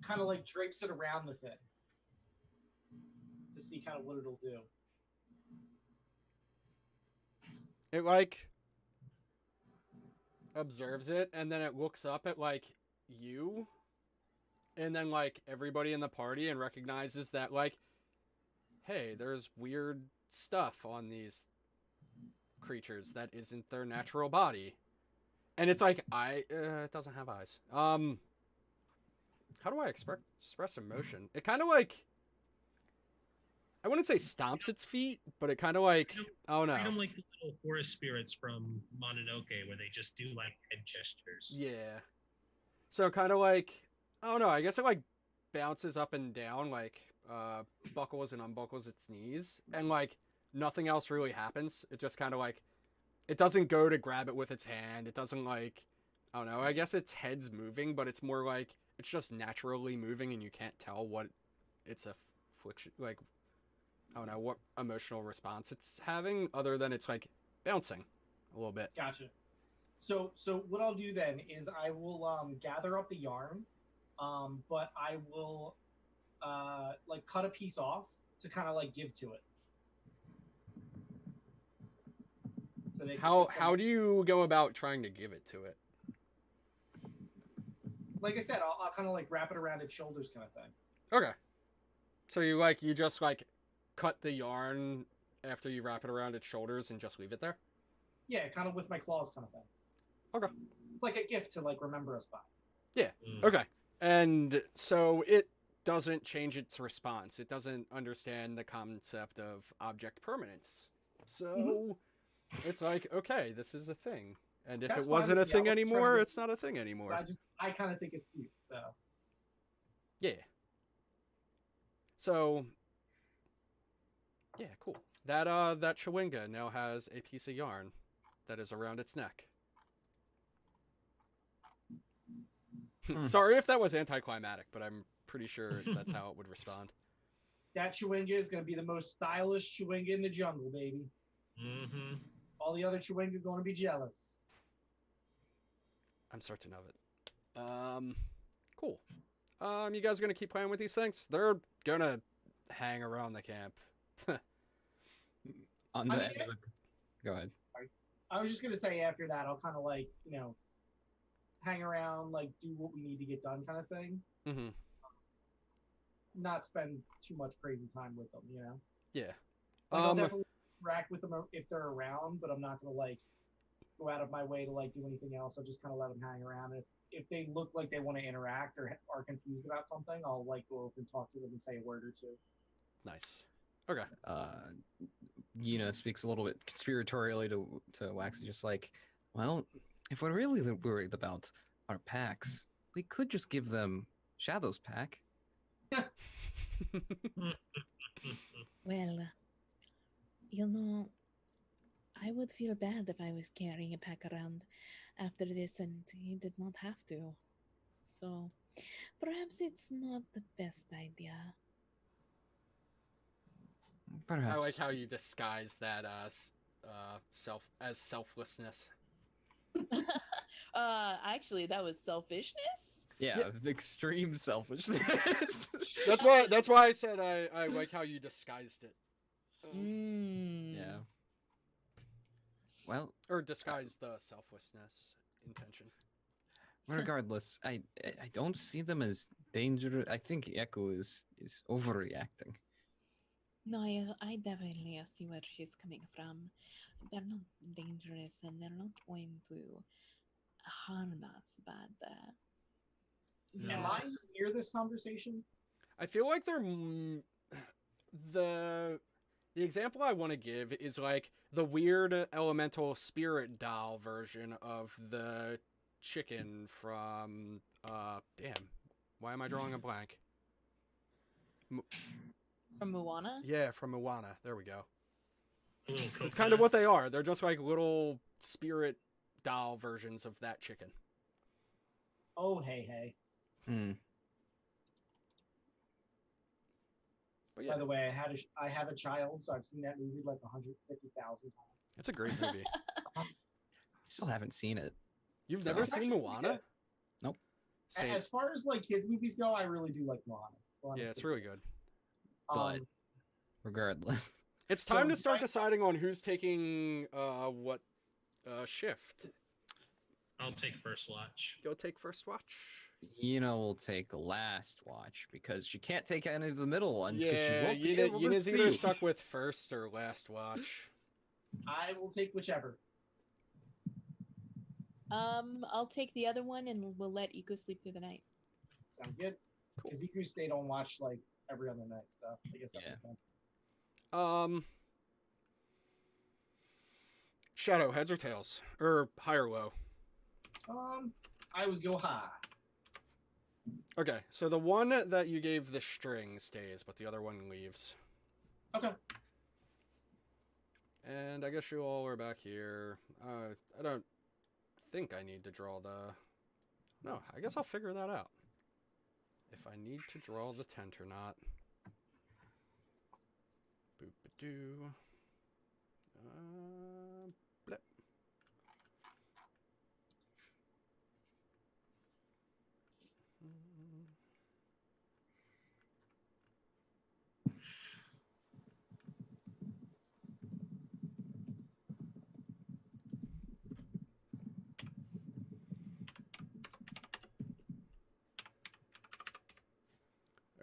kind of like drapes it around the thing to see kind of what it'll do. It like observes it, and then it looks up at like you, and then like everybody in the party, and recognizes that like, hey, there's weird stuff on these creatures that isn't their natural body, and it's like it doesn't have eyes. How do I express emotion? It kind of like, I wouldn't say stomps its feet, but it kind of like, oh no. Treat them like the little forest spirits from Mononoke, where they just do like head gestures. Yeah. So kind of like, I don't know, I guess it like bounces up and down, like buckles and unbuckles its knees, and like nothing else really happens. It just kind of like, it doesn't go to grab it with its hand. It doesn't like, I don't know, I guess its head's moving, but it's more like, it's just naturally moving and you can't tell what it's affliction, like, I don't know what emotional response it's having, other than it's like bouncing a little bit. Gotcha. So what I'll do then is I will gather up the yarn, but I will like cut a piece off to kind of like give to it. So they How do you go about trying to give it to it? Like I said, I'll kind of like wrap it around its shoulders, kind of thing. Okay. So you just like cut the yarn after you wrap it around its shoulders and just leave it there? Yeah, kind of with my claws, kind of thing. Okay. Like a gift to like remember us by. Yeah. Okay. And so it doesn't change its response. It doesn't understand the concept of object permanence. So it's like, okay, this is a thing. And if That's it wasn't fine. a thing Yeah, I'll try anymore, to- it's not a thing anymore. I kind of think it's cute. So Yeah. So yeah, cool. That Chewinga now has a piece of yarn that is around its neck. Sorry if that was anticlimactic, but I'm pretty sure that's how it would respond. that Chewinga is going to be the most stylish Chewinga in the jungle, baby. Mm-hmm. All the other Chewinga going to be jealous. I'm certain of it. Cool. You guys gonna keep playing with these things? They're gonna hang around the camp. On the I mean, end of the... Go ahead. I was just going to say after that, I'll kind of like, hang around, like do what we need to get done kind of thing. Mm-hmm. Not spend too much crazy time with them, Yeah. Like, I'll definitely interact with them if they're around, but I'm not going to like go out of my way to like do anything else. I'll just kind of let them hang around. If they look like they want to interact or are confused about something, I'll like go over and talk to them and say a word or two. Nice. Okay. Yina speaks a little bit conspiratorially to Waxy, just like, well, if we're really worried about our packs, we could just give them Shadow's pack. Well, I would feel bad if I was carrying a pack around after this and he did not have to. So, perhaps it's not the best idea. Perhaps. I like how you disguise that selflessness. Actually, that was selfishness. Yeah, extreme selfishness. That's why I said I like how you disguised it. Yeah. Well, Or disguised the selflessness intention. regardless, I don't see them as dangerous. I think Echo is overreacting. No, I definitely see where she's coming from. They're not dangerous and they're not going to harm us, but Am I near this conversation? I feel like they're the example I want to give is like the weird elemental spirit doll version of the chicken from damn, why am I drawing a blank? From Moana? Yeah, from Moana. There we go. Little It's kind of what they coconuts. are. They're just like little spirit doll versions of that chicken. Oh, hey. Hmm. But By yeah, the way, I have a child, so I've seen that movie like 150,000 times. it's a great movie. Still haven't seen it. You've So- never It's seen actually pretty Moana? good. Nope. Same. As far as like kids movies go, I really do like Moana. Yeah, it's really good. But regardless, It's time So, to start right- deciding on who's taking what shift. I'll take first watch. Go take first watch. Yina will take last watch because she can't take any of the middle ones because she Yeah, won't be able to Yina's either see. stuck with first or last watch. I will take whichever. I'll take the other one, and we'll let Eco sleep through the night. Sounds good. Cool. Because Iku stayed on watch like every other night, so I guess that Yeah. makes sense. Shadow, heads or tails? Or high or low? I always go high. Okay, so the one that you gave the string stays, but the other one leaves. Okay. And I guess you all are back here. I don't think I need to draw the... No, I guess I'll figure that out. If I need to draw the tent or not. Boop-a-doo. Blip.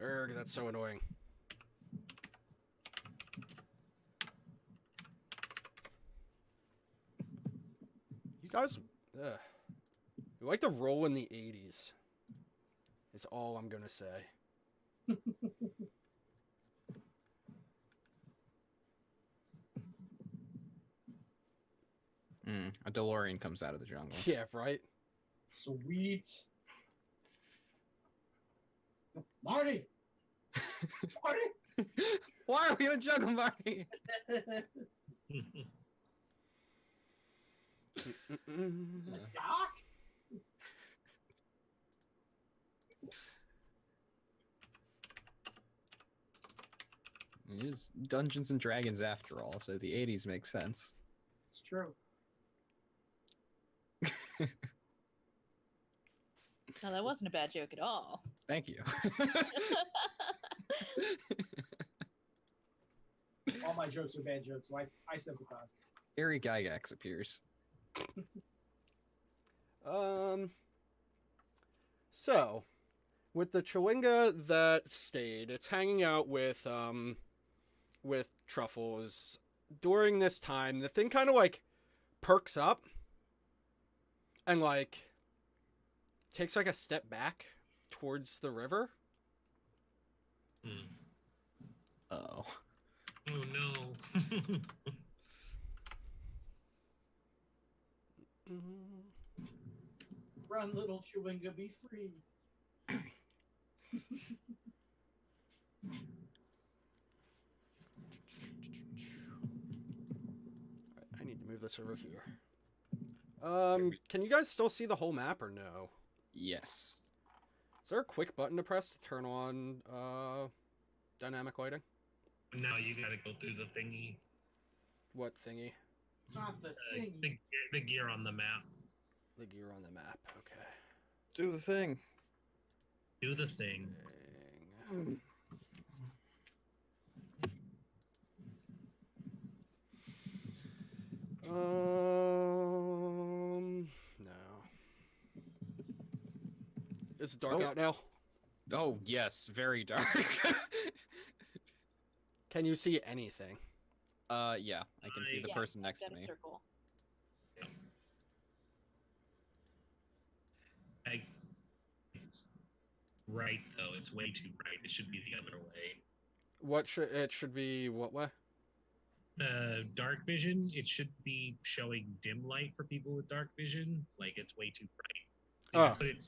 Erg, that's so annoying. You guys, you like to roll in the 80s. Is all I'm gonna say. A DeLorean comes out of the jungle. Yeah, right? Sweet. Marty! Marty! Why are we in a jungle, Marty? Doc? It is Dungeons and Dragons after all, so the 80s makes sense. It's true. No, that wasn't a bad joke at all. Thank you. All my jokes are bad jokes, so I sympathize. Eerie Gygax appears. So, with the Chewinga that stayed, it's hanging out with Truffles. During this time, the thing kind of like perks up and like takes like a step back towards the river. Oh. Oh no. Run, little Chewinga, be free. I need to move this over here. Can you guys still see the whole map or no? Yes. Is there a quick button to press to turn on dynamic lighting? No, you gotta go through the thingy. What thingy? Not the thing. The gear on the map. The gear on the map. Okay. Do the thing. Do the thing. No. Is it dark Oh. out now? Oh, yes, very dark. Can you see anything? Yeah, I can see the Yeah, person I've next got to a me. circle. Right though, it's way too bright. It should be the other way. What should it should be? What way? The dark vision, it should be showing dim light for people with dark vision. Like it's way too bright. Did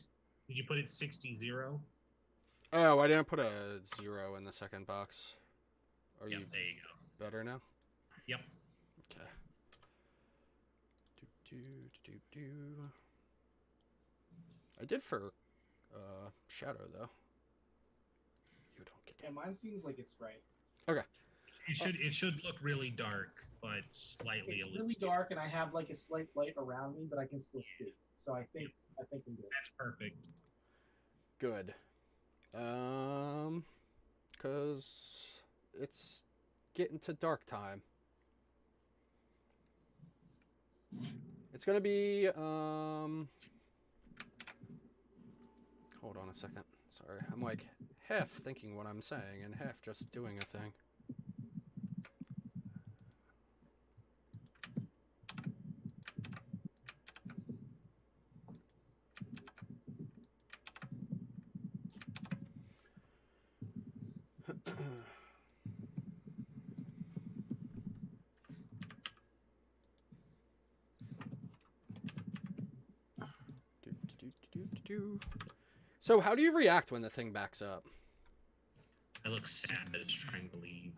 you put it 60-0? Oh, I didn't put a 0 in the second box. Are Yep, you there you go. better now? Yep. Okay. Do. I did for Shadow though. You don't get Yeah, mine seems like it's right. It should look really dark, but slightly It's illuminated. really dark, and I have like a slight light around me, but I can still see. So I think I'm good. That's perfect. good. Cause it's getting to dark time. It's gonna be hold Hold on a second. Sorry, I'm like half thinking what I'm saying and half just doing a thing. So how do you react when the thing backs up? I look sad that it's trying to leave.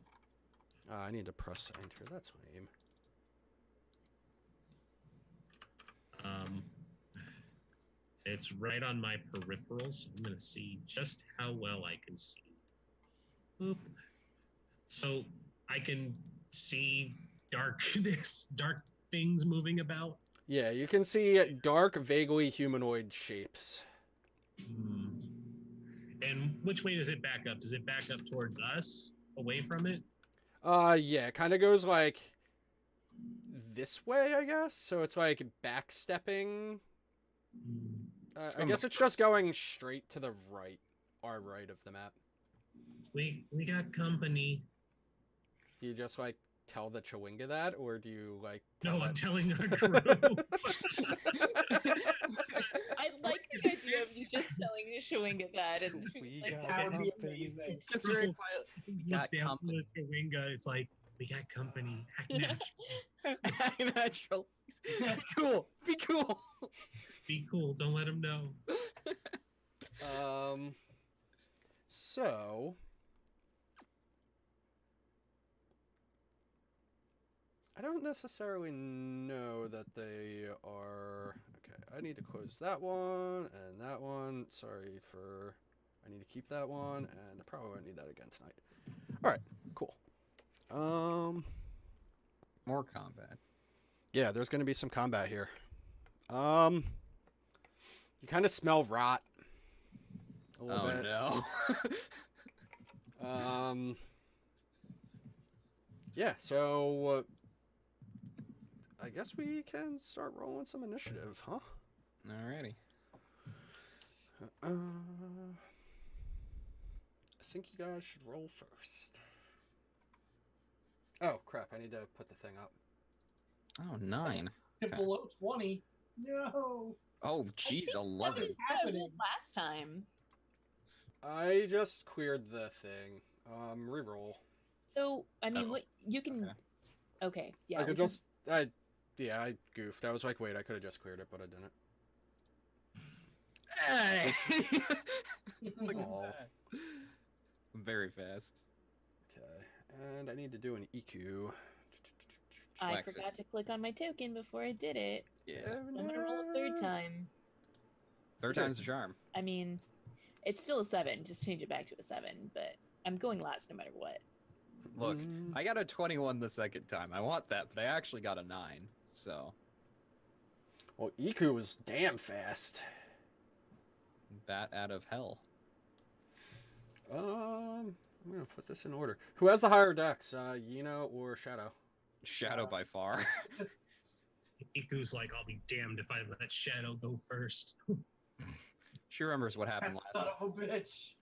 I need to press enter. That's lame. It's right on my peripherals. I'm gonna see just how well I can see. Boop. So I can see darkness, dark things moving about. Yeah, you can see dark, vaguely humanoid shapes. Hmm. And which way does it back up? Does it back up towards us, away from it? Yeah, it kind of goes like this way, I guess. So it's like backstepping. I guess it's just going straight to the right, our right of the map. We got company. Do you just like tell the Chewinga that, or do you like? No, I'm it? telling our crew. I like the idea of you just telling the Chewinga that, and We like, got that would be company. amazing. Just very quiet. Looks Got down company. to the Chewinga. It's like, we got company. Act natural. Natural. Be cool. Be cool. Be cool. Don't let him know. So I don't necessarily know that they are. Okay, I need to close that one and that one. Sorry for. I need to keep that one, and I probably won't need that again tonight. All right, cool. More combat. Yeah, there's going to be some combat here. You kind of smell rot. A little Oh bit. no. Yeah, so I guess we can start rolling some initiative, huh? Alrighty. I think you guys should roll first. Oh, crap, I need to put the thing up. Oh, 9. Hit Okay. below 20. No. Oh, I geez, think 11. seven's what I rolled last time. I just cleared the thing. Reroll. So I mean, Oh, what you can? Okay, yeah. I could we can- just, I goofed. I was like, wait, I could have just cleared it, but I didn't. Hey! Look at Aw. that. Very fast. Okay, and I need to do an EQ. I Flex it. forgot to click on my token before I did it. Yeah. I'm gonna roll a third time. Third time's the charm. I mean, it's still a 7. Just change it back to a 7. But I'm going last no matter what. Look, I got a 21 the second time. I want that, but I actually got a 9. So, Well, EQ was damn fast. bat out of hell. I'm gonna put this in order. Who has the higher dex, Yino or Shadow? Shadow by far. Iku's like, I'll be damned if I let Shadow go first. She remembers what happened That last son time. of a bitch.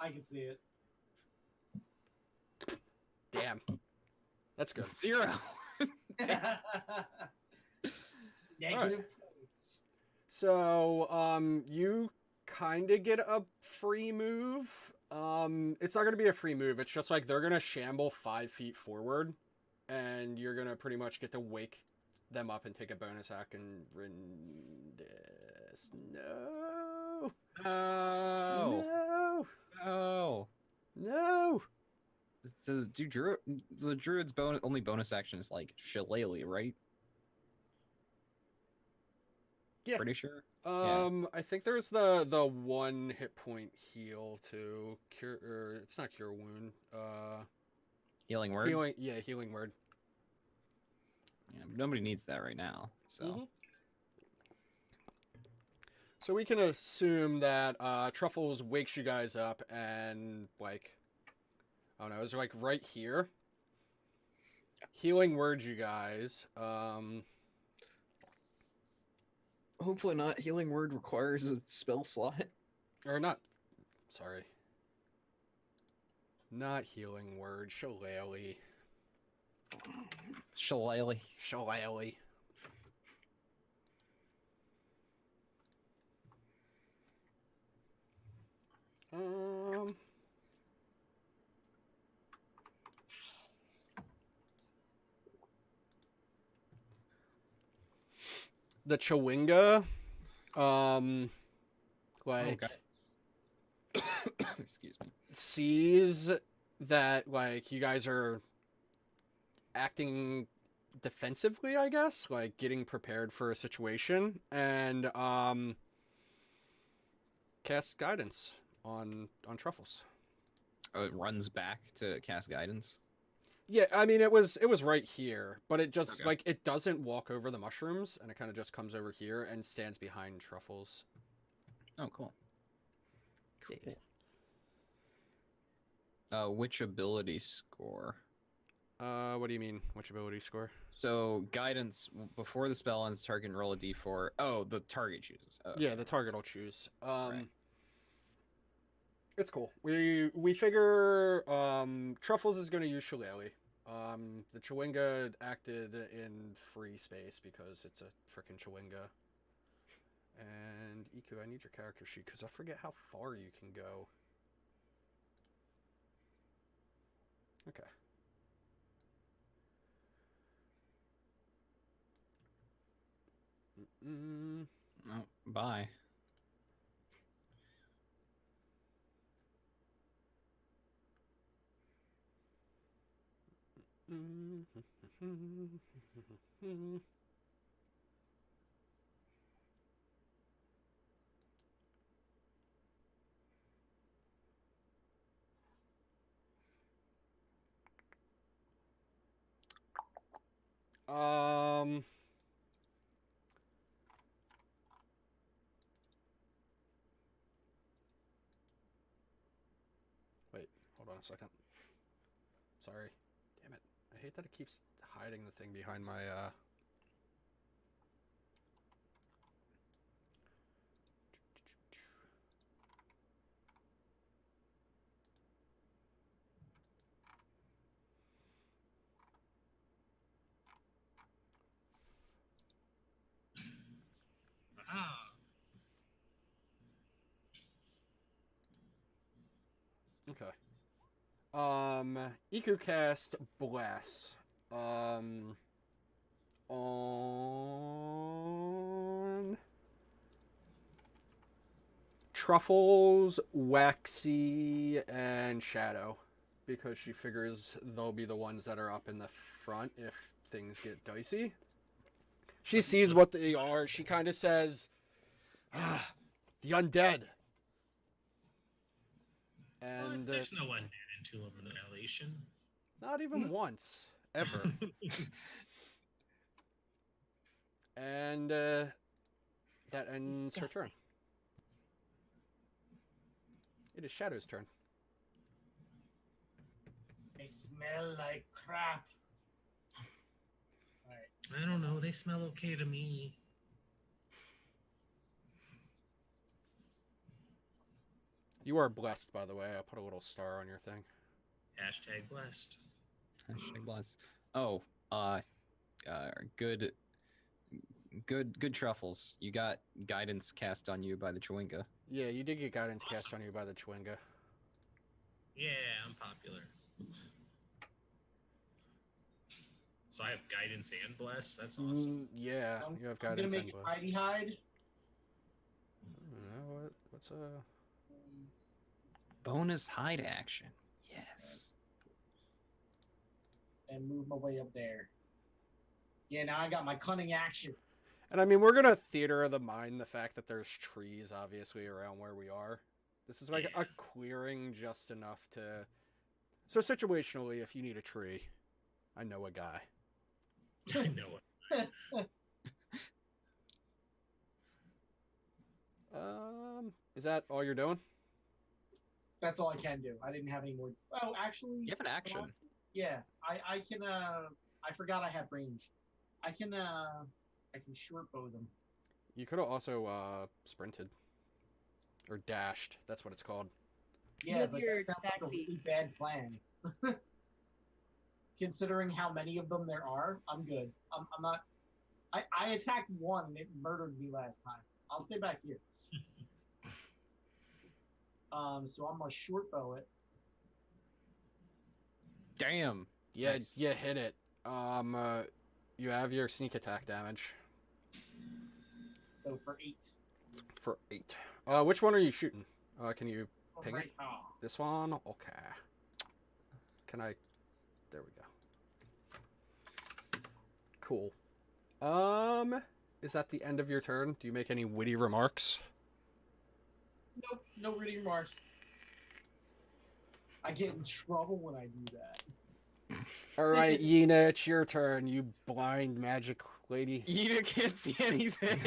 I can see it. Damn. That's good. 0. Negative points. So, you kind of get a free move. It's not going to be a free move. It's just like they're going to shamble 5 feet forward, and you're going to pretty much get to wake them up and take a bonus action. No. Oh. No. Oh. No. So, the druid's only bonus action is like shillelagh, right? Yeah. Pretty sure. I think there's the 1 hit point heal to cure, or it's not cure wound. Healing word. Healing word. Yeah, but nobody needs that right now. So. Mhm. So we can assume that Truffles wakes you guys up and like, I don't know, it's like right here. Healing word you guys. Hopefully not. Healing word requires a spell slot. Or not. Sorry. Not healing word. Shillelagh. Shillelagh. Shillelagh. The Chewinga, like, Excuse me. sees that, like, you guys are acting defensively, I guess, like getting prepared for a situation, and casts guidance on Truffles. Oh, it runs back to cast guidance. Yeah, I mean it was right here, but it just Okay. like it doesn't walk over the mushrooms, and it kind of just comes over here and stands behind Truffles. Oh, cool. Which ability score? What do you mean? Which ability score? So guidance before the spell ends, target can roll a d4. Oh, the target chooses. Oh, Yeah, the target will choose. Right. It's cool. We figure Truffles is going to use Shillelagh. The Chewinga acted in free space because it's a freaking Chewinga. And Iku, I need your character sheet because I forget how far you can go. Okay. Oh, bye. Um. Wait, hold on a second. Sorry. Damn it. I hate that it keeps hiding the thing behind my, Ah, Okay. Iku cast Bless. On Truffles, Waxy, and Shadow. Because she figures they'll be the ones that are up in the front if things get dicey. She sees what they are. She kind of says, "Ah, the undead." And there's no undead in Tomb of Annihilation. not even once, ever. And that ends her turn. It is Shadow's turn. They smell like crap. Alright. I don't know. They smell okay to me. You are blessed, by the way. I put a little star on your thing. Hashtag blessed. Hashtag bless. Oh, good Truffles. You got guidance cast on you by the Chewinga. Yeah, you did get guidance Awesome. cast on you by the Chewinga. Yeah, I'm popular. So I have guidance and bless. That's awesome. Yeah, you have I'm gonna guidance make and it bless. hidey hide. What's Bonus hide action. Yes. And move my way up there. Yeah, now I got my cunning action. And I mean, we're gonna theater of the mind the fact that there's trees obviously around where we are. This is like a clearing just enough to. So situationally, if you need a tree, I know a guy. I know it. Is that all you're doing? That's all I can do. I didn't have any more. Oh, actually, You have an action. yeah, I can. I forgot I have range. I can short bow them. You could have also sprinted or dashed. That's what it's called. You Yeah, have but your that sounds like a tabaxi. really bad plan. Considering how many of them there are, I'm good. I'm not. I attacked one and it murdered me last time. I'll stay back here. So I'm gonna short bow it. Damn. Yeah, Nice. you hit it. You have your sneak attack damage So for 8. for 8. Which one are you shooting? Can you ping Right. it? This one? Okay. Can I? There we go. Cool. Is that the end of your turn? Do you make any witty remarks? Nope, no witty remarks. I get in trouble when I do that. All right, Yina, it's your turn. You blind magic lady. You can't see anything.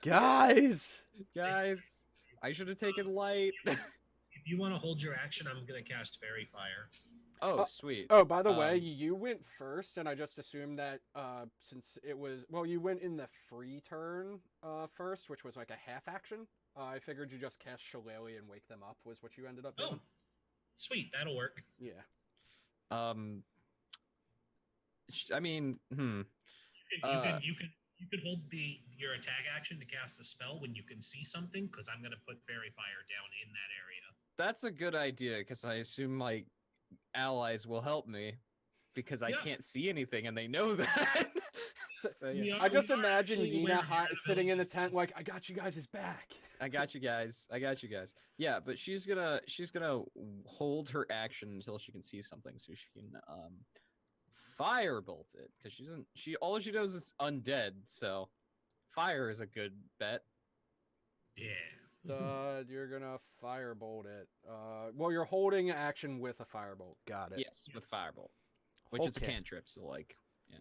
Guys! Guys, I should have taken light. If you want to hold your action, I'm gonna cast Fairy Fire. Oh, sweet. Oh, by the way, you went first, and I just assumed that since it was... Well, you went in the free turn first, which was like a half action. I figured you just cast Shillelagh and wake them up was what you ended up doing. Oh, sweet, that'll work. Yeah. I mean, You can hold your attack action to cast a spell when you can see something, because I'm gonna put Fairy Fire down in that area. that's a good idea because I assume my allies will help me because I Yeah. can't see anything and they know that. So, yeah. I just We are imagine actually aware Yina of your sitting in the abilities. tent like, I got you guys' back. I got you guys. I got you guys. Yeah, but she's gonna hold her action until she can see something, so she can firebolt it because all she knows is undead. So fire is a good bet. Yeah. You're gonna firebolt it. Well, you're holding action with a firebolt. Got it. Yes, with firebolt, which is a Okay. cantrip. So like, yeah.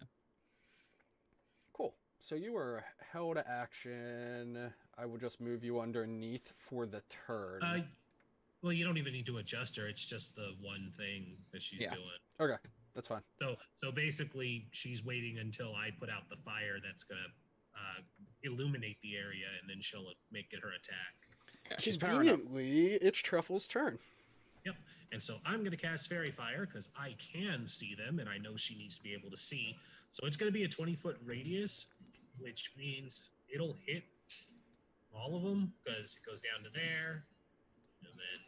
Cool. So you were held action. I will just move you underneath for the turn. Well, you don't even need to adjust her. It's just the one thing that she's Yeah. doing. Okay, that's fine. So basically, she's waiting until I put out the fire that's gonna illuminate the area, and then she'll make it her attack. Yeah, she's powering up. Conveniently, it's Truffle's turn. Yep. And so I'm going to cast Fairy Fire because I can see them, and I know she needs to be able to see. So it's going to be a 20-foot radius, which means it'll hit all of them because it goes down to there, and then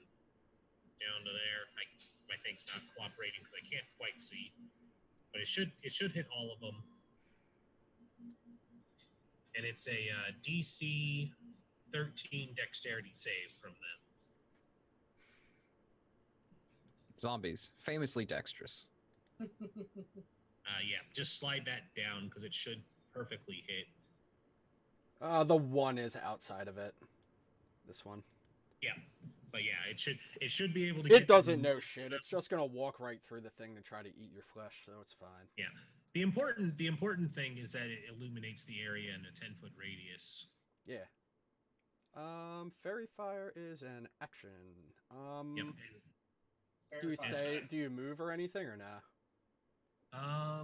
down to there. My thing's not cooperating because I can't quite see, but it should hit all of them. And it's a DC 13 Dexterity save from them. Zombies, famously dexterous. Yeah, just slide that down because it should perfectly hit. The one is outside of it. This one. Yeah, but yeah, it should be able to. It doesn't know shit. It's just gonna walk right through the thing to try to eat your flesh, so it's fine. Yeah, the important thing is that it illuminates the area in a 10-foot radius. Yeah. Fairy Fire is an action. Yep. Do you Fire. stay? Do you move or anything or nah? I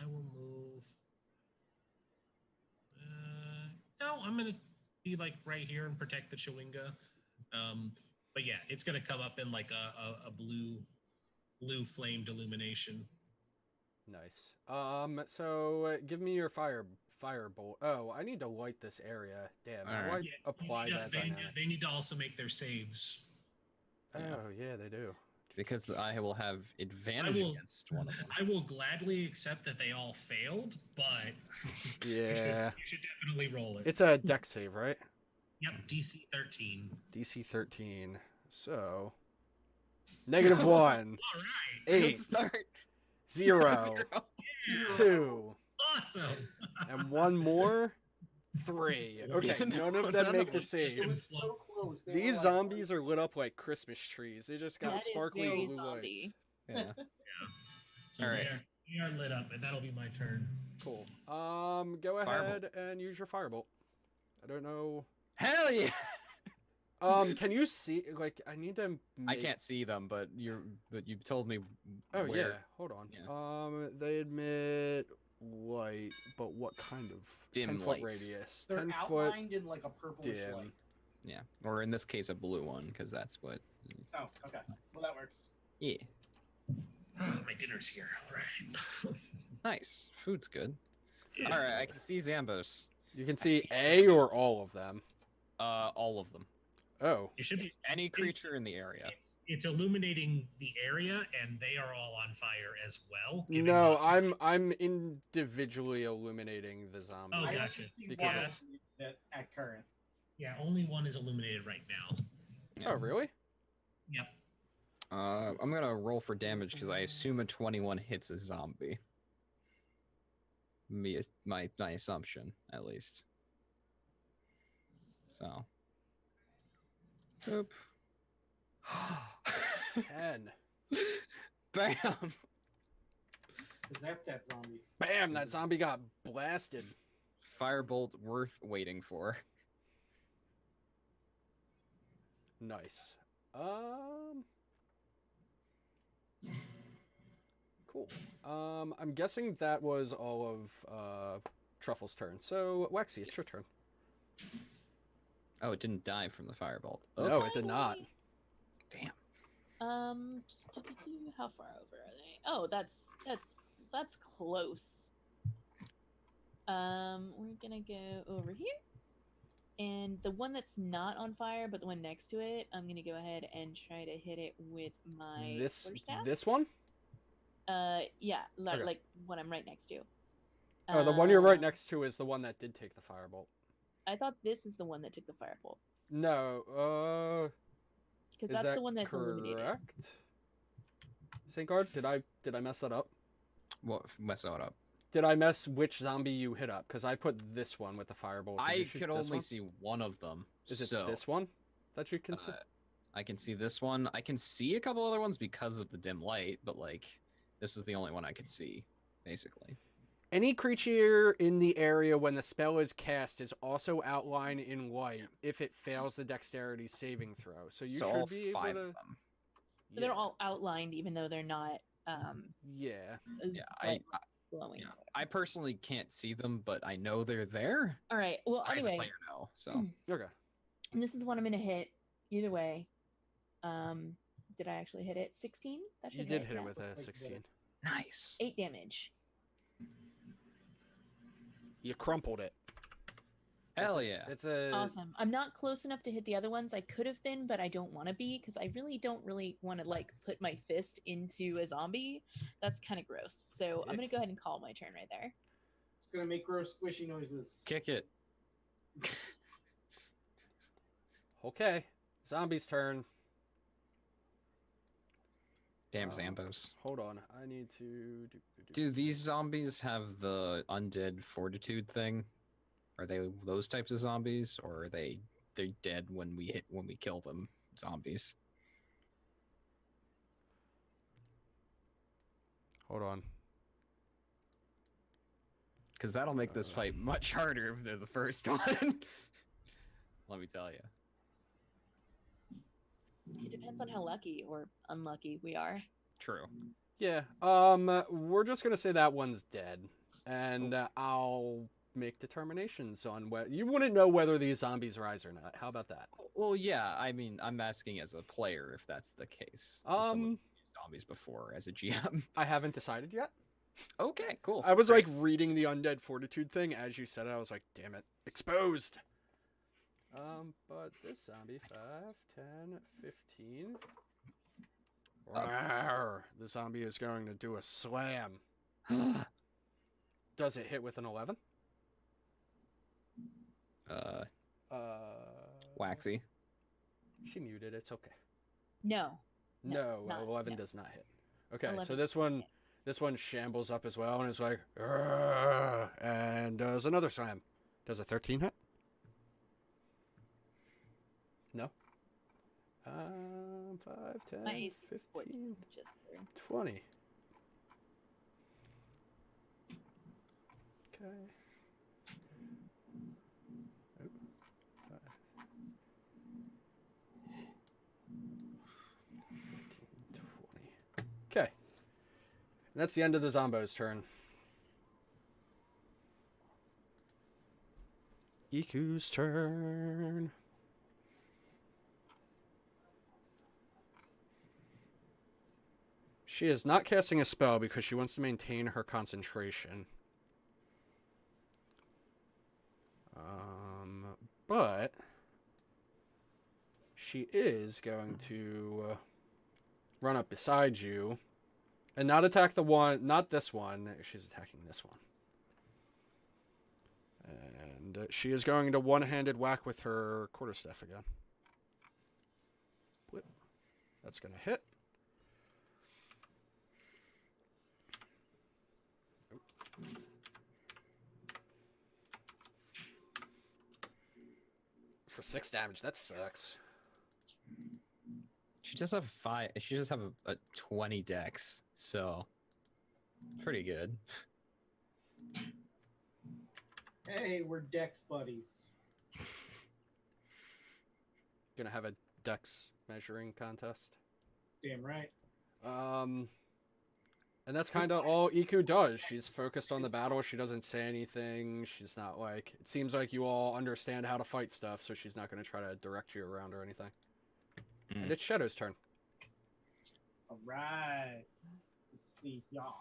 will move. No, I'm gonna be like right here and protect the Chewinga. But yeah, it's gonna come up in like a blue flamed illumination. Nice. So give me your firebolt. Oh, I need to light this area. Damn. How do I Alright. apply that dynamic? They need to also make their saves. Oh, yeah, they do. Because I will have advantage against one of them. I will gladly accept that they all failed, but Yeah. you should definitely roll it. It's a dex save, right? Yep, DC 13. DC 13. So -1, All right. 8, Good start. 0, 2, Awesome. and one more, 3. Okay, none of them make the It save. was so close. They These were like, zombies are lit up like Christmas trees. They just got That is sparkly very blue zombie. lights. Yeah. So All right. they are lit up, and that'll be my turn. Cool. Go ahead and use your firebolt. I don't know. Hell yeah! Can you see? Like, I need to. I make- can't see them, but you've told me. Oh where. yeah. Hold on. Yeah. They admit light, but what kind of Dim 10-foot light. radius? They're 10-foot outlined in like a purplish dim. light. Yeah, or in this case, a blue one, because that's what. Oh, okay. Well, that works. Yeah. My dinner's here. All right. Nice. Food's good. Yeah. All right, I can see Zambos. You can see see a or all of them. All of them. Oh, You should be Any creature in the area. It's illuminating the area, and they are all on fire as well. giving no, off- I'm individually illuminating the zombies. Oh, I gotcha. actually see Because one that's- at current. Yeah, only one is illuminated right now. Oh, really? Yep. I'm gonna roll for damage because I assume a 21 hits a zombie. My assumption, at least. So. Oop. 10. Bam! Is that zombie? Bam! That zombie got blasted. Firebolt worth waiting for. Nice. Cool. I'm guessing that was all of Truffle's turn. So, Waxy, it's your turn. Oh, it didn't die from the firebolt. No, it did not. Damn. How far over are they? Oh, that's close. We're gonna go over here, and the one that's not on fire, but the one next to it, I'm gonna go ahead and try to hit it with my quarterstaff. This one? Yeah, Okay. like what I'm right next to. Oh, the one you're right next to is the one that did take the firebolt. I thought this is the one that took the firebolt, No, because is that's that the one that's illuminated. correct? Saint Guard, did I mess that up? What mess that up? Did I mess which zombie you hit up? Because I put this one with the firebolt. Did I you shoot could this only one? see one of them. Is it so, this one that you can see? I can see this one. I can see a couple other ones because of the dim light, but like, this is the only one I could see, basically. Any creature in the area when the spell is cast is also outlined in light if it fails the dexterity saving throw. So you so should all be able 5 to. of them. So they're all outlined, even though they're not. Yeah. Yeah, like, glowing. yeah. I personally can't see them, but I know they're there. All right. Well, I, as a anyway, player, know. So Okay. and this is the one I'm gonna hit. Either way. Did I actually hit it? 16. That You should did hit it yeah. with a Looks like you 16. did it. nice. 8 damage. You crumpled it. Hell yeah. It's a. Awesome. I'm not close enough to hit the other ones. I could have been, but I don't want to be because I really don't want to like put my fist into a zombie. That's kind of gross. So I'm gonna go ahead and call my turn right there. It's gonna make gross squishy noises. Kick it. Okay. Zombie's turn. Damn Zambos. Hold on. I need to Do these zombies have the undead fortitude thing? Are they those types of zombies, or are they're dead when we kill them? Zombies. Hold on. Because that'll make this fight much harder if they're the first one. Let me tell you. It depends on how lucky or unlucky we are. True. Yeah. We're just gonna say that one's dead, and I'll make determinations on what you wouldn't know whether these zombies rise or not. How about that? Well, yeah. I mean, I'm asking as a player if that's the case. If someone used zombies before as a GM. I haven't decided yet. Okay, cool. I was like reading the undead fortitude thing as you said it. I was like, damn it, exposed. But this zombie 5, 10, 15. Rawr. The zombie is going to do a slam. Does it hit with an 11? Waxy. She muted. It's okay. No. No, not- 11 no. does not hit. Okay, 11 so this one, shambles up as well, and it's like, "Argh," and does another slam. Does a 13 hit? No. 5, 10, My 15, Just 20. Okay. Oh, 5. 15, 20. Okay. And that's the end of the Zombo's turn. Iku's turn. She is not casting a spell because she wants to maintain her concentration. But she is going to run up beside you and not attack the one, not this one. She's attacking this one. And she is going to one-handed whack with her quarterstaff again. Blip. That's going to hit. For 6 damage, that sucks. She just have 5. She just have a 20 dex, so pretty good. Hey, we're Dex buddies. Gonna have a dex measuring contest. Damn right. And that's kind of all Iku does. She's focused on the battle. She doesn't say anything. She's not like... It seems like you all understand how to fight stuff, so she's not going to try to direct you around or anything. And it's Shadow's turn. All right. Let's see, y'all.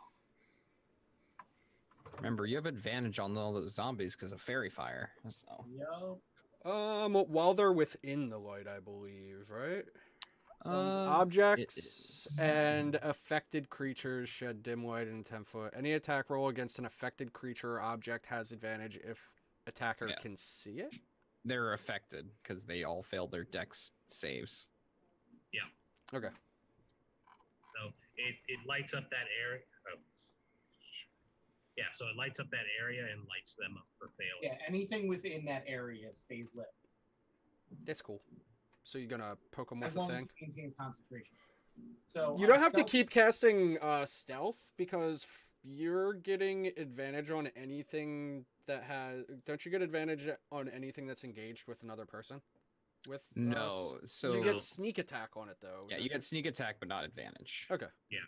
Remember, you have advantage on all those zombies because of fairy fire. So. Yo. While they're within the light, I believe, right? So, Objects and affected creatures shed dim light in 10 foot. Any attack roll against an affected creature or object has advantage if attacker can see it. They're affected because they all failed their dex saves. Yeah. Okay. So it lights up that area. Oh. Yeah, so it lights up that area and lights them up for failure. yeah, anything within that area stays lit. That's cool. So you're gonna poke them with As the long thing? as it maintains concentration. So You don't have to stealth- keep casting stealth because you're getting advantage on anything that has... Don't you get advantage on anything that's engaged with another person? With No, so you get sneak attack on it though. yeah, you get sneak attack, but not advantage. Okay. Yeah.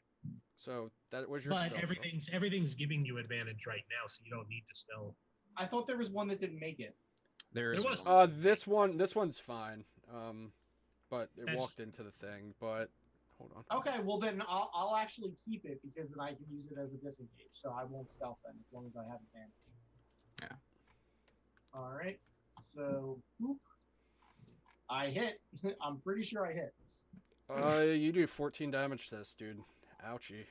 So that was your But stealth roll. everything's giving you advantage right now, so you don't need to stealth. I thought there was one that didn't make it. There is was- one. This one's fine. But it That's- walked into the thing. But hold on. Okay, well then I'll actually keep it because then I can use it as a disengage. So I won't stealth then as long as I have advantage. Yeah. All right. So boop. I hit. I'm pretty sure I hit. You do 14 damage to this dude. Ouchie,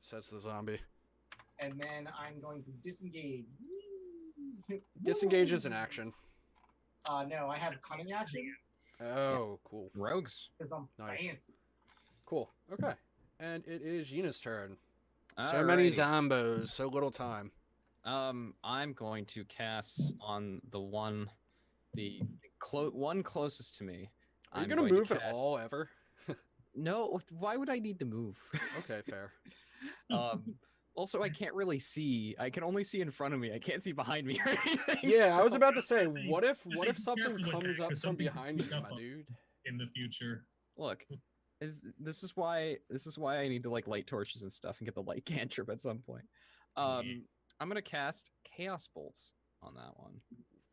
says the zombie. And then I'm going to disengage. Disengage is an action. No, I have cunning action Oh, cool. Rogues. because I'm Nice. fancy. Cool. Okay. And it is Gina's turn. So many Alrighty. zombos, so little time. I'm going to cast on the one, one closest to me. Are you I'm gonna going to move at cast- all ever? No. Why would I need to move? Okay, fair. Also, I can't really see. I can only see in front of me. I can't see behind me or anything. Yeah, I was so- about to say, Just say- what if just say something careful with comes that, up 'cause from something could behind you, sneak my up dude? in the future. Look, this is why I need to like light torches and stuff and get the light cantrip at some point. I'm gonna cast Chaos Bolts on that one.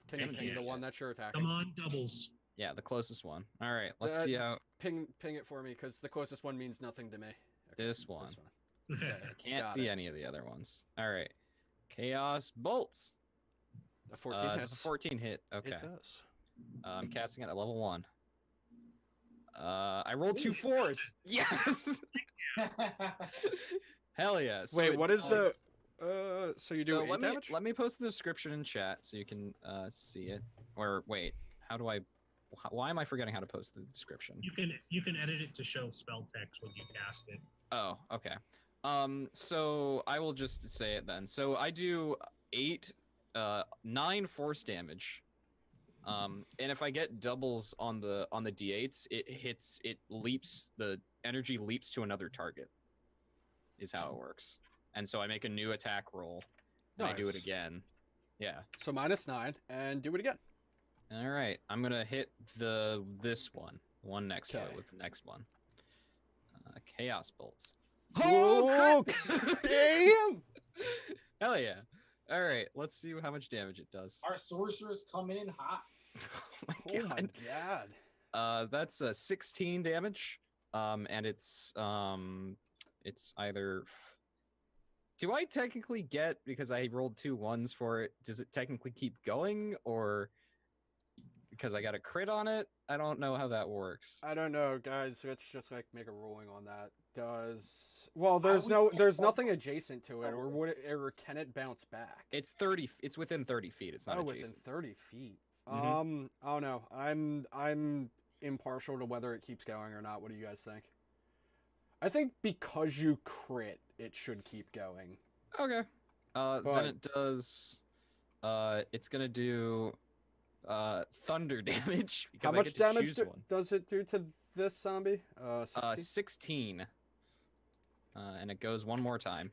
Can you haven't ping seen the it one yet. that you're attacking? Come on, doubles. Yeah, the closest one. All right, let's That- see how Ping it for me, because the closest one means nothing to me. Okay, this one. Okay, Can't got see it. any of the other ones. All right, Chaos Bolts. A 14 Does hits. a 14 hit? Okay, It does. I'm casting it at level 1. I rolled 2 4s. Yes. Hell yeah. So Wait, it what is the... does- So you do So 8 damage? let me post the description in chat so you can see it. Or wait, how do I? Why am I forgetting how to post the description? You can edit it to show spell text when you cast it. Oh, okay. So I will just say it then. So I do 9 force damage. And if I get doubles on the d8s, it leaps, the energy leaps to another target. Is how it works. And so I make a new attack roll. And I do it Nice. again. Yeah. So -9, and do it again. All right, I'm gonna hit this one, the one next to it Okay. with the next one. Chaos bolts. Oh, crap! damn! Hell yeah! All right, let's see how much damage it does. Our sorcerers come in hot. Oh my god. That's 16 damage. And it's either. Do I technically get, because I rolled 2 1s for it? Does it technically keep going, or because I got a crit on it? I don't know how that works. I don't know, guys. Let's just like make a ruling on that. There's nothing adjacent to it, or can it bounce back? It's 30. It's within 30 feet. It's not adjacent. Within 30 feet. Mhm. I don't know. I'm impartial to whether it keeps going or not. What do you guys think? I think because you crit, it should keep going. Okay. Then it does. It's gonna do thunder damage. How much damage does it do to this zombie? 16. And it goes one more time.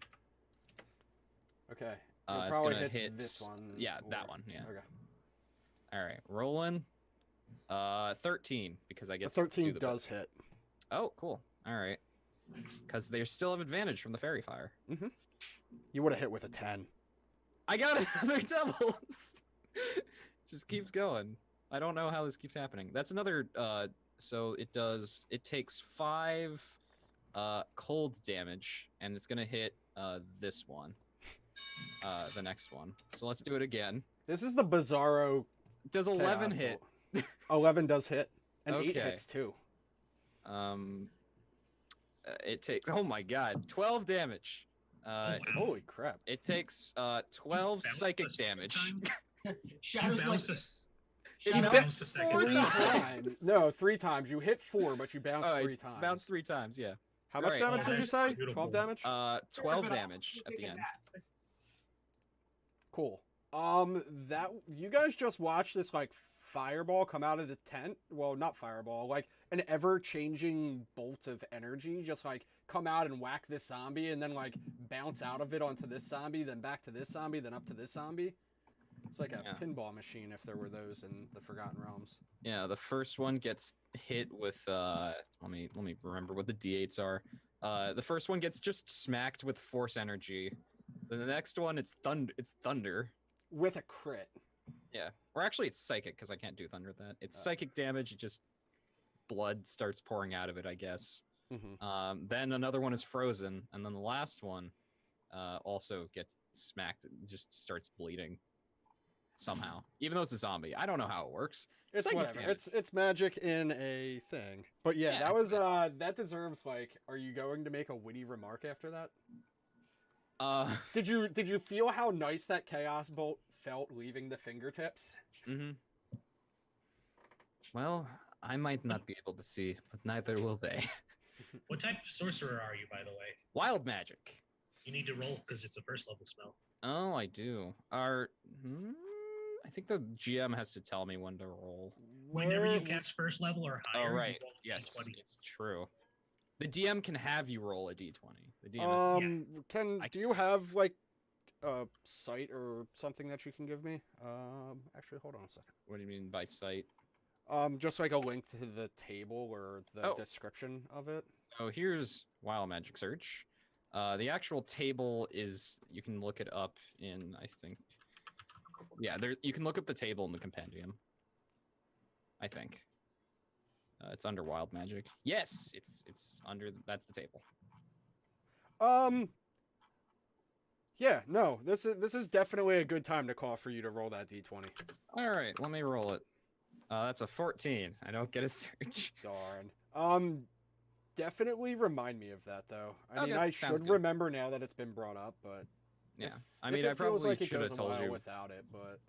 Okay. It's probably gonna hit this one. Yeah, that one. Yeah. Okay. All right, rolling. 13 because I get. 13 does hit. Oh, cool. All right. Because they still have advantage from the fairy fire. Mm-hmm. You would have hit with a 10. I got another doubles. Just keeps going. I don't know how this keeps happening. That's another. So it does. It takes 5 cold damage, and it's gonna hit this one. The next one. So let's do it again. This is the Bizarro. Does 11 hit? 11 does hit, and Okay. 8 hits too. It takes. Oh my god, 12 damage. Holy crap! It takes 12 psychic damage. Shadows like It Shadows- bounced a second 4 time. times. No, 3 times. You hit 4, but you bounce Oh, 3 times. Bounce 3 times, yeah. How much Alright, damage did you say? beautiful. 12 damage? 12 damage at the end. Cool. That you guys just watched this like fireball come out of the tent. Well, not fireball, like an ever-changing bolt of energy just like come out and whack this zombie and then like bounce out of it onto this zombie, then back to this zombie, then up to this zombie. It's like a Yeah. pinball machine if there were those in the Forgotten Realms. Yeah, the first one gets hit with let me remember what the D8s are. The first one gets just smacked with force energy. Then the next one it's thunder. With a crit. Yeah. Or actually it's psychic because I can't do thunder with that. It's psychic damage, it just blood starts pouring out of it, I guess. Mm-hmm. Then another one is frozen, and then the last one also gets smacked, just starts bleeding somehow. Even though it's a zombie. I don't know how it works. It's Psychic whatever. damage. It's magic in a thing. But yeah, Yeah, that it's was that deserves like, are you going to make a witty remark after that? Did you feel how nice that chaos bolt felt leaving the fingertips? Mm-hmm. Well, I might not be able to see, but neither will they. What type of sorcerer are you, by the way? Wild magic. You need to roll because it's a first level spell. Oh, I do. I think the GM has to tell me when to roll. Whenever you catch first level or higher, Oh, you right. roll a Yes, D20. it's true. The DM can have you roll a d20. The DM Do you have like a site or something that you can give me? Actually, hold on a second. What do you mean by sight? Just like a link to the table or the description of it. Oh, here's Wild Magic Search. The actual table is, you can look it up in, I think. Yeah, you can look up the table in the compendium. I think. It's under Wild Magic. Yes, it's under, that's the table. Yeah, no, this is definitely a good time to call for you to roll that d20. All right, let me roll it. That's a 14. I don't get a search. Darn. Definitely remind me of that though. I mean, Okay, I sounds should good. remember now that it's been brought up, but Yeah, if- I if mean, it I feels probably like it should have goes a told while you. without it, but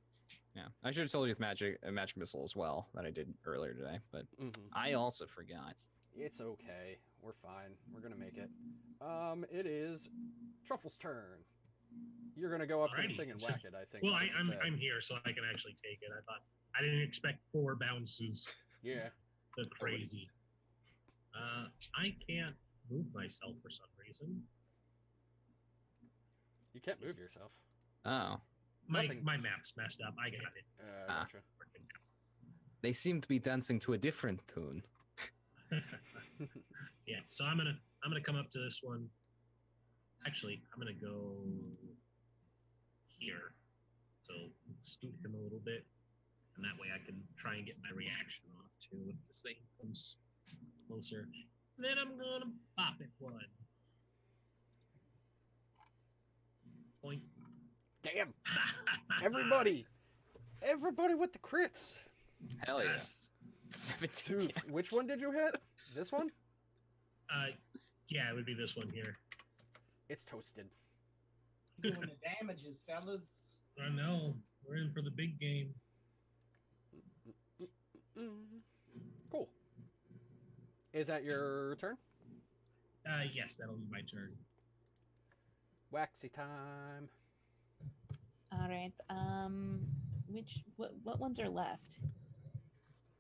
Yeah, I should have told you with magic missile as well that I did earlier today, but I also forgot. it's okay. We're fine. We're gonna make it. It is Truffle's turn. You're gonna go up to the Alrighty. thing and whack it. I think. Well, is what you said. I'm here, so I can actually take it. I didn't expect 4 bounces. Yeah. That's crazy. I can't move myself for some reason. You can't move yourself. Oh, My Nothing. map's messed up. I got it. Gotcha. they seem to be dancing to a different tune. Yeah, so I'm gonna come up to this one. Actually, I'm gonna go here. So scoot him a little bit, and that way I can try and get my reaction off too if this thing comes closer. Then I'm gonna pop it one. Point. Damn. Everybody with the crits. Hell yeah. Yes. 17. Dude, which one did you hit? This one? Yeah, it would be this one here. It's toasted. Doing the damages, fellas. I know. We're in for the big game. Cool. Is that your turn? Yes, that'll be my turn. Waxy time. All right. What ones are left?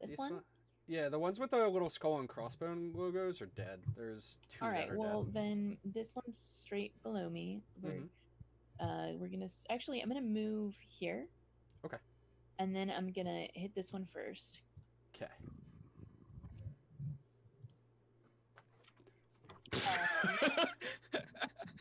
This These one? Yeah, the ones with the little skull and crossbone logos are dead. There's 2 All that right. are Well, dead. then this one's straight below me. We're gonna actually. I'm gonna move here. Okay. And then I'm gonna hit this one first. Okay.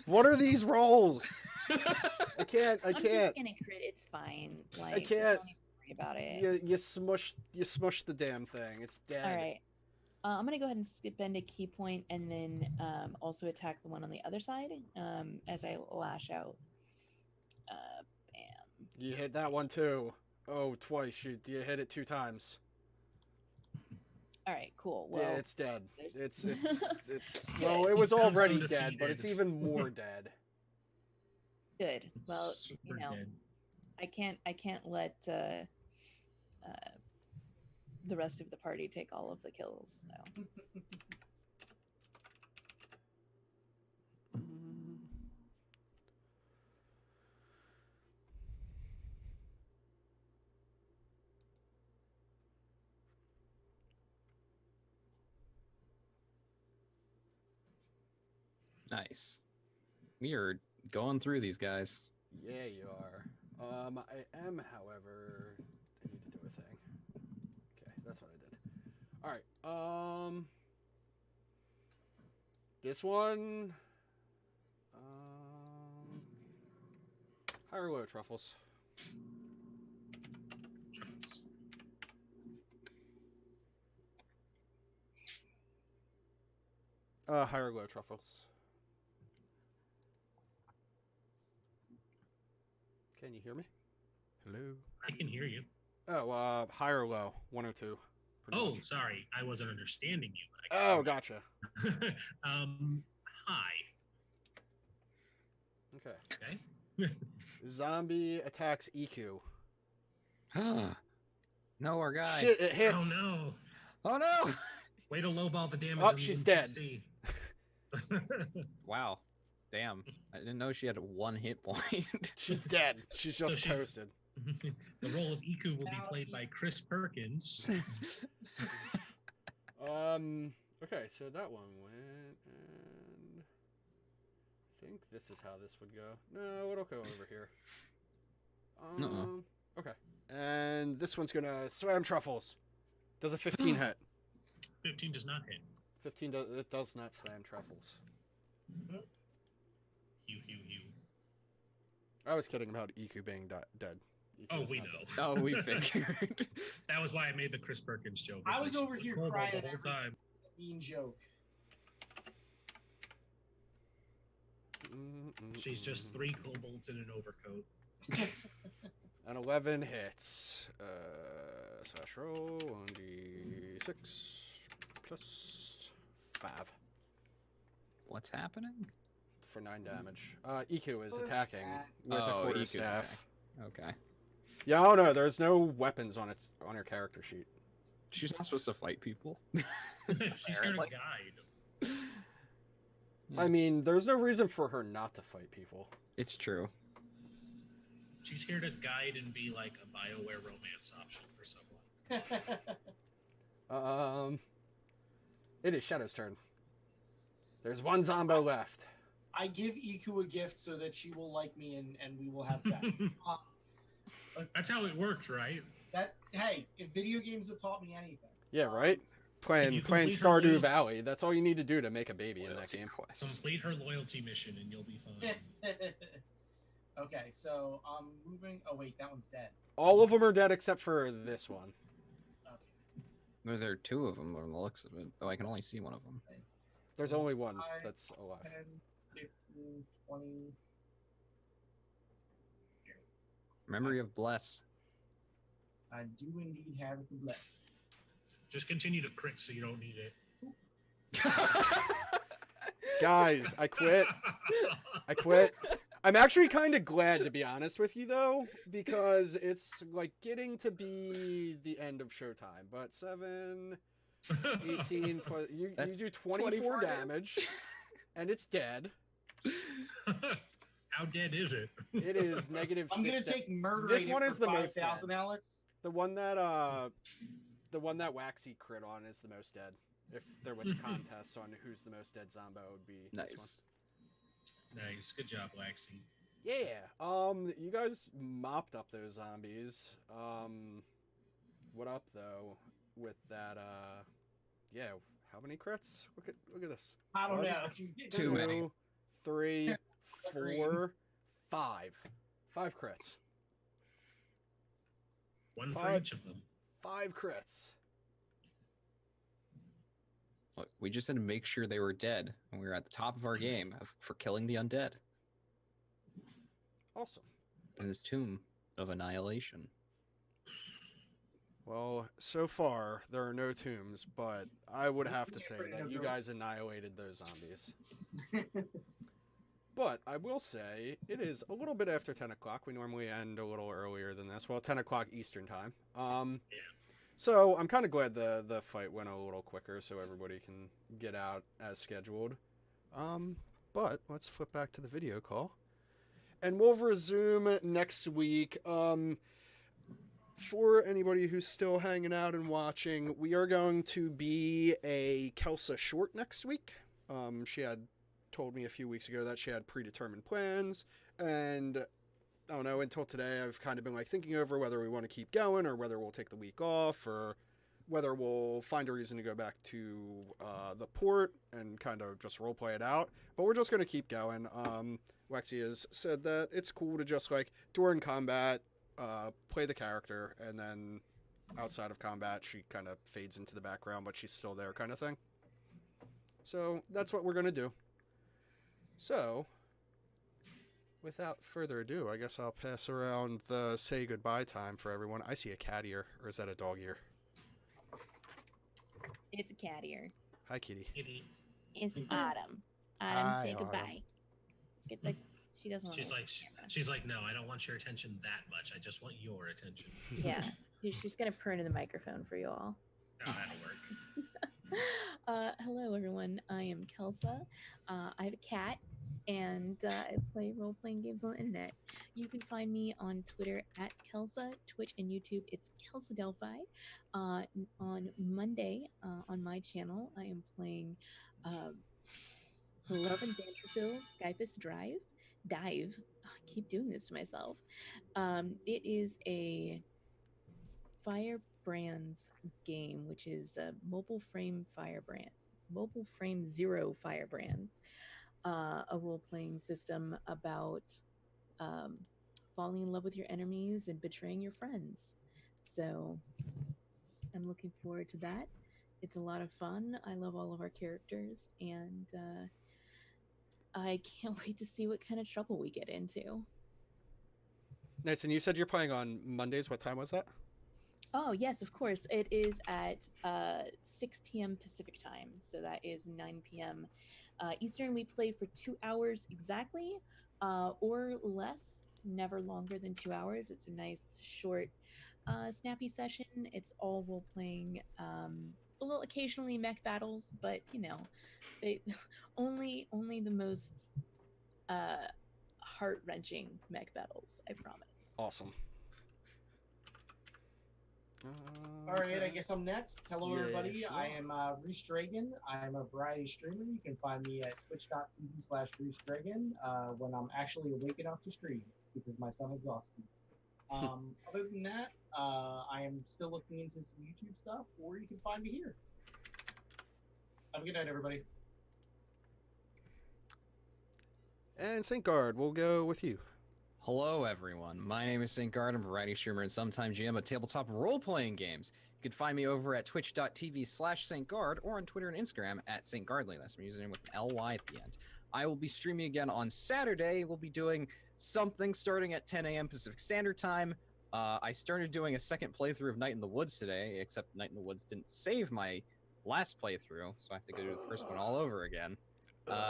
What are these rolls? I can't. I'm just gonna crit. It's fine. Like can't. Don't even worry about it. You smush the damn thing. It's dead. All right. I'm gonna go ahead and spend a key point and then also attack the one on the other side as I lash out. Bam. You hit that one too. Oh, twice. You hit it 2 times. All right. Cool. Well, Yeah, it's dead. there's- It's well, it was He sounds so already dead, but defeated. it's even more dead. good. Well, Super you know, dead. I can't let the rest of the party take all of the kills. So. Nice. We are going through these guys. Yeah, you are. I am, however, I need to do a thing. Okay, that's what I did. All right. This one. High or low, Truffles? Truffles. High or low, Truffles? Can you hear me? Hello. I can hear you. Oh, high or low? 102. pretty Oh, much. sorry. I wasn't understanding you. Oh, gotcha. Hi. Okay. Okay. Zombie attacks EQ. No, our guy. Shit, it hits. Oh no. Oh no! Way to lowball the damage. Oh, on the she's dead. NPC. Wow. Damn. I didn't know she had 1 hit point. She's dead. She's just she- toasted. The role of Iku will be played by Chris Perkins. Okay, so that one went, and I think this is how this would go. No, it'll go over here. Okay, and this one's gonna slam Truffles. Does a 15 hit? 15 does not hit. 15 it does not slam Truffles. Hew. I was kidding about EQ being dead. EQ Oh, is we not know. dead. Oh, we figured. That was why I made the Chris Perkins joke. I It's was like, over she here lowballed crying the at whole everything. time. Mean joke. She's just 3 kobolds in an overcoat. An 11 hits. Slash roll 1d6 plus 5 What's happening? for 9 damage. EQ is What's attacking that? with a Oh, EQ 's quarterstaff. attacking. Okay. Yeah, oh no, there's no weapons on her character sheet. She's not supposed to fight people. She's here to Apparently. guide. I mean, there's no reason for her not to fight people. It's true. She's here to guide and be like a BioWare romance option for someone. It is Shadow's turn. There's 1 Zombo left. I give Iku a gift so that she will like me and we will have sex. That's how it worked, right? Hey, if video games have taught me anything. Yeah, right? If Playing you complete her Stardew loyal- Valley. That's all you need to do to make a baby in that Loyalty game. quests. Complete her loyalty mission and you'll be fine. Okay, so I'm moving. Oh wait, that one's dead. All of them are dead except for this one. Okay. There are two of them from the looks of it, though I can only see one of them. There's only one 5, that's alive. 10, 15, 20. Memory of Bless. I do indeed have the bless. Just continue to crit so you don't need it. Guys, I quit. I quit. I'm actually kind of glad, to be honest with you, though, because it's like getting to be the end of showtime. But 7, 18, plus, you do 24 damage, and it's dead. How dead is it? It is negative 6. I'm gonna take murder. This one is the most 5,000, dead. Alex. The one that Waxy crit on is the most dead. If there was a contest on who's the most dead zombo, it would be this one. Nice. Good job, Waxy. Yeah. You guys mopped up those zombies. What up though with that? Yeah. How many crits? Look at this. I don't 1, know. Too many. 2, 3, 4, 5. 5 crits. One for 5. each of them. 5 crits. Look, we just had to make sure they were dead, and we were at the top of our game for killing the undead Awesome. in his tomb of annihilation. Well, so far there are no tombs, but I would have to say that you guys annihilated those zombies. But I will say it is a little bit after 10 o'clock. We normally end a little earlier than this. Well, 10 o'clock Eastern time. So I'm kind of glad the fight went a little quicker so everybody can get out as scheduled. But let's flip back to the video call. And we'll resume next week. For anybody who's still hanging out and watching, we are going to be a Kelsa short next week. She had told me a few weeks ago that she had predetermined plans, and I don't know, until today I've kind of been like thinking over whether we want to keep going or whether we'll take the week off or whether we'll find a reason to go back to the port and kind of just roleplay it out. But we're just going to keep going. Lexi has said that it's cool to just like during combat play the character, and then outside of combat she kind of fades into the background but she's still there kind of thing. So that's what we're going to do. So without further ado, I guess I'll pass around the say goodbye time for everyone. I see a cat ear, or is that a dog ear? It's a cat ear. Hi, kitty. Kitty. It's Autumn. Autumn, Hi, say Autumn. goodbye. Get the. She doesn't want. She's like, no, I don't want your attention that much. I just want your attention. Yeah, she's gonna purr into the microphone for you all. Oh, that'll work. Hello, everyone. I am Kelsa. I have a cat, and I play role-playing games on the internet. You can find me on Twitter at Kelsa, Twitch, and YouTube. It's Kelsa Delphi. On Monday, on my channel, I am playing Love and Banterville Skypus Dive. Oh, I keep doing this to myself. It is a Firebrands game, which is a mobile frame zero Firebrands, a role-playing system about falling in love with your enemies and betraying your friends. So I'm looking forward to that. It's a lot of fun. I love all of our characters, and I can't wait to see what kind of trouble we get into. Nice. And you said you're playing on Mondays. What time was that? Oh, yes, of course. It is at 6 p.m. Pacific time. So that is 9 p.m. Eastern. We play for 2 hours exactly, or less, never longer than 2 hours. It's a nice, short, snappy session. It's all role-playing. Well, occasionally mech battles, but, you know, they only the most heart-wrenching mech battles, I promise. Awesome. All right, I guess I'm next. Hello, Yeah, everybody. sure. I am Reese Dragon. I'm a variety streamer. You can find me at twitch.tv/Reese Dragon when I'm actually awake enough to stream because my son exhausts me. Other than that, I am still looking into some YouTube stuff, or you can find me here. Have a good night, everybody. And Saint Guard, we'll go with you. Hello, everyone. My name is St. Guard. I'm a variety streamer and sometime GM of tabletop role-playing games. You can find me over at twitch.tv/St. Guard or on Twitter and Instagram at St. Guardly. That's my username with an LY at the end. I will be streaming again on Saturday. We'll be doing something starting at 10 a.m. Pacific Standard Time. I started doing a second playthrough of Night in the Woods today, except Night in the Woods didn't save my last playthrough, so I have to go do the first one all over again.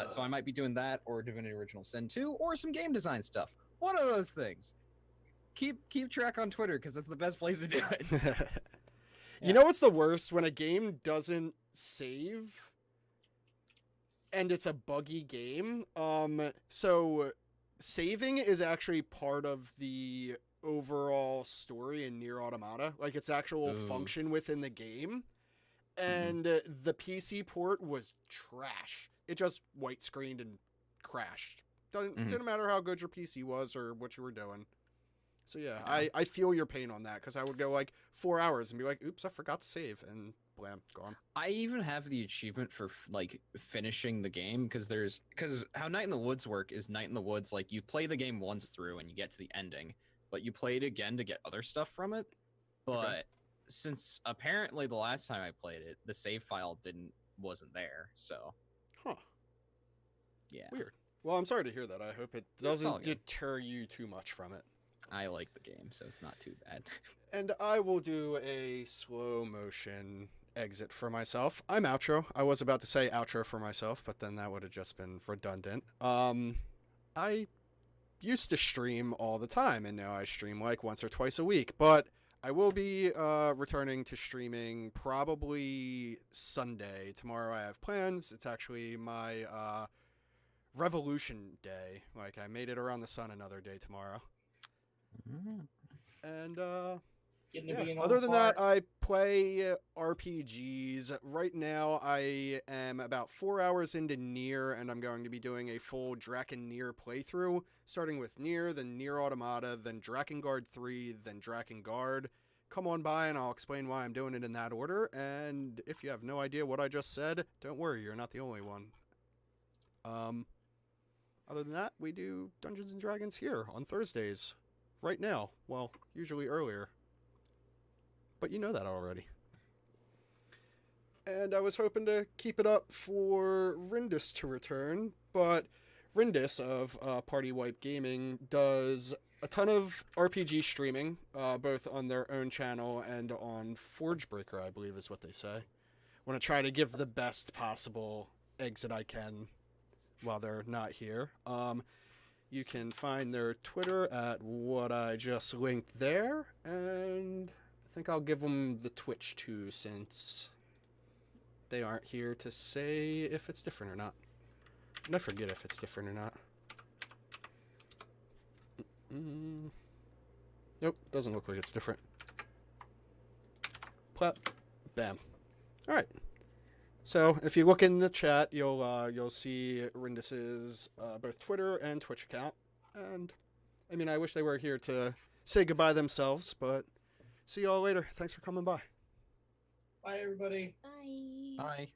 So I might be doing that, or Divinity Original Sin 2, or some game design stuff. One of those things. Keep track on Twitter, because that's the best place to do it. You know what's the worst? When a game doesn't save and it's a buggy game. So saving is actually part of the overall story in Nier Automata. Like, its actual function within the game. And the PC port was trash. It just white screened and crashed. Didn't matter how good your PC was or what you were doing. So yeah, I feel your pain on that, because I would go like 4 hours and be like, oops, I forgot to save, and blam, gone. I even have the achievement for like finishing the game, because how Night in the Woods work is Night in the Woods, like you play the game once through and you get to the ending, but you play it again to get other stuff from it. But since apparently the last time I played it, the save file wasn't there, so. Huh. Yeah. Weird. Well, I'm sorry to hear that. I hope it doesn't deter you too much from it. I like the game, so it's not too bad. And I will do a slow motion exit for myself. I'm outro. I was about to say outro for myself, but then that would have just been redundant. I used to stream all the time, and now I stream like once or twice a week, but I will be returning to streaming probably Sunday. Tomorrow I have plans. It's actually my Revolution Day. Like, I made it around the sun another day tomorrow. And other than that, I play RPGs. Right now I am about 4 hours into Nier, and I'm going to be doing a full Draken Nier playthrough, starting with Nier, then Nier Automata, then Drakengard 3, then Drakengard. Come on by and I'll explain why I'm doing it in that order, and if you have no idea what I just said, don't worry, you're not the only one. Other than that, we do Dungeons & Dragons here on Thursdays. Right now. Well, usually earlier. But you know that already. And I was hoping to keep it up for Rindis to return, but Rindis of Party Wipe Gaming does a ton of RPG streaming, both on their own channel and on Forgebreaker, I believe is what they say. I want to try to give the best possible exit I can while they're not here. You can find their Twitter at what I just linked there, and I think I'll give them the Twitch too, since they aren't here to say if it's different or not. And I forget if it's different or not. Nope, doesn't look like it's different. Plap. Bam. Alright. So, if you look in the chat, you'll see Rindis's both Twitter and Twitch account. And, I mean, I wish they were here to say goodbye themselves, but see y'all later. Thanks for coming by. Bye, everybody. Bye. Bye.